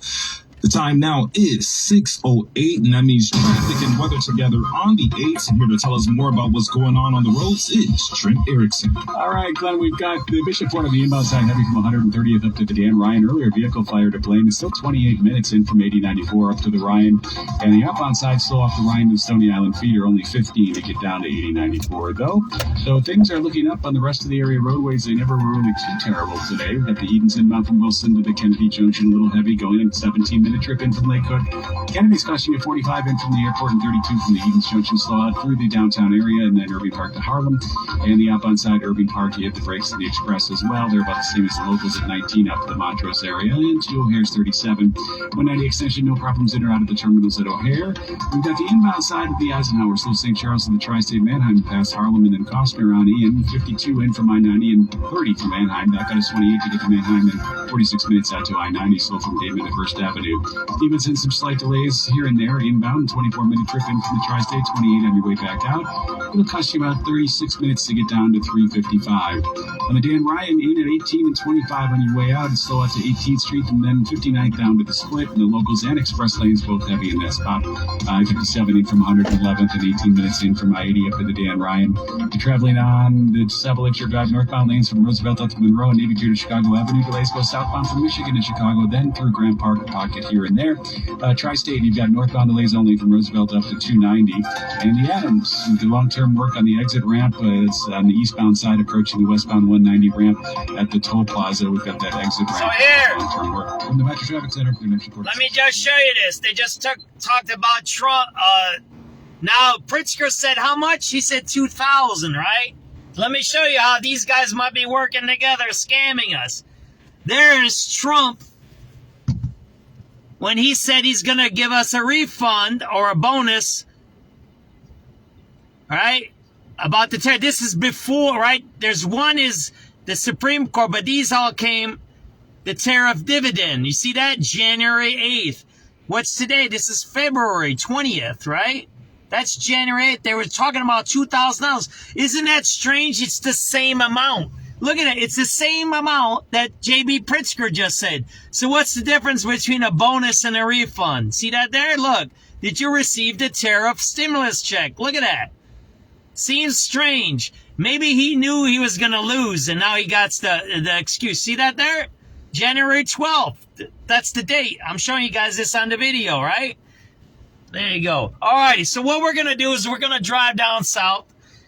The time now is 6:08, and that means traffic and weather together on the 8th. And here to tell us more about what's going on the roads is Trent Erickson.
All right, Glenn, we've got the Bishop Ford on the inbound side heavy from 130th up to the Dan Ryan. Earlier vehicle fire to Blaine is still 28 minutes in from 8094 up to the Ryan. And the outbound side still off the Ryan and Stony Island feeder, only 15 to get down to 8094 though. So things are looking up on the rest of the area roadways. They never were really too terrible today. We've got the Edens inbound from Wilson to the Kennedy Junction, a little heavy going in 17 minutes. 24-minute trip in from Lakewood. Kennedy's costing you $45 in from the airport and $32 from the Eagles Junction slot through the downtown area, and then Irving Park to Harlem. And the outbound side, Irving Park, you hit the brakes to the Express as well. They're about the same as the locals at 19 up to the Montrose area, and to O'Hare's 37. 190 extension, no problems in or out of the terminals at O'Hare. We've got the inbound side of the Eisenhower, still St. Charles to the Tri-State Manheim past Harlem, and then Costner on in. 52 in from I-90 and 30 from Manheim. That got us 28 to get to Manheim, and 46 minutes out to I-90, slow from Damon to First Avenue. Stevenson, some slight delays here and there. Inbound, 24-minute trip in from the Tri-State, 28 on your way back out. It'll cost you about 36 minutes to get down to 355. On the Dan Ryan, in at 18 and 25 on your way out. It's still out to 18th Street, and then 59th down to the split. And the locals and express lanes both heavy in that spot. I-57 in from 111th and 18 minutes in from I-80 up to the Dan Ryan. You're traveling on the Savage Drive northbound lanes from Roosevelt up to Monroe and Navy Pier to Chicago Avenue. Delays go southbound from Michigan to Chicago, then through Grand Park, a pocket here and there. Tri-State, you've got northbound delays only from Roosevelt up to 290. And the Adams, the long-term work on the exit ramp. It's on the eastbound side approaching the westbound 190 ramp at the toll plaza. We've got that exit ramp.
So here,
long-term work from the Metro Traffic Center.
Let me just show you this. They just talked about Trump. Now, Pritzker said how much? He said 2,000, right? Let me show you how these guys might be working together, scamming us. There's Trump when he said he's going to give us a refund or a bonus, right? About the tariff. This is before, right? There's one is the Supreme Court, but these all came, the tariff dividend. You see that? January 8th. What's today? This is February 20th, right? That's January 8th. They were talking about $2,000. Isn't that strange? It's the same amount. Look at it. It's the same amount that J.B. Pritzker just said. So what's the difference between a bonus and a refund? See that there? Look. Did you receive the tariff stimulus check? Look at that. Seems strange. Maybe he knew he was going to lose, and now he got the excuse. See that there? January 12th. That's the date. I'm showing you guys this on the video, right? There you go. Alrighty, so what we're going to do is we're going to drive down south.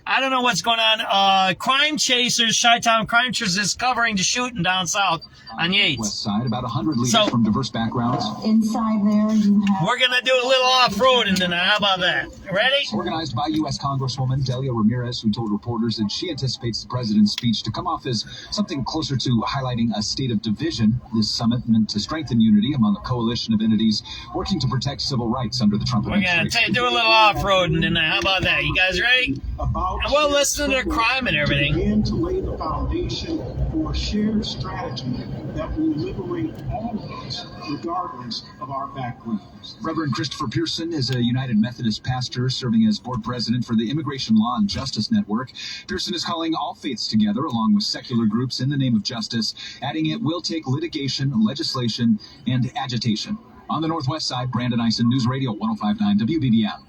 I don't know what's going on. Crime Chasers, Chi-Town Crime Chasers is covering the shooting down south on Yates.
West side, about 100 leaders from diverse backgrounds.
Inside there, you have...
We're going to do a little off-roading tonight. How about that? Ready?
Organized by U.S. Congresswoman Delia Ramirez, who told reporters that she anticipates the president's speech to come off as something closer to highlighting a state of division. This summit meant to strengthen unity among a coalition of entities working to protect civil rights under the Trump administration.
We're going to do a little off-roading tonight. How about that? You guys ready? And we'll listen to the crime and everything.
Begin to lay the foundation for a shared strategy that will liberate all of us, regardless of our backgrounds.
Reverend Christopher Pearson is a United Methodist pastor serving as board president for the Immigration Law and Justice Network. Pearson is calling all faiths together along with secular groups in the name of justice, adding it will take litigation, legislation, and agitation. On the Northwest side, Brandon Eisen, News Radio 105.9 WBBM.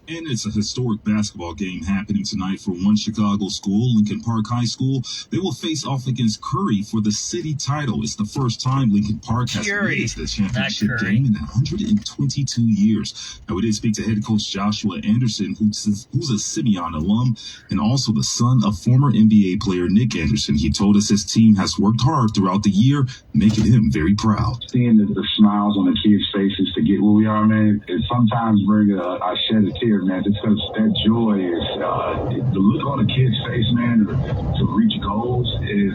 And it's a historic basketball game happening tonight for one Chicago school, Lincoln Park High School. They will face off against Curry for the city title. It's the first time Lincoln Park has made the championship game in 122 years. Now, we did speak to head coach Joshua Anderson, who's a Simeon alum and also the son of former NBA player Nick Anderson. He told us his team has worked hard throughout the year, making him very proud.
Seeing the smiles on the kids' faces to get where we are, man, it sometimes brings a shed of tears, man, just because that joy is, the look on the kid's face, man, to reach goals is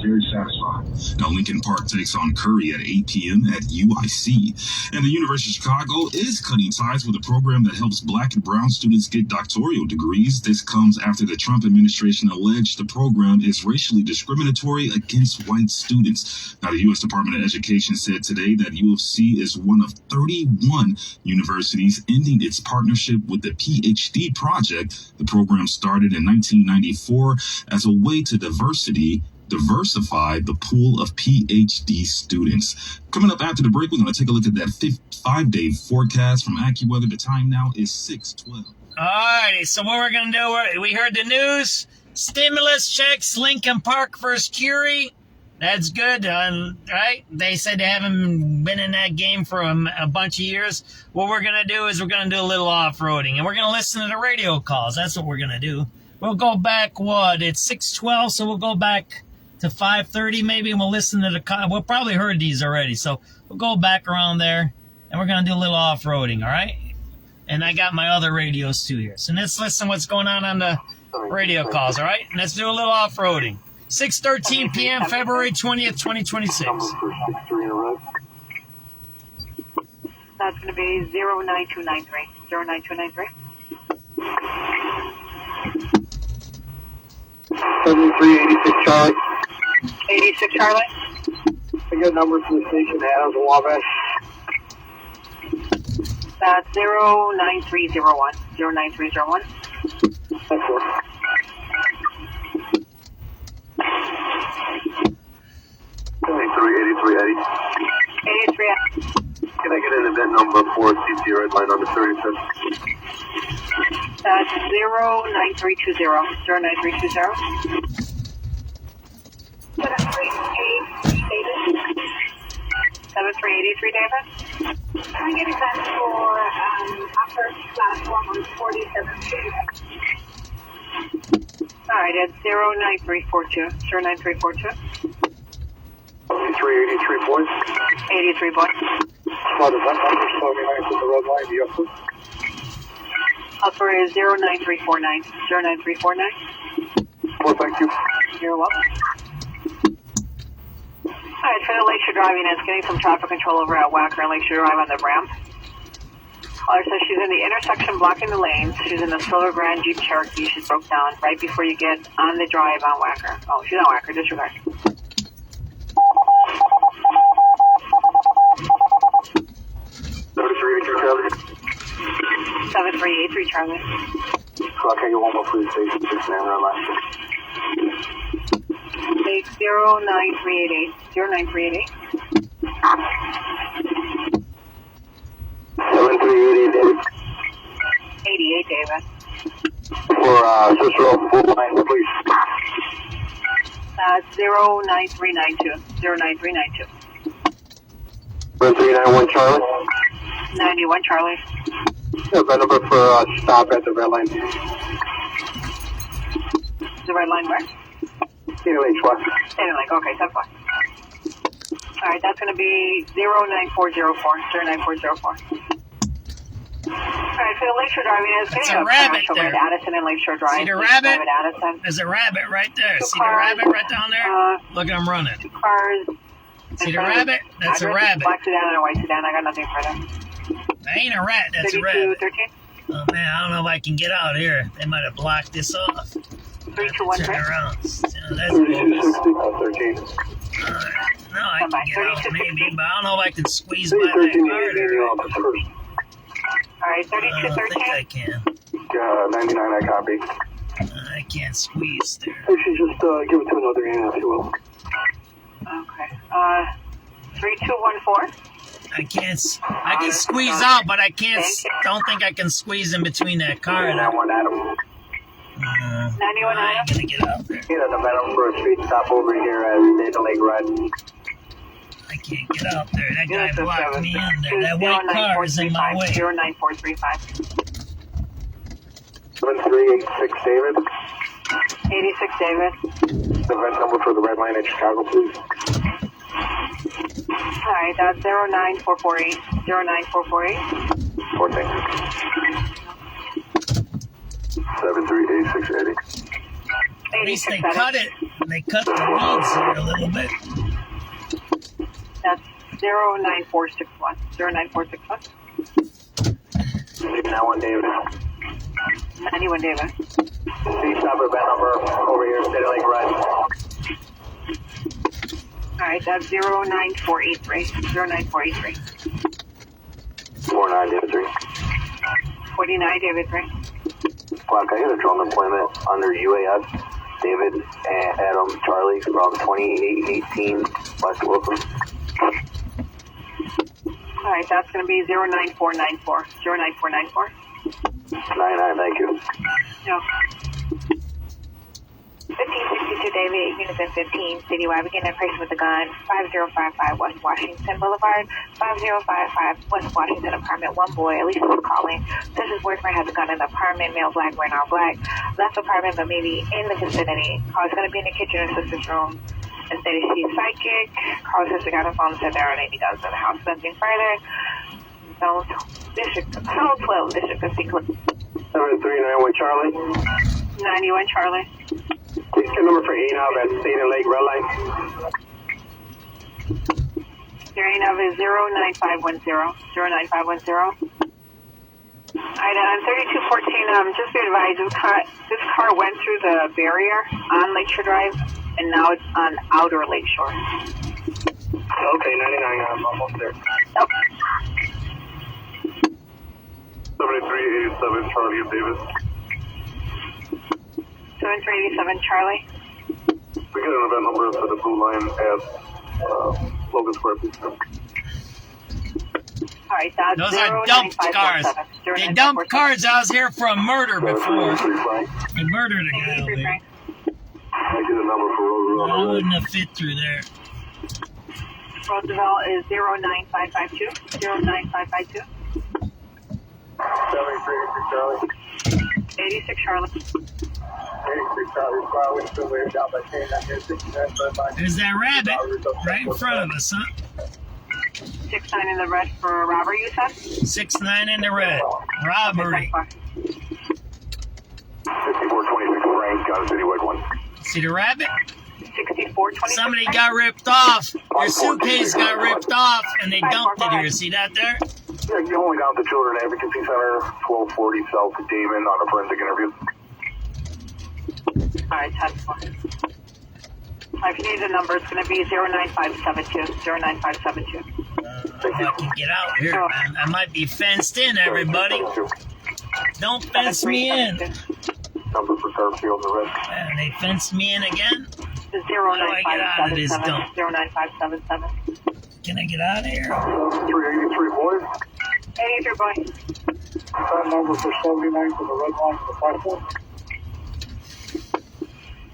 very satisfying.
Now, Lincoln Park takes on Curry at 8 p.m. at UIC. And the University of Chicago is cutting ties with a program that helps Black and brown students get doctoral degrees. This comes after the Trump administration alleged the program is racially discriminatory against white students. Now, the U.S. Department of Education said today that U of C is one of 31 universities ending its partnership with the PhD project. The program started in 1994 as a way to diversify the pool of PhD students. Coming up after the break, we're going to take a look at that 5-day forecast from AccuWeather. The time now is 6:12.
Alrighty, so what we're going to do, we heard the news, stimulus checks, Lincoln Park versus Curie. That's good, right? They said they haven't been in that game for a bunch of years. What we're going to do is we're going to do a little off-roading, and we're going to listen to the radio calls. That's what we're going to do. We'll go back, it's 6:12, so we'll go back to 5:30 maybe, and we'll listen to the call. We'll probably heard these already, so we'll go back around there. and we're going to do a little off-roading, all right? And I got my other radios too here. So let's listen to what's going on the radio calls, all right? And let's do a little off-roading. 6:13 p.m., February 20th, 2026.
That's going to be 09293. 09293.
7386 Charlie.
86 Charlie.
I got numbers for the station that has a Wabash.
That's 09301. 09301.
That's it.
83 Eddie.
Can I get an event number for CT red line on the 35th?
That's 09320. 09320. 7383 David.
Can I get a gun for upper platform on 47 Street?
All right, it's 09342. 09342.
8383 boys.
83 boys.
What is that number? 79 to the red line, the upper.
Upper is 09349. 09349.
Well, thank you.
You're welcome. All right, for the Lakeshore driving, it's getting some traffic control over at Wacker and Lakeshore Drive on the ramp. Caller says she's in the intersection blocking the lanes. She's in the Silver Grand Jeep Cherokee. She's broke down right before you get on the drive on Wacker. Oh, she's on Wacker. Disregard.
Charlie.
7383 Charlie.
So I can get one more for the station, 6 man red line.
Take 09388. 09388.
7388 David.
88 David.
For Cicero, full line, please.
09392. 09392.
1391 Charlie.
91 Charlie.
Event number for stop at the red line.
The red line where?
Lake West.
Lake, okay, 10-4. Alright, that's going to be 09404. 09404. Alright, for the Lakeshore driving, it's
That's a rabbit there.
Addison and Lakeshore Drive.
See the rabbit?
Addison.
There's a rabbit right there.
Two
See
cars,
the rabbit right down there? Look at him running.
2 cars.
See the rabbit? That's a rabbit.
Black sedan and a white sedan. I got nothing further.
That ain't a rat, that's a rabbit.
3213.
Oh man, I don't know if I can get out here. They might have blocked this off.
3213.
Turn around. That's
13.
No, I can get out maybe, but I don't know if I can squeeze by that car there.
Alright, 3213.
I don't think I can.
99, I copy.
I can't squeeze there.
If you just give it to another unit, if you will.
Okay. 3214.
I can squeeze out, but I can't. Don't think I can squeeze in between that car.
91 Adam.
91
I ain't gonna get out there.
Get an event for a street stop over here at Data Lake Red.
I can't get out there. That guy blocked me in there. That white car is in my way.
09435.
7386 David.
86 David.
Event number for the red line at Chicago, please.
Alright, that's 09448. 09448.
14. 7386
At least they cut it. They cut the leads here a little bit.
That's 09461. 09461.
91 David.
91 David.
Please stop event number over here, Data Lake Red.
Alright, that's 09483. 09483.
49 David 3.
49 David 3.
Black, I got a drum employment under UAS. David and Adam Charlie from 2818 West Wilson.
Alright, that's going to be 09494. 09494.
99, thank you.
No.
1562 David, Unison 15, citywide, beginning operation with a gun, 5055 West Washington Boulevard, 5055 West Washington, apartment 1 boy, at least he's calling. Says his boyfriend has a gun in the apartment, male black, wearing all black, left apartment, but maybe in the vicinity. Carl's going to be in the kitchen or sister's room. Instead, she's psychic. Carl's sister got a phone and said there aren't any guns in the house. Nothing further.
Zone 12, District of Sequence.
7391 Charlie.
91 Charlie.
Please get number for ANAV at State and Lake Red Line.
Your ANAV is 09510. 09510. Alright, on 3214, just be advised, this car went through the barrier on Lakeshore Drive, and now it's on outer Lakeshore.
Okay, 99, I'm almost there.
Nope.
7387 Charlie and Davis.
7387 Charlie.
We get an event number for the blue line at Logan Square, please.
Alright, that's
those are dumped cars. They dumped cars. I was here for a murder before. They murdered a guy over there.
I get a number for Roosevelt.
I wouldn't have fit through there.
Roosevelt is 09552. 09552.
73 Charlie.
86 Charlie.
86 Charlie.
There's that rabbit right in front of us, huh?
69 in the red for robbery, you said?
69 in the red. Robbery.
6426 Frank, got a citywide 1.
See the rabbit?
6426.
Somebody got ripped off. Their suitcase got ripped off, and they dumped it here. See that there?
Yeah, you're going down to Children Advocacy Center, 1240 South Damon on a forensic interview.
Alright, 10-4. If you need the number, it's going to be 09572. 09572.
If I can get out here, man. I might be fenced in, everybody. Don't fence me in.
Number for Garfield, the red.
Man, they fenced me in again?
How do
I get out of this dump?
09577.
Can I get out of here?
383 boys.
83 boy.
That number for 79 for the red line for the platform.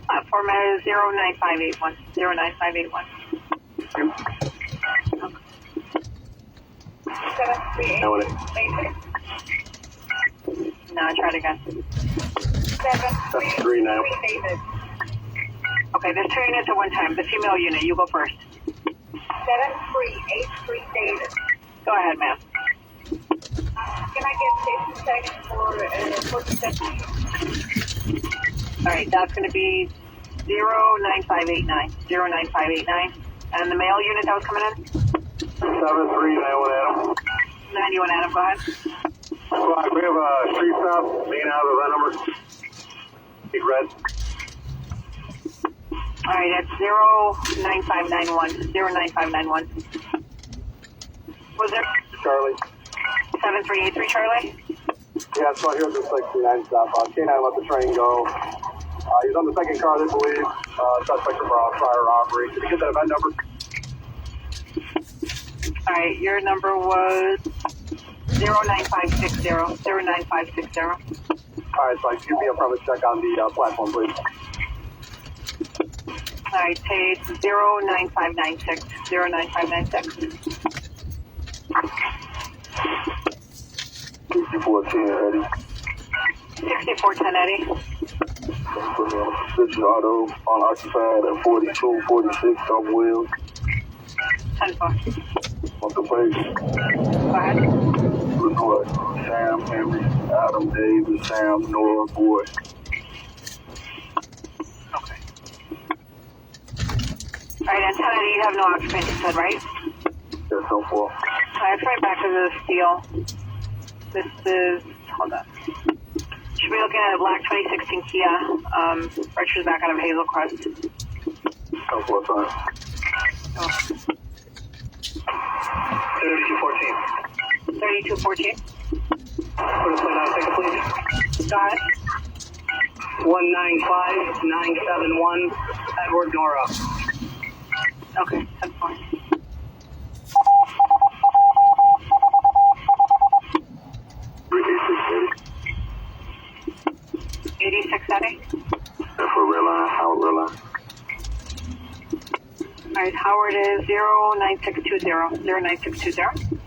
Platform is 09581. 09581. No, try it again.
739.
Okay, there's 2 units at one time. The female unit, you go first.
7383 David.
Go ahead, ma'am.
Can I get 50 seconds for the second?
Alright, that's going to be 09589. 09589. And the male unit that was coming in?
7391 Adam.
91 Adam, go ahead.
Well, we have a street stop, main out of that number. Big red.
Alright, that's 09591. 09591. Was there?
Charlie.
7383 Charlie?
Yeah, so here's the 69 stop. K9 let the train go. He's on the second car, they believe. Suspect for prior robbery. Did you get that event number?
Alright, your number was 09560. 09560.
Alright, so give me a premise check on the platform, please.
Alright, page 09596. 09596.
6410 Eddie.
6410 Eddie.
Put me on a suspicion auto unoccupied at 4246 off Wheels.
10-4.
What's the place?
Go ahead.
Report. Sam, Henry, Adam, Davis, Sam, Nora, Boy.
Okay. Alright, and 10 Eddie, you have no occupants, you said, right?
Yes, so far.
Alright, let's right back to the steel. This is, hold on. Should be looking at a black 2016 Kia. Registers back out of Hazel Crest.
So far, time. 3214.
3214.
Put a plate on a ticket, please.
Go ahead.
195971, Edward Nora.
Okay, 10-4. 86 Eddie.
That's for red line, Howard red line.
Alright, Howard is 09620. 09620.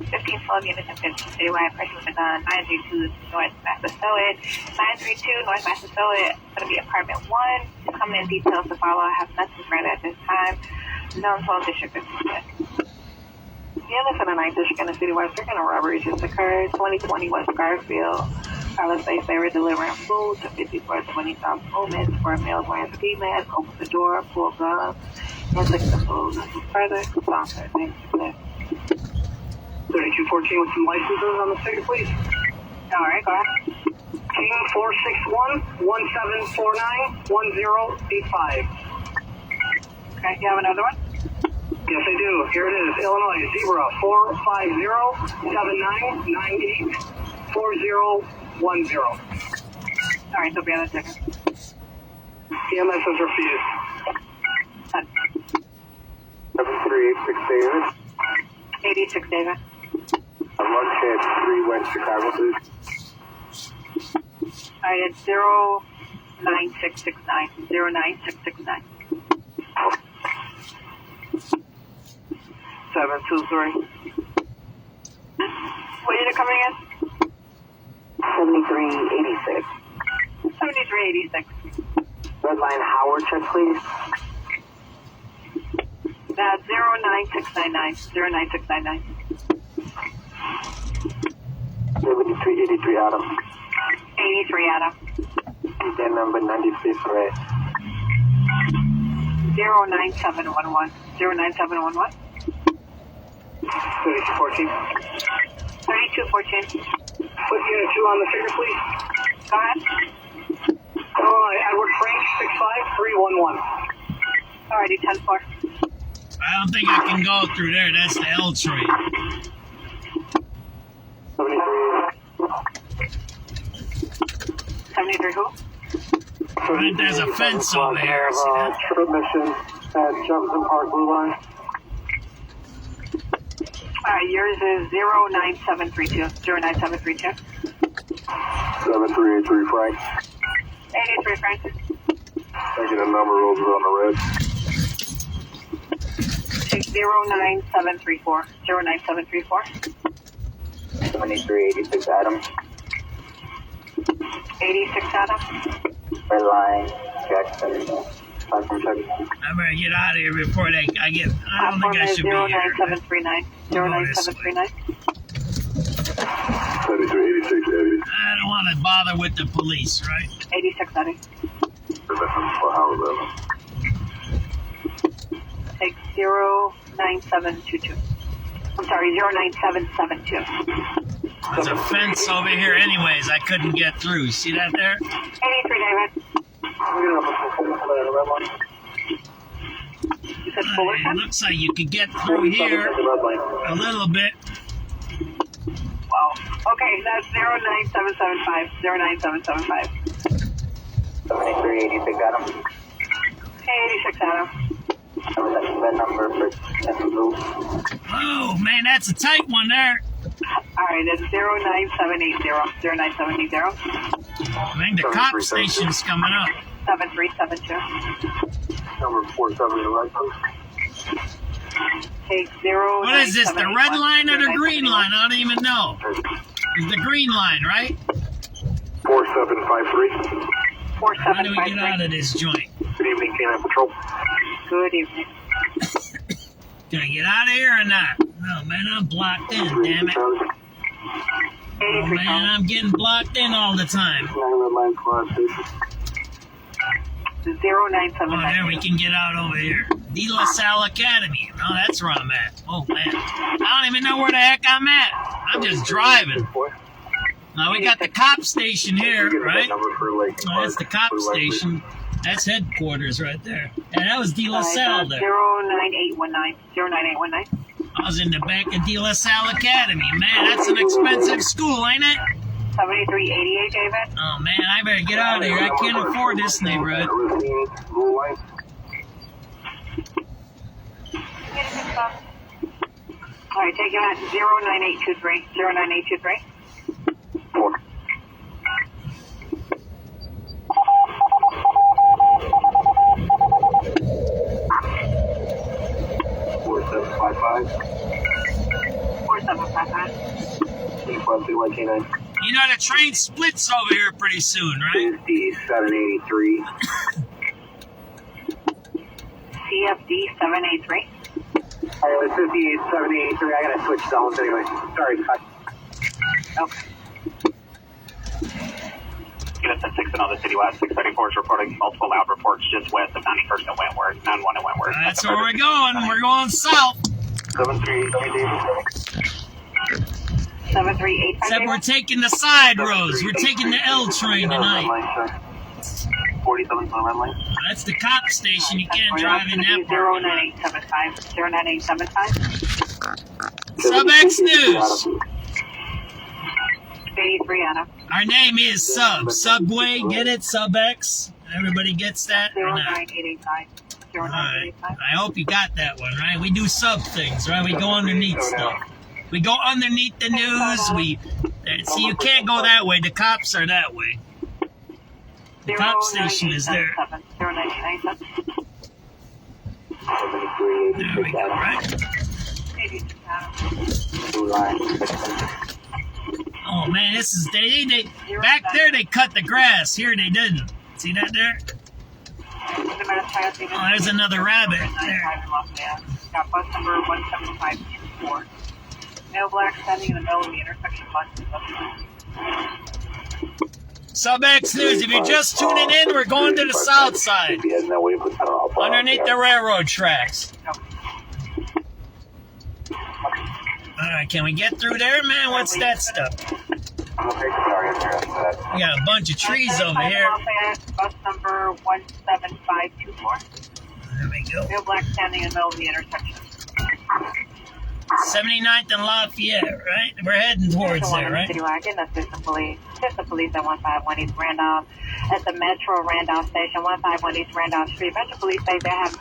15 12 units and 15 citywide. Pricing with a gun. 932 North Massasoit. 932 North Massasoit. It's going to be apartment 1. Coming in details to follow. I have nothing granted at this time. Zone 12 District 56. Units in the 9th Michigan and Citywide Stricken robbery just occurred. 2020 West Garfield. Palace Bay Ferry delivering food to 5420 South Movements for a male wearing ski mask. Open the door, pull guns, and take the food. Further, sponsor. Thanks for that.
3214 with some licenses on the ticket, please.
All right, go ahead.
King 461-1749-1085.
Okay, you have another one?
Yes, I do. Here it is. Illinois Zebra 450-7998-4010.
All right, they'll be on the ticket.
EMS is refused.
7386 David.
86 David.
Lunch at 3 West Chicago, please.
All right, it's 09669. 09669. 723. What unit coming in?
7386.
7386.
Red line Howard check, please.
That's 09699. 09699.
7383 Adam.
83 Adam.
And number 96 red.
09711. 09711.
3214.
3214.
Put unit 2 on the figure, please.
Go ahead.
Edward Frank 65311.
Alrighty, 10-4.
I don't think I can go through there. That's the L train.
73 who?
Right, there's a fence over here. See that?
Trip mission at Jefferson Park Blue Line.
Alright, yours is 09732. 09732.
7383 Frank.
83 Frank.
Taking a number over on the red.
Take 09734. 09734.
7386 Adam.
86 Adam.
Red line Jackson. Platform check.
I better get out of here before I get. I don't think I should be here.
09739. 09739.
7386 Eddie.
I don't want to bother with the police, right?
86 Eddie. Take 09722. I'm sorry, 09772.
There's a fence over here anyways. I couldn't get through. See that there?
83 David. You said Fullerton?
It looks like you could get through here a little bit.
Wow. Okay, that's 09775. 09775.
7386 Adam.
86 Adam.
That number for blue.
Oh man, that's a tight one there.
Alright, that's 09780. 09780.
I think the cop station's coming up.
7372.
Number 47 in the right post.
Take 0.
What is this, the red line or the green line? I don't even know. It's the green line, right?
4753.
How do we get out of this joint?
Good evening, Canine Patrol.
Good evening.
Can I get out of here or not? No, man, I'm blocked in, damn it. Oh, man, I'm getting blocked in all the time.
097.
Oh, there, we can get out over here. De La Salle Academy. Oh, that's where I'm at. Oh, man. I don't even know where the heck I'm at. I'm just driving. Now, we got the cop station here, right? Oh, that's the cop station. That's headquarters right there. And that was De La Salle there.
09819. 09819.
I was in the back of De La Salle Academy. Man, that's an expensive school, ain't it?
7388, David.
Oh, man, I better get out of here. I can't afford this neighborhood.
All right, take him at 09823. 09823.
4755.
4755.
You know, the train splits over here pretty soon, right?
CFD 783.
CFD 783.
The 5873, I gotta switch zones anyway. Sorry, cut.
Okay. Unit 6 and on the City West, 634 is reporting multiple loud reports just west of 91st and Wentworth, 91 and Wentworth.
That's where we're going. We're going south.
738.
Except we're taking the side roads. We're taking the L train tonight.
47 on red line.
That's the cop station. You can't drive in that part.
09875. 09875.
SubX.News.
83 Anna.
Our name is Sub. Subway, get it? SubX. Everybody gets that?
09885.
All right. I hope you got that one, right? We do sub things, right? We go underneath stuff. We go underneath the news. See, you can't go that way. The cops are that way. The cop station is there. There we go, right? Oh man, this is they back there they cut the grass. Here they didn't. See that there? Oh, there's another rabbit there.
Got bus number 17524. Male black standing in the middle of the intersection bus.
SubX.News, if you're just tuning in, we're going to the south side. Underneath the railroad tracks. Alright, can we get through there, man? What's that stuff? We got a bunch of trees over here.
Bus number 17524.
There we go.
Male black standing in the middle of the intersection.
79th and Lafayette, right? We're heading towards there, right?
City wagon, assist the police at 151 East Randolph. At the Metro Randolph Station, 151 East Randolph Street. Metro Police say they have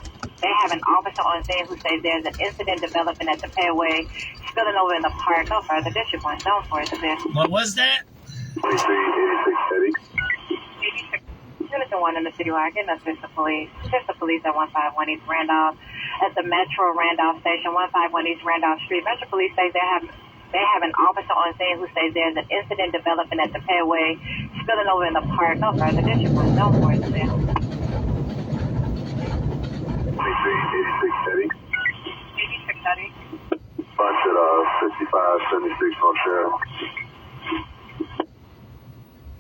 an officer on scene who says there's an incident developing at the Fairway, spilling over in the park. No further district one. Zone for it.
What was that?
86 Unit 1 in the City wagon, assist the police at 151 East Randolph. At the Metro Randolph Station, 151 East Randolph Street. Metro Police say they have an officer on scene who says there's an incident developing at the Fairway, spilling over in the park. No further district one. Zone for it.
86 Eddie.
86 Eddie.
Bunch at 5576 on sheriff.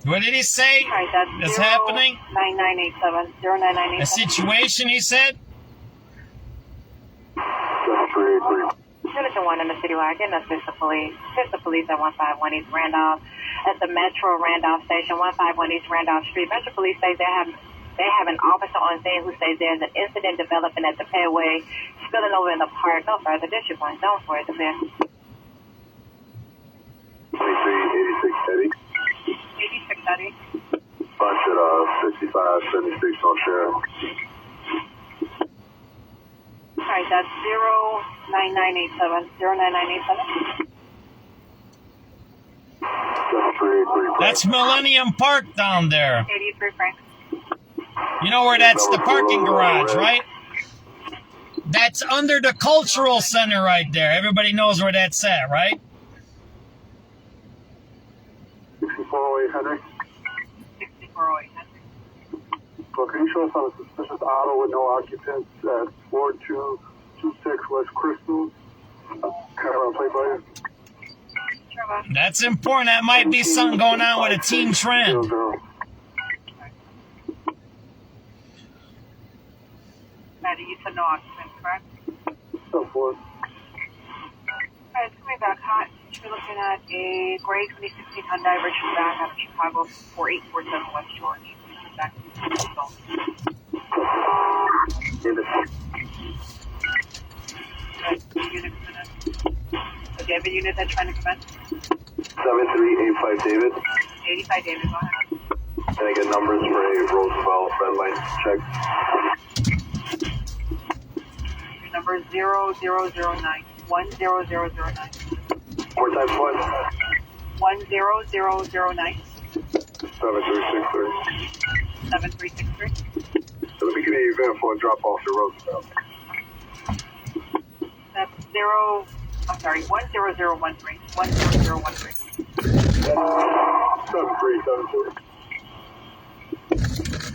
What did he say?
Right, that's
What's happening?
9987. 09987.
A situation, he said?
Unit 1 in the City wagon, assist the police at 151 East Randolph. At the Metro Randolph Station, 151 East Randolph Street. Metro Police say they have an officer on scene who says there's an incident developing at the Fairway, spilling over in the park. No further district one. Zone for it.
86 Eddie.
86 Eddie.
Bunch at 5576 on sheriff.
Alright, that's 09987. 09987.
That's Millennium Park down there.
83 Frank.
You know where that's the parking garage, right? That's under the cultural center right there. Everybody knows where that's at, right?
6408 Henry.
6408 Henry.
Well, can you show us on a suspicious auto with no occupants at 4226 West Crystal? Camera plate by you.
That's important. That might be something going on with a team trend.
Maddie, you said no occupants, correct?
So forth.
Alright, it's coming back hot. You're looking at a gray 2016 Hyundai Richard back out of Chicago 4847 West George. Back to David, unit that's trying to come in?
7385 David.
85 David, go ahead.
Can I get numbers for a Roosevelt red light check?
Your number is 0009. 10009.
More times what?
10009.
7363.
7363.
So let me get an event for a drop off to Roosevelt.
That's 10013. 10013.
7372.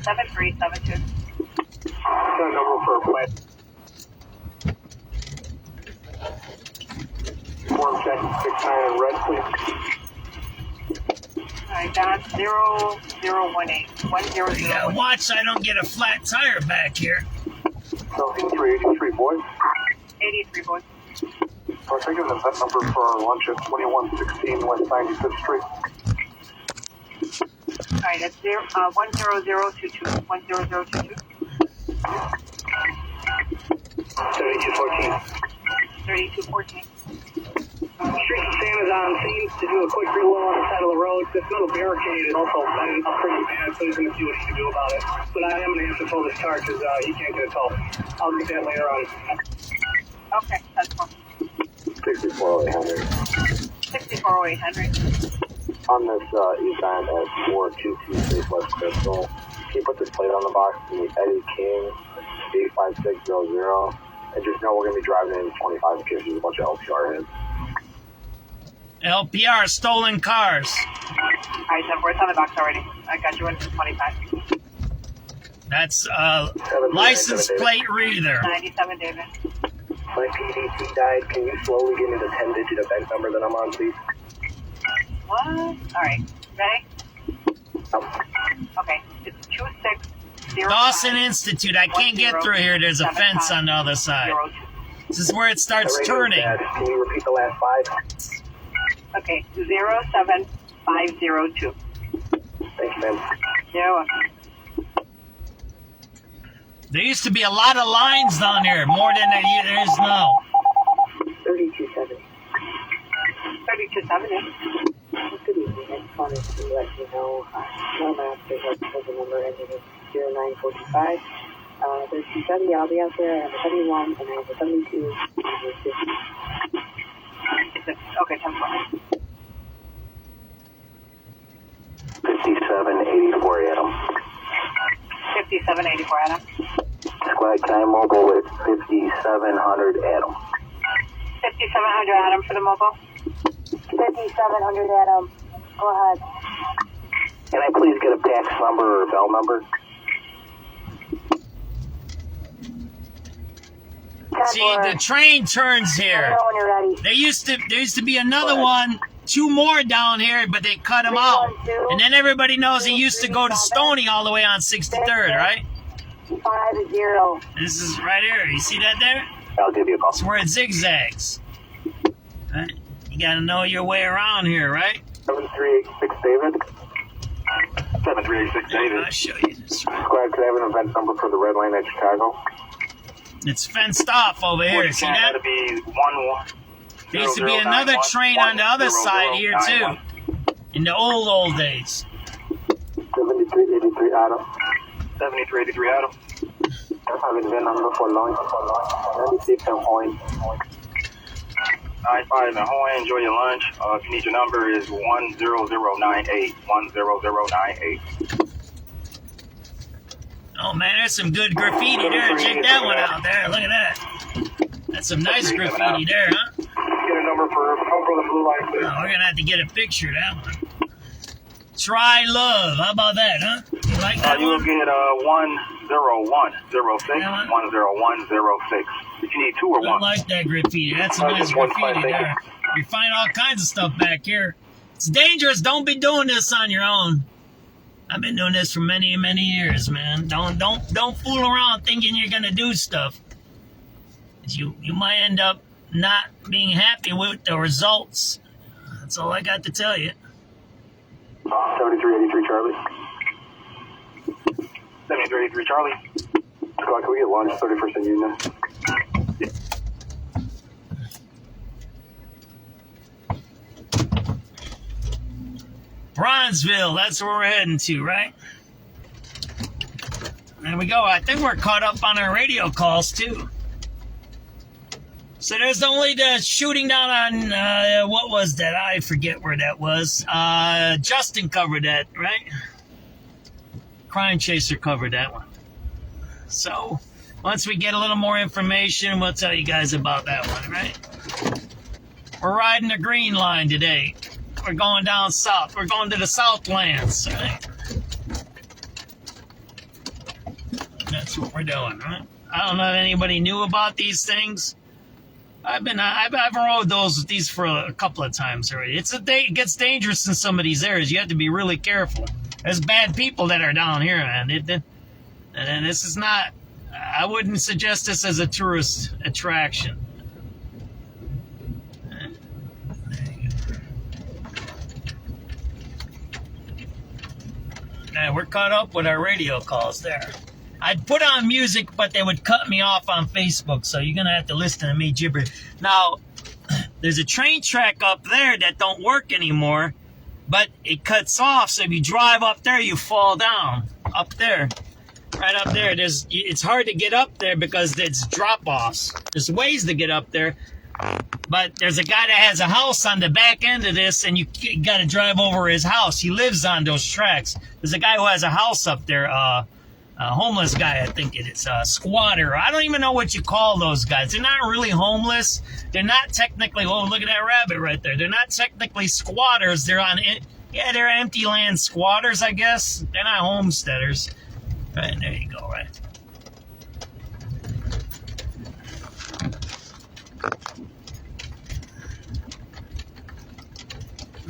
7372.
That number for a flat.
And red, please.
Alright, Don, 0018. 100.
Yeah, watch I don't get a flat tire back here.
83 boys.
83 boys.
We're taking the event number for our lunch at 2116 West 95th Street.
Alright, that's 10022. 10022.
3214.
3214.
Street and Sam is on scene to do a quick reload on the side of the road. This metal barricade is also pretty bad, so he's going to see what he can do about it. But I am going to have to pull this car because he can't get it towed. I'll get that later on.
Okay, that's fine.
64800.
64800.
On this event at 422 West Crystal, can you put this plate on the box to me, Eddie King, 85600, and just know we're going to be driving in 25 kids with a bunch of LPR in.
LPR, stolen cars.
Alright, so it's on the box already. I got you in for 25.
That's license plate reader.
97, David.
My PDT died. Can you slowly give me the 10-digit event number that I'm on, please?
What? Alright, ready? Okay, it's 260.
Dawson Institute. I can't get through here. There's a fence on the other side. This is where it starts turning.
Can you repeat the last 5?
Okay, 07502.
Thank you, ma'am.
You're welcome.
There used to be a lot of lines down here, more than there is now.
3270. 3270.
Good evening. I just wanted to let you know my master has the number ending in 0945. There's 270. I'll be out there. I have a 71 and I have a 72.
Okay, 10-4.
5784 Adam.
5784 Adam.
Squad time mobile with 5700 Adam.
5700 Adam for the mobile.
5700 Adam. Go ahead.
Can I please get a PAX number or a bell number?
See, the train turns here. There used to be another one, 2 more down here, but they cut them out. And then everybody knows he used to go to Stony all the way on 63rd, right?
50.
This is right here. You see that there?
I'll give you a call.
It's where it zigzags. Right? You gotta know your way around here, right?
7386 David. 7386 David.
I'll show you this. Right?
Squad, could I have an event number for the red line at Chicago?
It's fenced off over here. See that? There used to be another train on the other side here too. In the old days.
7383 Adam.
7383 Adam.
I have an event number for lunch. 96 and Hoyne.
95 and Hoyne, enjoy your lunch. If you need your number is 10098. 10098.
Oh man, there's some good graffiti there. Check that one out there. Look at that. That's some nice graffiti there, huh?
Get a number for the blue light, please.
Oh, we're gonna have to get a picture of that one. Try love. How about that, huh? You like that
you will
one?
get 10106. 10106. If you need 2 or 1.
I like that graffiti. That's some nice graffiti there. You find all kinds of stuff back here. It's dangerous. Don't be doing this on your own. I've been doing this for many, many years, man. Don't fool around thinking you're gonna do stuff. You might end up not being happy with the results. That's all I got to tell you.
7383 Charlie.
7383 Charlie.
Squad, can we get lunch 31st and Union?
Bronzeville, that's where we're heading to, right? There we go. I think we're caught up on our radio calls, too. So there's only the shooting down on, what was that? I forget where that was. Justin covered that, right? Crime Chaser covered that one. So, once we get a little more information, we'll tell you guys about that one, right? We're riding the green line today. We're going down south. We're going to the Southlands, right? That's what we're doing, right? I don't know if anybody knew about these things. I've rode these for a couple of times already. It gets dangerous in some of these areas. You have to be really careful. There's bad people that are down here, man. And this is not. I wouldn't suggest this as a tourist attraction. Now, we're caught up with our radio calls there. I'd put on music, but they would cut me off on Facebook, so you're going to have to listen to me gibber. Now, there's a train track up there that don't work anymore, but it cuts off, so if you drive up there, you fall down. Up there. Right up there. It's hard to get up there because it's drop-offs. There's ways to get up there, but there's a guy that has a house on the back end of this, and you got to drive over his house. He lives on those tracks. There's a guy who has a house up there, a homeless guy, I think it is, a squatter. I don't even know what you call those guys. They're not really homeless. They're not technically, oh, look at that rabbit right there. They're not technically squatters. They're empty land squatters, I guess. They're not homesteaders. Right, there you go, right.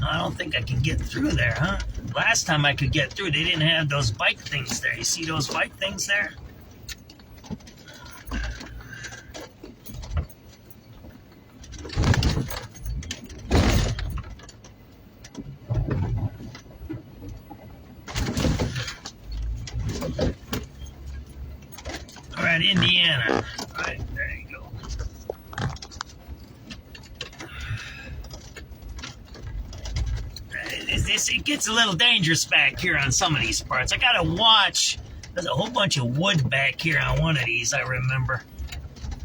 I don't think I can get through there, huh? Last time I could get through, they didn't have those bike things there. You see those bike things there? All right, Indiana. All right, there you go. It gets a little dangerous back here on some of these parts. I gotta watch. There's a whole bunch of wood back here on one of these, I remember.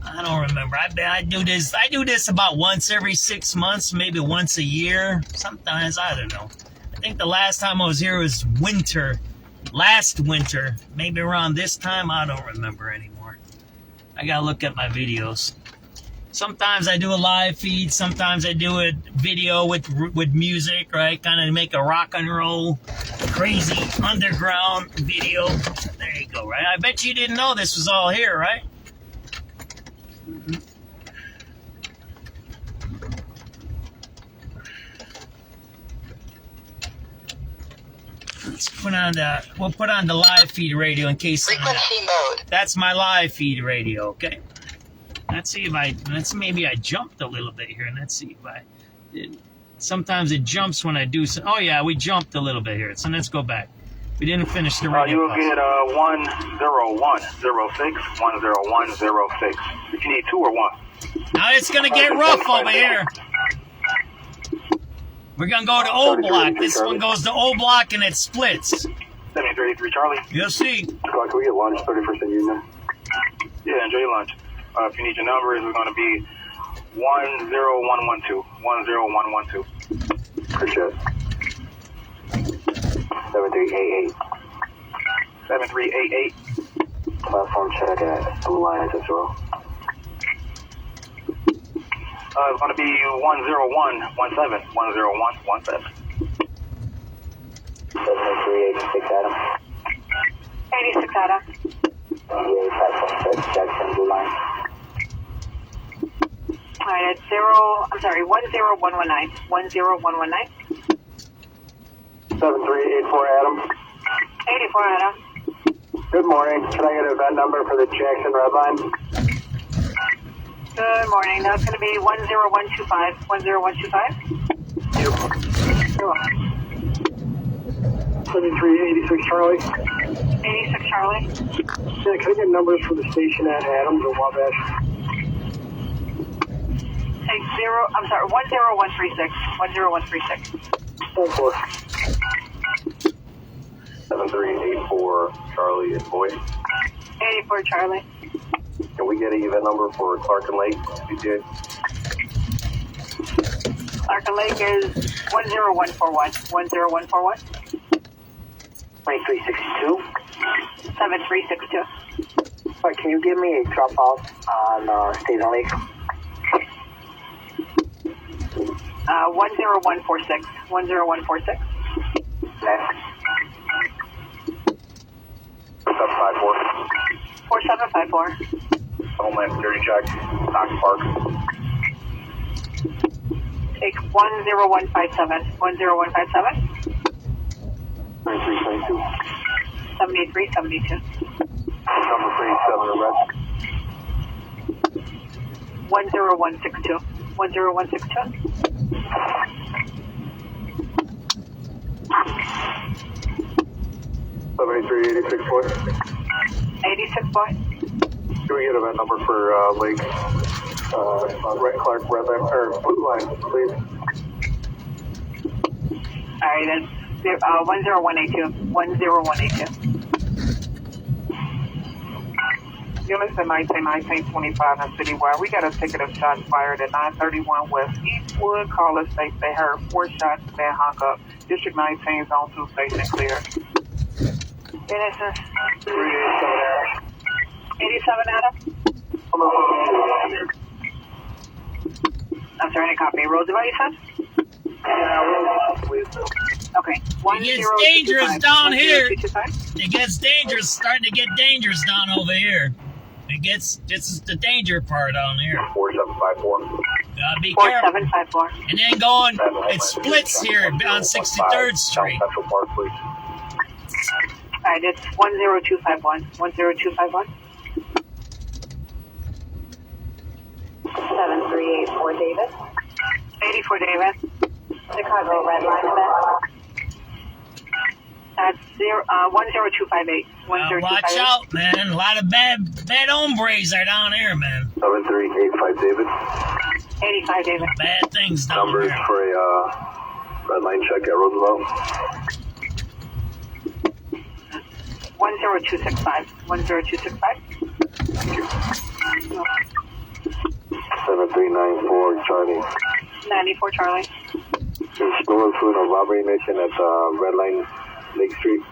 I don't remember. I do this about once every 6 months, maybe once a year. Sometimes, I don't know. I think the last time I was here was winter. Last winter. Maybe around this time. I don't remember anymore. I gotta look at my videos. Sometimes I do a live feed. Sometimes I do a video with music, right? Kind of make a rock and roll, crazy underground video. There you go, right? I bet you didn't know this was all here, right? We'll put on the live feed radio in case.
Frequency mode.
That's my live feed radio, okay? Maybe I jumped a little bit here, and let's see if I did. Sometimes it jumps when I do so. Oh yeah, we jumped a little bit here, so let's go back. We didn't finish the radio.
You will get 10106, 10106. If you need 2 or 1.
Now it's gonna get rough over here. We're gonna go to O Block. This one goes to O Block and it splits.
7383 Charlie.
You'll see.
Can we get lunch, 31st and Union? Yeah, enjoy your lunch. If you need your numbers, we're going to be 10112. 10112.
Appreciate it. 7388.
7388.
Platform check at Blue Lines as well.
It's going to be 10117. 10117.
7386 Adam.
86 Adam.
Yeah, platform check, Jackson Blue Line.
All right, it's 10119. 10119.
7384 Adam.
84 Adam.
Good morning. Can I get a event number for the Jackson Red Line?
Good morning. That's going to be 10125. 10125.
You're welcome. 7386 Charlie.
86 Charlie.
Yeah, can I get numbers for the station at Adams or Wabash?
10136. 10136.
7384 Charlie and Boyd.
84 Charlie.
Can we get an event number for Clark and Lake, PTA?
Clark and Lake is 10141. 10141.
2362.
7362.
Can you give me a drop off on State and Lake?
10146. 10146.
Next.
4754.
4754.
Homeland Security check. Knox Park.
10157. 10157.
9322.
7372.
Number 37 arrest.
10162. 10162.
7386 boy.
86 boy.
Can we get a vent number for Lake Clark red line or blue line, please?
Alright, that's 10182. 10182.
Units at 1925 and Citywide. We got a ticket of shots fired at 931 West Eastwood. Caller states they heard 4 shots and then hung up. District 19 Zone 2 station clear.
Innocence. 87 Adam. I'm sorry, I copy. Roosevelt, you said? Okay.
It gets dangerous down here. It gets dangerous, starting to get dangerous down over here. This is the danger part down here.
4754.
Gotta be careful.
4754.
And then going, it splits here on 63rd Street.
Alright, it's 10251. 10251.
7384 David.
84 David.
Chicago red line event.
That's 10258.
Watch out, man. A lot of bad hombres are down here, man.
7385 David.
85 David.
Bad things down
Numbers
here.
for a red line check at Roosevelt.
10265. 10265.
Thank you. 7394 Charlie.
94 Charlie.
There's stolen food and robbery mission at Red Line Lake Street.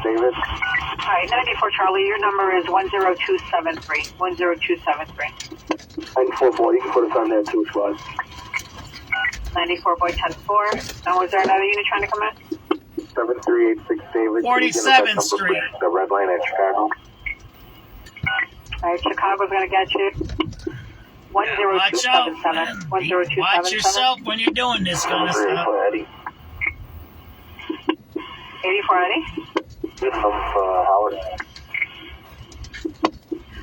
David.
Hi, 94 Charlie. Your number is 10273. 10273.
94 boy, you can put us on there too, squad.
94 boy 104. And was there another unit trying to come in?
7386 David.
47th Street.
The red line at Chicago.
Alright, Chicago's gonna get you. 10277. 10277.
Watch yourself when you're doing this kind of stuff.
84 Eddie.
This one's Howard.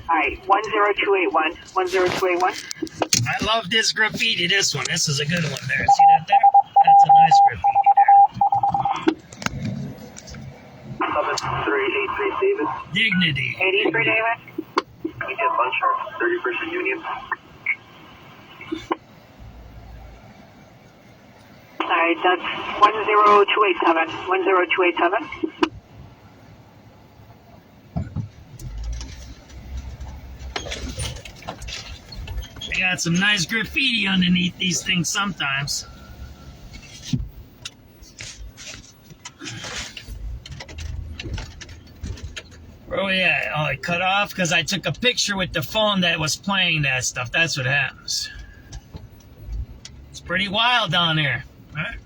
Alright, 10281. 10281.
I love this graffiti, this one. This is a good one there. See that there? That's a nice graffiti there.
7383 David.
Dignity.
83 David.
Union Lunch or 31st Union.
Alright, that's 10287. 10287.
They got some nice graffiti underneath these things sometimes. Where we at? Oh, it cut off because I took a picture with the phone that was playing that stuff. That's what happens. It's pretty wild down here. Right?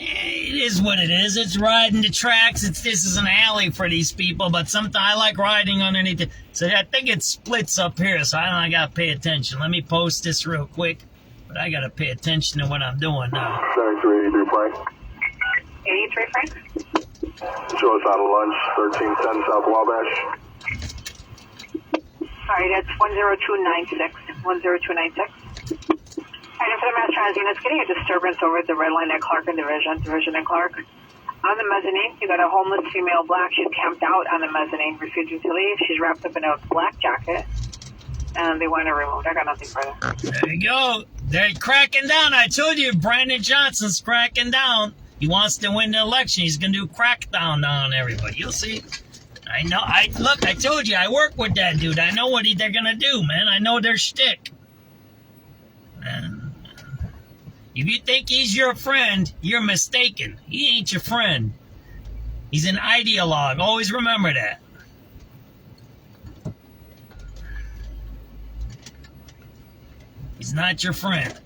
It is what it is. It's riding the tracks. This is an alley for these people, but sometimes I like riding underneath it. So I think it splits up here, so I gotta pay attention. Let me post this real quick, but I gotta pay attention to what I'm doing now.
7383 Frank.
83 Frank.
Show us out of lunch, 1310 South Wabash.
Alright, that's 10296. 10296. Alright, for the mass trans units, getting a disturbance over at the red line at Clark and Division and Clark. On the mezzanine, you got a homeless female black. She's camped out on the mezzanine, refusing to leave. She's wrapped up in a black jacket, and they want her removed. I got nothing further.
There you go. They're cracking down. I told you, Brandon Johnson's cracking down. He wants to win the election. He's going to do crackdown on everybody. You'll see. I know. Look, I told you, I work with that dude. I know what they're going to do, man. I know their shtick. Man. If you think he's your friend, you're mistaken. He ain't your friend. He's an ideologue. Always remember that. He's not your friend.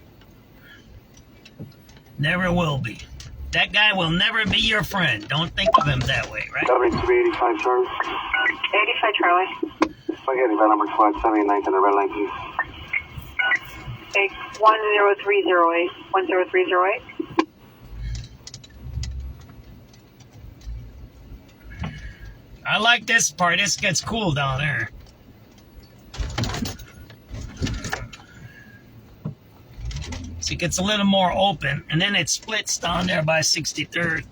Never will be. That guy will never be your friend. Don't think of him that way, right?
W285 Charlie.
85 Charlie.
If I get event number 578 on the red line, please.
10308. 10308.
I like this part. This gets cool down there. So it gets a little more open, and then it splits down there by 63rd.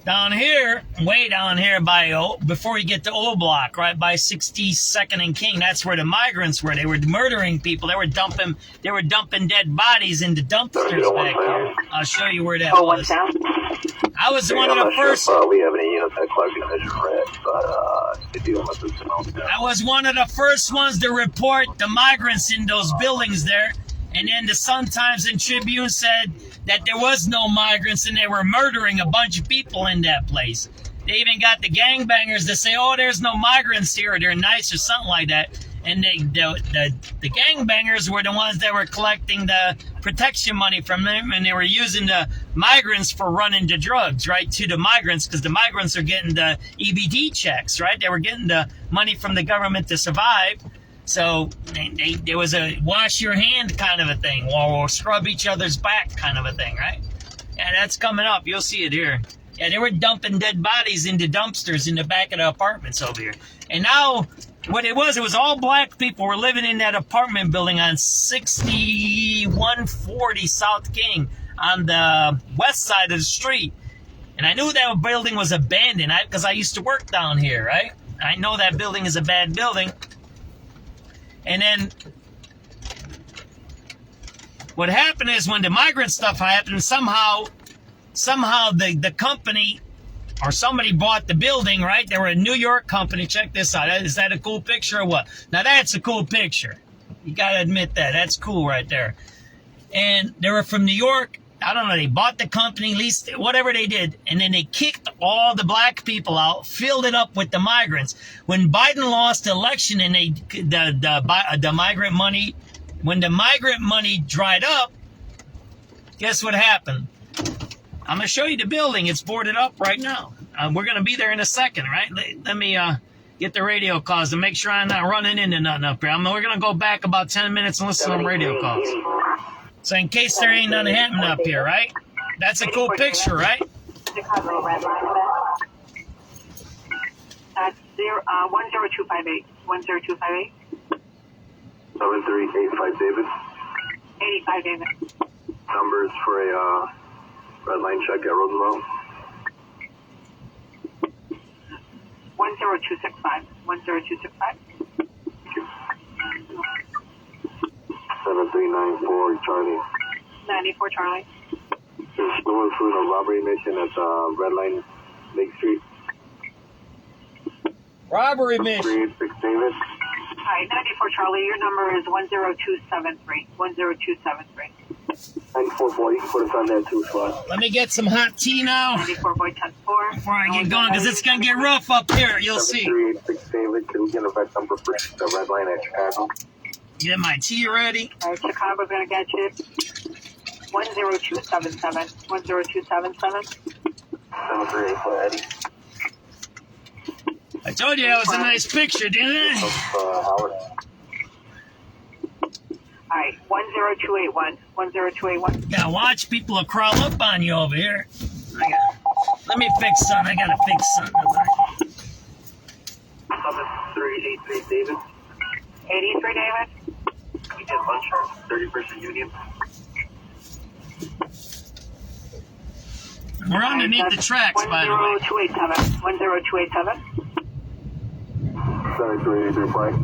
Down here, way down here before you get to O Block, right by 62nd and King, that's where the migrants were. They were murdering people. They were dumping dead bodies into dumpsters back here. I'll show you where that was. I was one of the first.
We have any units that Clark Division red, but to deal with this.
I was one of the first ones to report the migrants in those buildings there. And then the Sun-Times and Tribune said that there was no migrants and they were murdering a bunch of people in that place. They even got the gangbangers to say, oh, there's no migrants here, they're nice or something like that. And the gangbangers were the ones that were collecting the protection money from them, and they were using the migrants for running the drugs, right, to the migrants, because the migrants are getting the EBD checks, right? They were getting the money from the government to survive. So there was a wash your hand kind of a thing, or scrub each other's back kind of a thing, right? Yeah, that's coming up. You'll see it here. Yeah, they were dumping dead bodies into dumpsters in the back of the apartments over here. And now, what it was all black people were living in that apartment building on 6140 South King on the west side of the street. And I knew that building was abandoned because I used to work down here, right? I know that building is a bad building. And then what happened is when the migrant stuff happened, somehow the company or somebody bought the building, right? They were a New York company. Check this out. Is that a cool picture or what? Now, that's a cool picture. You got to admit that. That's cool right there. And they were from New York. I don't know. They bought the company, leased it, whatever they did. And then they kicked all the black people out, filled it up with the migrants. When Biden lost the election and the migrant money, when the migrant money dried up, guess what happened? I'm going to show you the building. It's boarded up right now. We're going to be there in a second, right? Let me get the radio calls to make sure I'm not running into nothing up here. We're going to go back about 10 minutes and listen to some radio calls. So in case there ain't nothing happening up here, right? That's a cool picture, right?
Chicago red line. That's 10258. 10258.
7385 David.
85 David.
Numbers for a red line check at Roosevelt.
10265. 10265.
7394 Charlie.
94 Charlie.
There's no food or robbery mission at Red Line Lake Street.
Robbery mission.
386 David.
Hi, 94 Charlie. Your number is 10273. 10273.
94 you can put us on that too, Swat.
Let me get some hot tea now.
94 boy 10-4.
Before I get going, because it's going to get rough up here. You'll see.
386 David. Can we get a vet number for the Red Line at Chicago?
Get my tea ready.
All right, Chicago's going to get you. 10277. 10277.
738 Eddie.
I told you that was a nice picture, didn't I?
Howard.
All right, 10281. 10281.
Gotta watch people will crawl up on you over here. Let me fix something. I gotta fix something.
7383 David.
83 David.
We did lunch for 30% union.
We're underneath the tracks, by the way.
10287. 10287.
7383 Frank.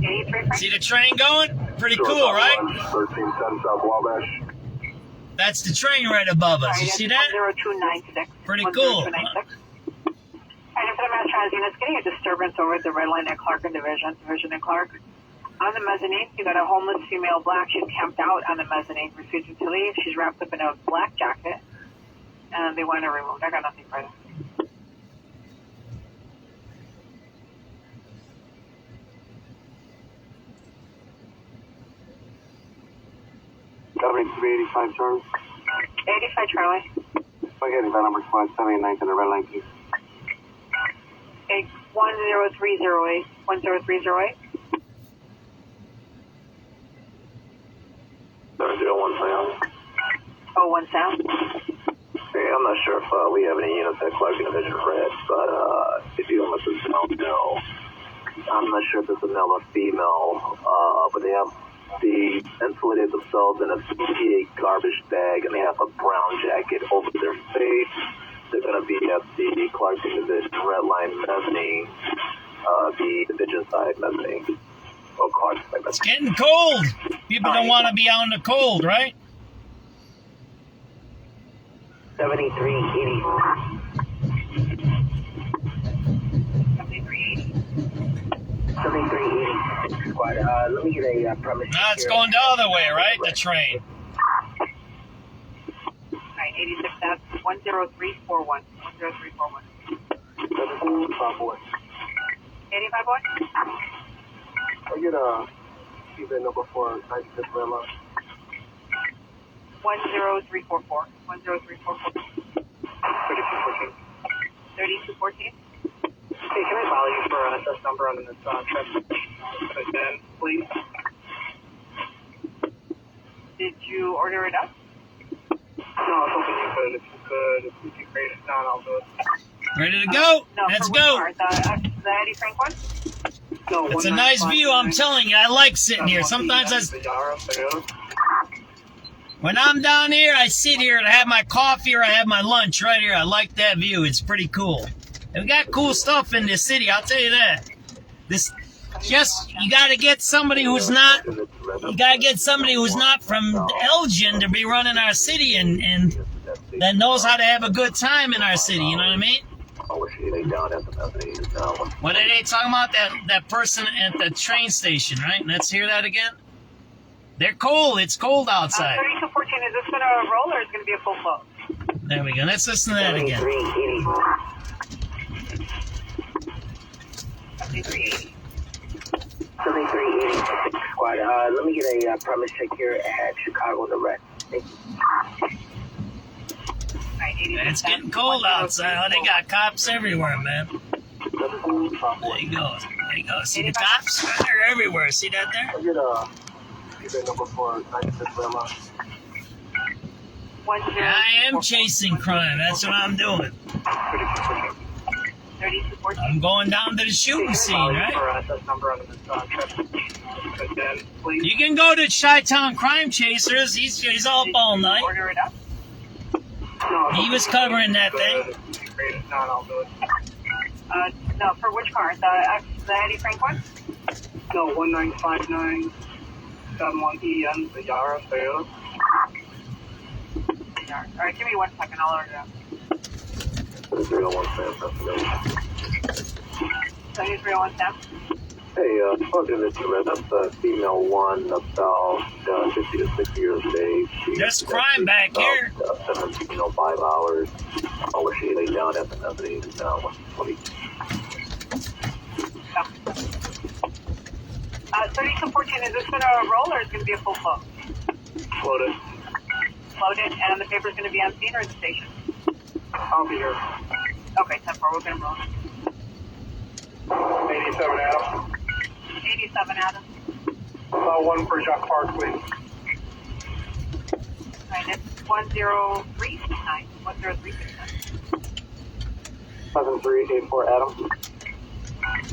83 Frank.
See the train going? Pretty cool, right?
1310 South Wabash.
That's the train right above us. You see that?
10296.
Pretty cool.
10296. And for the Mass Transit units, getting a disturbance over at the red line at Clark and Division and Clark. On the mezzanine, you got a homeless female black. She's camped out on the mezzanine, refusing to leave. She's wrapped up in a black jacket, and they want to remove. I got nothing further.
Governor 385 Charlie.
85 Charlie.
I get event number 789 to the red line, please.
10308. 10308.
001 Sound.
Oh, 1 Sound.
Hey, I'm not sure if we have any units at Clark Division Red, but if you don't know, I'm not sure if it's a male or female, but they have insulated themselves in a PA garbage bag, and they have a brown jacket over their face. They're going to be at the Clark Division Red Line mezzanine, the division side mezzanine. Oh, Clark side mezzanine.
It's getting cold. People don't want to be out in the cold, right?
7380. 7380. Squad, let me get a premise.
No, it's going the other way, right? The train.
Alright, 86 Ave. 10341. 10341.
85 boy.
85 boy?
I get event number 4, 96 Red Line.
10344. 10344.
3214.
3214.
Hey, can I file you for an SS number on this trip? Please.
Did you order it up?
No, I was hoping you could. If you could, if you create it down, I'll do it.
Ready to go?
No,
Let's
for
go.
which part? The Eddie Frank one?
No,
It's a nice view, I'm telling you. I like sitting here. Sometimes when I'm down here, I sit here and I have my coffee or I have my lunch right here. I like that view. It's pretty cool. And we got cool stuff in this city, I'll tell you that. You gotta get somebody who's not from Elgin to be running our city and that knows how to have a good time in our city, you know what I mean? What are they talking about? That person at the train station, right? Let's hear that again. They're cold. It's cold outside.
3214, is this going to roll or is it going to be a full flow?
There we go. Let's listen to that again.
7380.
7380. Squad, let me get a premise check here at Chicago the Red. Thank you.
It's getting cold outside. Oh, they got cops everywhere, man. There you go. There you go. See the cops? They're everywhere. See that there?
I get event number 4, 96 Red Line.
I am chasing crime. That's what I'm doing.
3214.
I'm going down to the shooting scene, right? You can go to Chi-Town Crime Chasers. He's up all night.
Order it up?
He was covering that thing.
No, for which car? The Eddie Frank one?
No, 1959. 71EN, the Yara Toyota.
Alright, give me 1 second. I'll order it up. 7301 Sam.
Hey, talking to the Red, that's the female one, about 50 to 60 years of age.
There's crime back here.
5 hours. Where she lay down at the mezzanine, 120.
3214, is this going to roll or is it going to be a full flow?
Floated.
Floated, and the paper's going to be on scene or at the station?
I'll be here.
Okay, 10-4, we're going to roll.
87 Adam.
87 Adam.
One for Jacques Park, please.
Alright, it's 10369. 10369.
7384 Adam.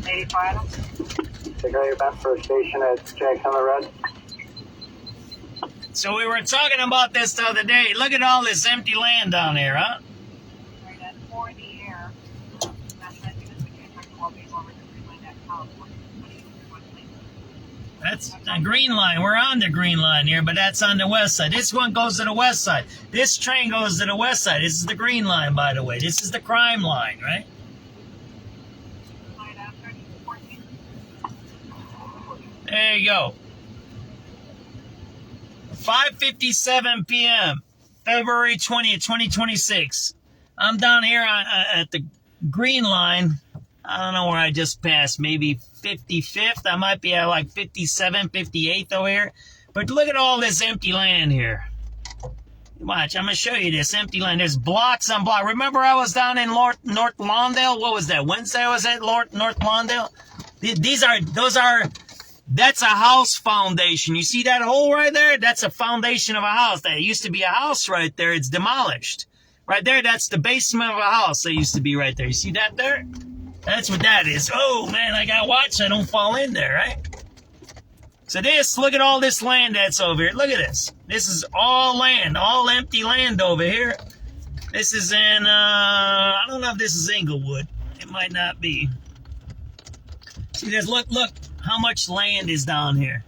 84 Adam.
Take out your back for a station at Jackson the Red.
So we were talking about this the other day. Look at all this empty land down here, huh?
Alright, that's for the air.
That's the green line. We're on the green line here, but that's on the west side. This one goes to the west side. This train goes to the west side. This is the green line, by the way. This is the crime line, right? There you go. 5:57 p.m., February 20th, 2026. I'm down here at the green line. I don't know where I just passed. Maybe 55th. I might be at like 57, 58th over here. But look at all this empty land here. Watch, I'm going to show you this empty land. There's blocks on blocks. Remember I was down in North Lawndale? What was that? Wednesday I was at North Lawndale? That's a house foundation. You see that hole right there? That's a foundation of a house. That used to be a house right there. It's demolished. Right there, that's the basement of a house that used to be right there. You see that there? That's what that is. Oh, man, I got to watch so I don't fall in there, right? So look at all this land that's over here. Look at this. This is all land, all empty land over here. This is in, I don't know if this is Inglewood. It might not be. See, look how much land is down here.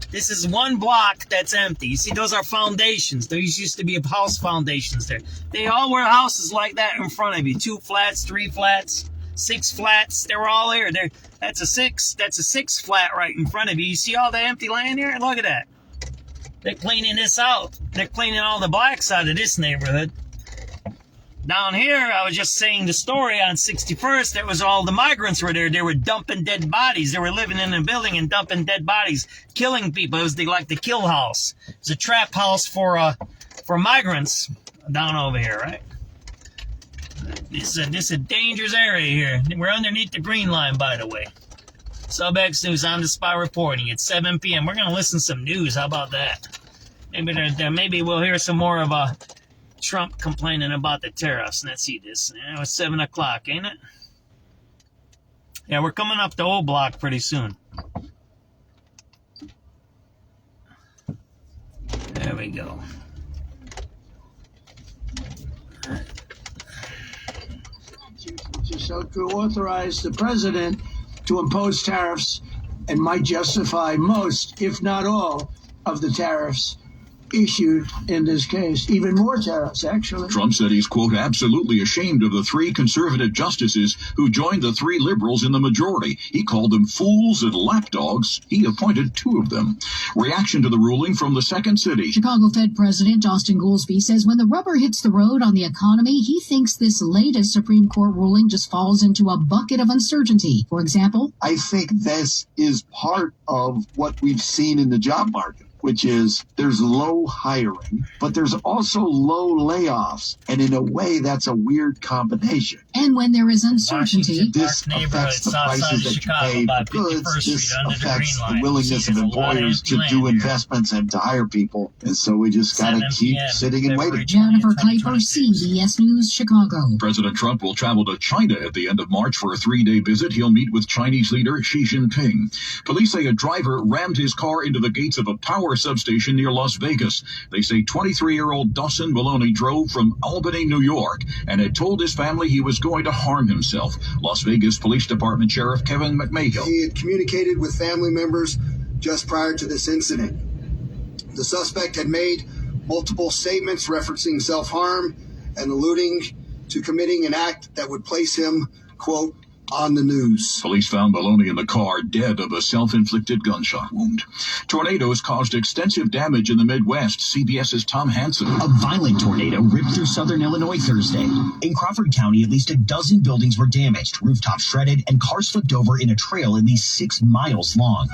This is one block that's empty. You see, those are foundations. Those used to be house foundations there. They all were houses like that in front of you. 2 flats, 3 flats, 6 flats. They were all there. That's a 6 flat right in front of you. You see all the empty land here? Look at that. They're cleaning this out. They're cleaning all the blacks out of this neighborhood. Down here, I was just saying the story on 61st, there was all the migrants were there. They were dumping dead bodies. They were living in a building and dumping dead bodies, killing people. It was like the kill house. It's a trap house for migrants down over here, right? This is a dangerous area here. We're underneath the green line, by the way. SubX.News on the spot reporting at 7 p.m. We're going to listen to some news. How about that? Maybe we'll hear some more of Trump complaining about the tariffs. Let's see this. It's 7 o'clock, ain't it? Yeah, we're coming up the old block pretty soon. There we go.
So to authorize the president to impose tariffs and might justify most, if not all, of the tariffs issued in this case. Even more tariffs, actually.
Trump said he's, quote, absolutely ashamed of the 3 conservative justices who joined the 3 liberals in the majority. He called them fools and lapdogs. He appointed 2 of them. Reaction to the ruling from the second city.
Chicago Fed President Austin Goolsbee says when the rubber hits the road on the economy, he thinks this latest Supreme Court ruling just falls into a bucket of uncertainty. For example,
I think this is part of what we've seen in the job market, which is there's low hiring, but there's also low layoffs. And in a way, that's a weird combination.
And when there is uncertainty,
this affects the prices that you pay for goods. This affects the willingness of employers to do investments and to hire people. And so we just got to keep sitting and waiting.
Jennifer Kuiper, CBS News, Chicago.
President Trump will travel to China at the end of March for a 3-day visit. He'll meet with Chinese leader Xi Jinping. Police say a driver rammed his car into the gates of a power substation near Las Vegas. They say 23-year-old Dawson Maloney drove from Albany, New York, and had told his family he was going to harm himself. Las Vegas Police Department Sheriff Kevin McMahill.
He had communicated with family members just prior to this incident. The suspect had made multiple statements referencing self-harm and alluding to committing an act that would place him, quote, on the news.
Police found Maloney in the car dead of a self-inflicted gunshot wound. Tornadoes caused extensive damage in the Midwest. CBS's Tom Hansen.
A violent tornado ripped through southern Illinois Thursday. In Crawford County, at least a dozen buildings were damaged, rooftops shredded, and cars flipped over in a trail at least 6 miles long.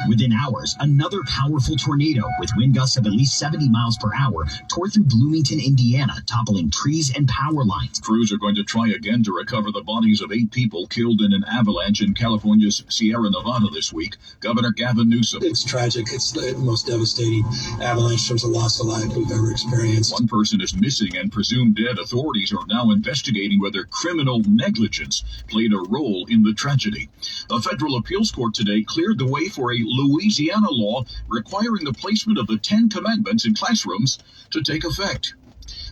Within hours, another powerful tornado with wind gusts of at least 70 miles per hour tore through Bloomington, Indiana, toppling trees and power lines.
Crews are going to try again to recover the bodies of 8 people killed in an avalanche in California's Sierra Nevada this week. Governor Gavin Newsom.
It's tragic. It's the most devastating avalanche in terms of loss of life we've ever experienced.
1 person is missing and presumed dead. Authorities are now investigating whether criminal negligence played a role in the tragedy. A federal appeals court today cleared the way for a Louisiana law requiring the placement of the 10 Commandments in classrooms to take effect.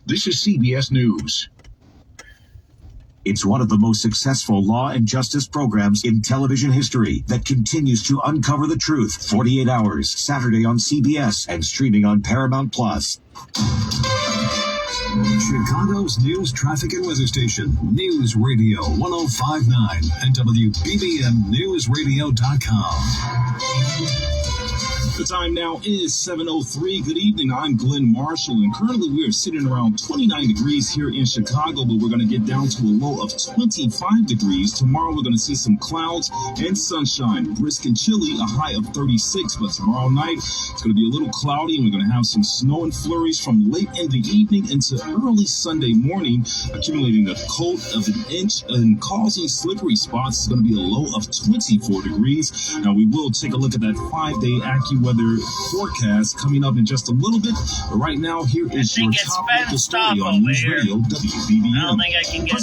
This is CBS News.
It's one of the most successful law and justice programs in television history that continues to uncover the truth. 48 Hours, Saturday on CBS and streaming on Paramount Plus.
Chicago's news, traffic, and weather station, News Radio 105.9 and WBBMNewsRadio.com.
The time now is 7:03. Good evening. I'm Glenn Marshall, and currently we are sitting around 29 degrees here in Chicago, but we're going to get down to a low of 25 degrees. Tomorrow we're going to see some clouds and sunshine, brisk and chilly, a high of 36. But tomorrow night it's going to be a little cloudy, and we're going to have some snow and flurries from late in the evening into early Sunday morning, accumulating a coat of an inch and causing slippery spots. It's going to be a low of 24 degrees. Now we will take a look at that 5-day AccuWeather forecast coming up in just a little bit. But right now, here is your top local story on News Radio WBBM.
I don't think I can get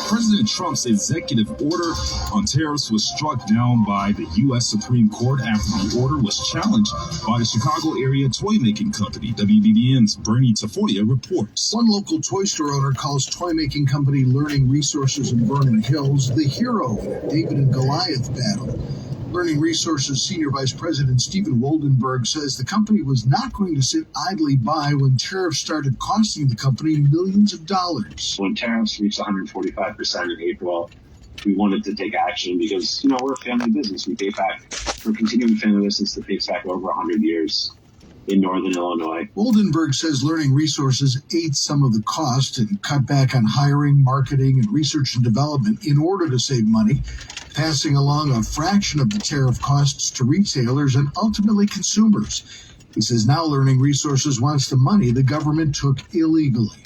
President Trump's executive order on tariffs was struck down by the U.S. Supreme Court after the order was challenged by the Chicago area toy making company. WBBM's Bernie Tafoya reports.
One local toy store owner calls toy making company Learning Resources in Vernon Hills the hero in a David and Goliath battle. Learning Resources Senior Vice President Stephen Woldenberg says the company was not going to sit idly by when tariffs started costing the company millions of dollars.
When tariffs reached 145% in April, we wanted to take action because, we're a family business. We're continuing family business that dates back over 100 years in northern Illinois.
Woldenberg says Learning Resources ate some of the cost and cut back on hiring, marketing, and research and development in order to save money, passing along a fraction of the tariff costs to retailers and ultimately consumers. He says now Learning Resources wants the money the government took illegally.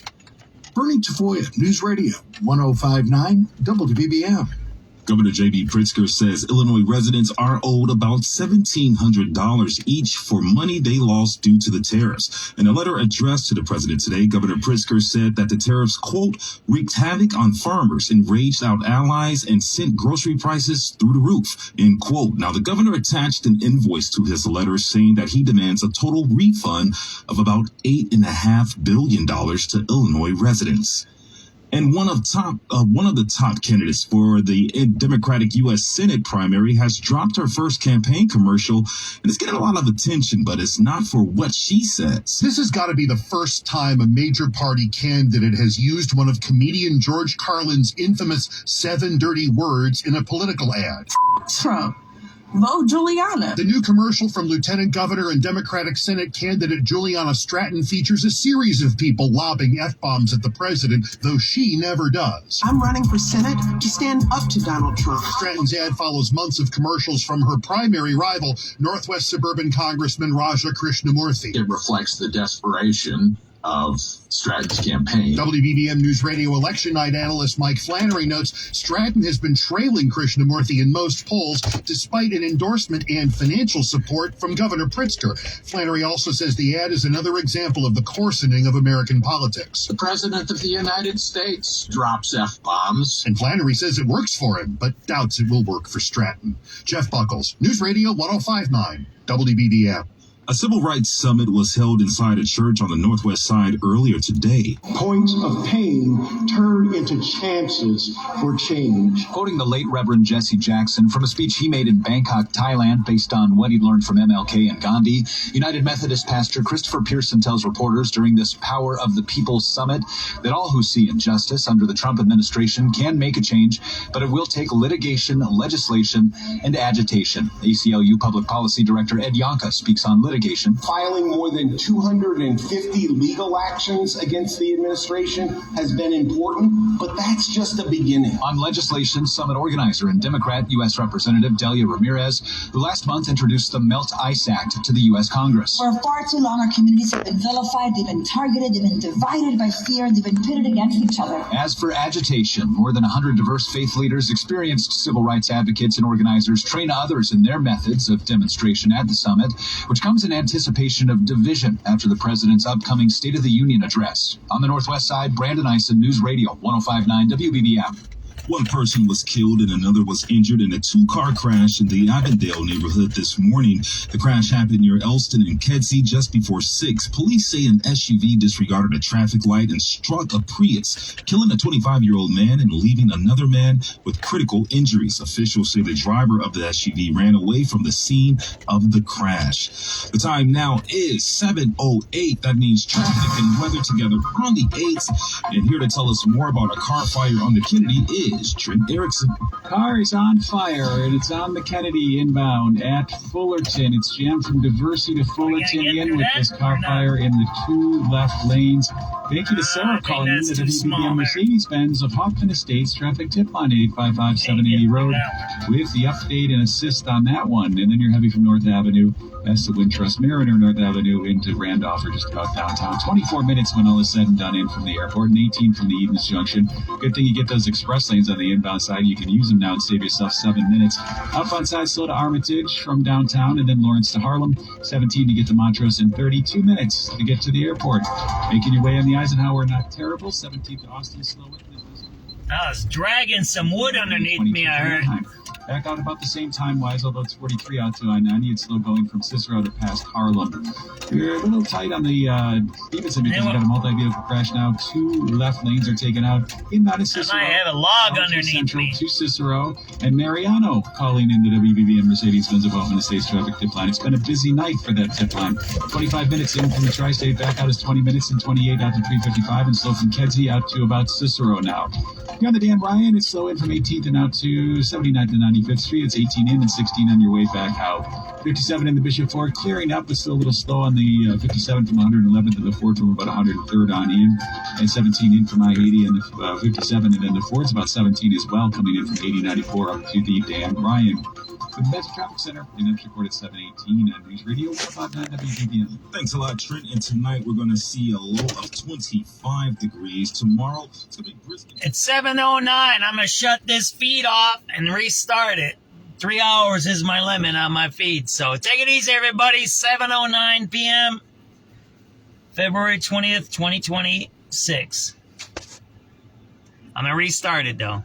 Bernie Tafoya, News Radio, 105.9 WBBM.
Governor J.B. Pritzker says Illinois residents are owed about $1,700 each for money they lost due to the tariffs. In a letter addressed to the president today, Governor Pritzker said that the tariffs, quote, wreaked havoc on farmers, enraged out allies, and sent grocery prices through the roof, end quote. Now, the governor attached an invoice to his letter saying that he demands a total refund of about $8.5 billion to Illinois residents. And one of the top candidates for the Democratic U.S. Senate primary has dropped her first campaign commercial, and it's getting a lot of attention, but it's not for what she says.
This has got to be the first time a major party candidate has used one of comedian George Carlin's infamous 7 dirty words in a political ad.
Trump. Vote Juliana.
The new commercial from Lieutenant Governor and Democratic Senate candidate Juliana Stratton features a series of people lobbing F-bombs at the president, though she never does.
I'm running for Senate to stand up to Donald Trump.
Stratton's ad follows months of commercials from her primary rival, Northwest Suburban Congressman Raja Krishnamurthy.
It reflects the desperation of Stratton's campaign.
WBBM News Radio election night analyst Mike Flannery notes Stratton has been trailing Krishnamurthy in most polls despite an endorsement and financial support from Governor Pritzker. Flannery also says the ad is another example of the coarsening of American politics.
The President of the United States drops F-bombs.
And Flannery says it works for him, but doubts it will work for Stratton. Jeff Buckles, News Radio 105.9, WBBM.
A civil rights summit was held inside a church on the Northwest Side earlier today.
Points of pain turn into chances for change.
Quoting the late Reverend Jesse Jackson from a speech he made in Bangkok, Thailand, based on what he'd learned from MLK and Gandhi, United Methodist pastor Christopher Pearson tells reporters during this Power of the People summit that all who see injustice under the Trump administration can make a change, but it will take litigation, legislation, and agitation. ACLU Public Policy Director Ed Yonka speaks on litigation.
Filing more than 250 legal actions against the administration has been important, but that's just the beginning.
On legislation, summit organizer and Democrat U.S. Representative Delia Ramirez, who last month introduced the Melt Ice Act to the U.S. Congress.
For far too long, our communities have been vilified, they've been targeted, they've been divided by fear, they've been pitted against each other.
As for agitation, more than 100 diverse faith leaders, experienced civil rights advocates, and organizers train others in their methods of demonstration at the summit, which comes in anticipation of division after the president's upcoming State of the Union address. On the Northwest Side, Brandon Ison, News Radio 105.9 WBBM.
One person was killed and another was injured in a two-car crash in the Avondale neighborhood this morning. The crash happened near Elston and Kedzie just before 6. Police say an SUV disregarded a traffic light and struck a Prius, killing a 25-year-old man and leaving another man with critical injuries. Officials say the driver of the SUV ran away from the scene of the crash. The time now is 7:08. That means traffic and weather together on the 8th. And here to tell us more about a car fire on the Kennedy is is Trent Erickson.
Car is on fire, and it's on the Kennedy inbound at Fullerton. It's jammed from Diversey to Fullerton in with this car fire in the 2 left lanes. Thank you to Sarah calling in the WBBM Mercedes-Benz of Hoffman Estates traffic tip line 855-780 Road with the update and assist on that one. And then you're heavy from North Avenue. That's the Wintrust Mariner, North Avenue into Randolph, or just about downtown. 24 minutes when all is said and done in from the airport, and 18 from the Edens Junction. Good thing you get those express lanes on the inbound side. You can use them now and save yourself 7 minutes. Outbound side, slow to Armitage from downtown, and then Lawrence to Harlem. 17 to get to Montrose, and 32 minutes to get to the airport. Making your way on the Eisenhower, not terrible. 17 to Austin, slow.
I was dragging some wood underneath me, I heard.
Back out about the same time-wise, although it's 43 out to I-90. It's slow going from Cicero to past Harlem. You're a little tight on the Stevenson because you've got a multi-vehicle crash now. 2 left lanes are taken out. Inbound to Cicero.
I have a log underneath
Central
me.
To Cicero. And Mariano calling in the WBBM Mercedes-Benz of Hoffman Estates traffic tip line. It's been a busy night for that tip line. 25 minutes in from the Tri-State. Back out is 20 minutes and 28 out to 355. And slow from Kedzie out to about Cicero now. You're on the Dan Ryan. It's slow in from 18th and out to 79th to 95th Street. It's 18 in and 16 on your way back out. 57 in the Bishop Ford, clearing up, but still a little slow on the 57 from 111th to the Ford from about 103rd on in. And 17 in from I-80 and the 57, and then the Ford's about 17 as well, coming in from 8094 up to the Dan Ryan. For the Metro Traffic Center, your next report at 7:18 on News Radio 159 WBBM.
Thanks a lot, Trent. And tonight we're going to see a low of 25 degrees. Tomorrow, it's going to be brisk.
It's 7:09. I'm going to shut this feed off and restart it. 3 hours is my limit on my feed. So take it easy, everybody. 7:09 p.m. February 20th, 2026. I'm going to restart it, though.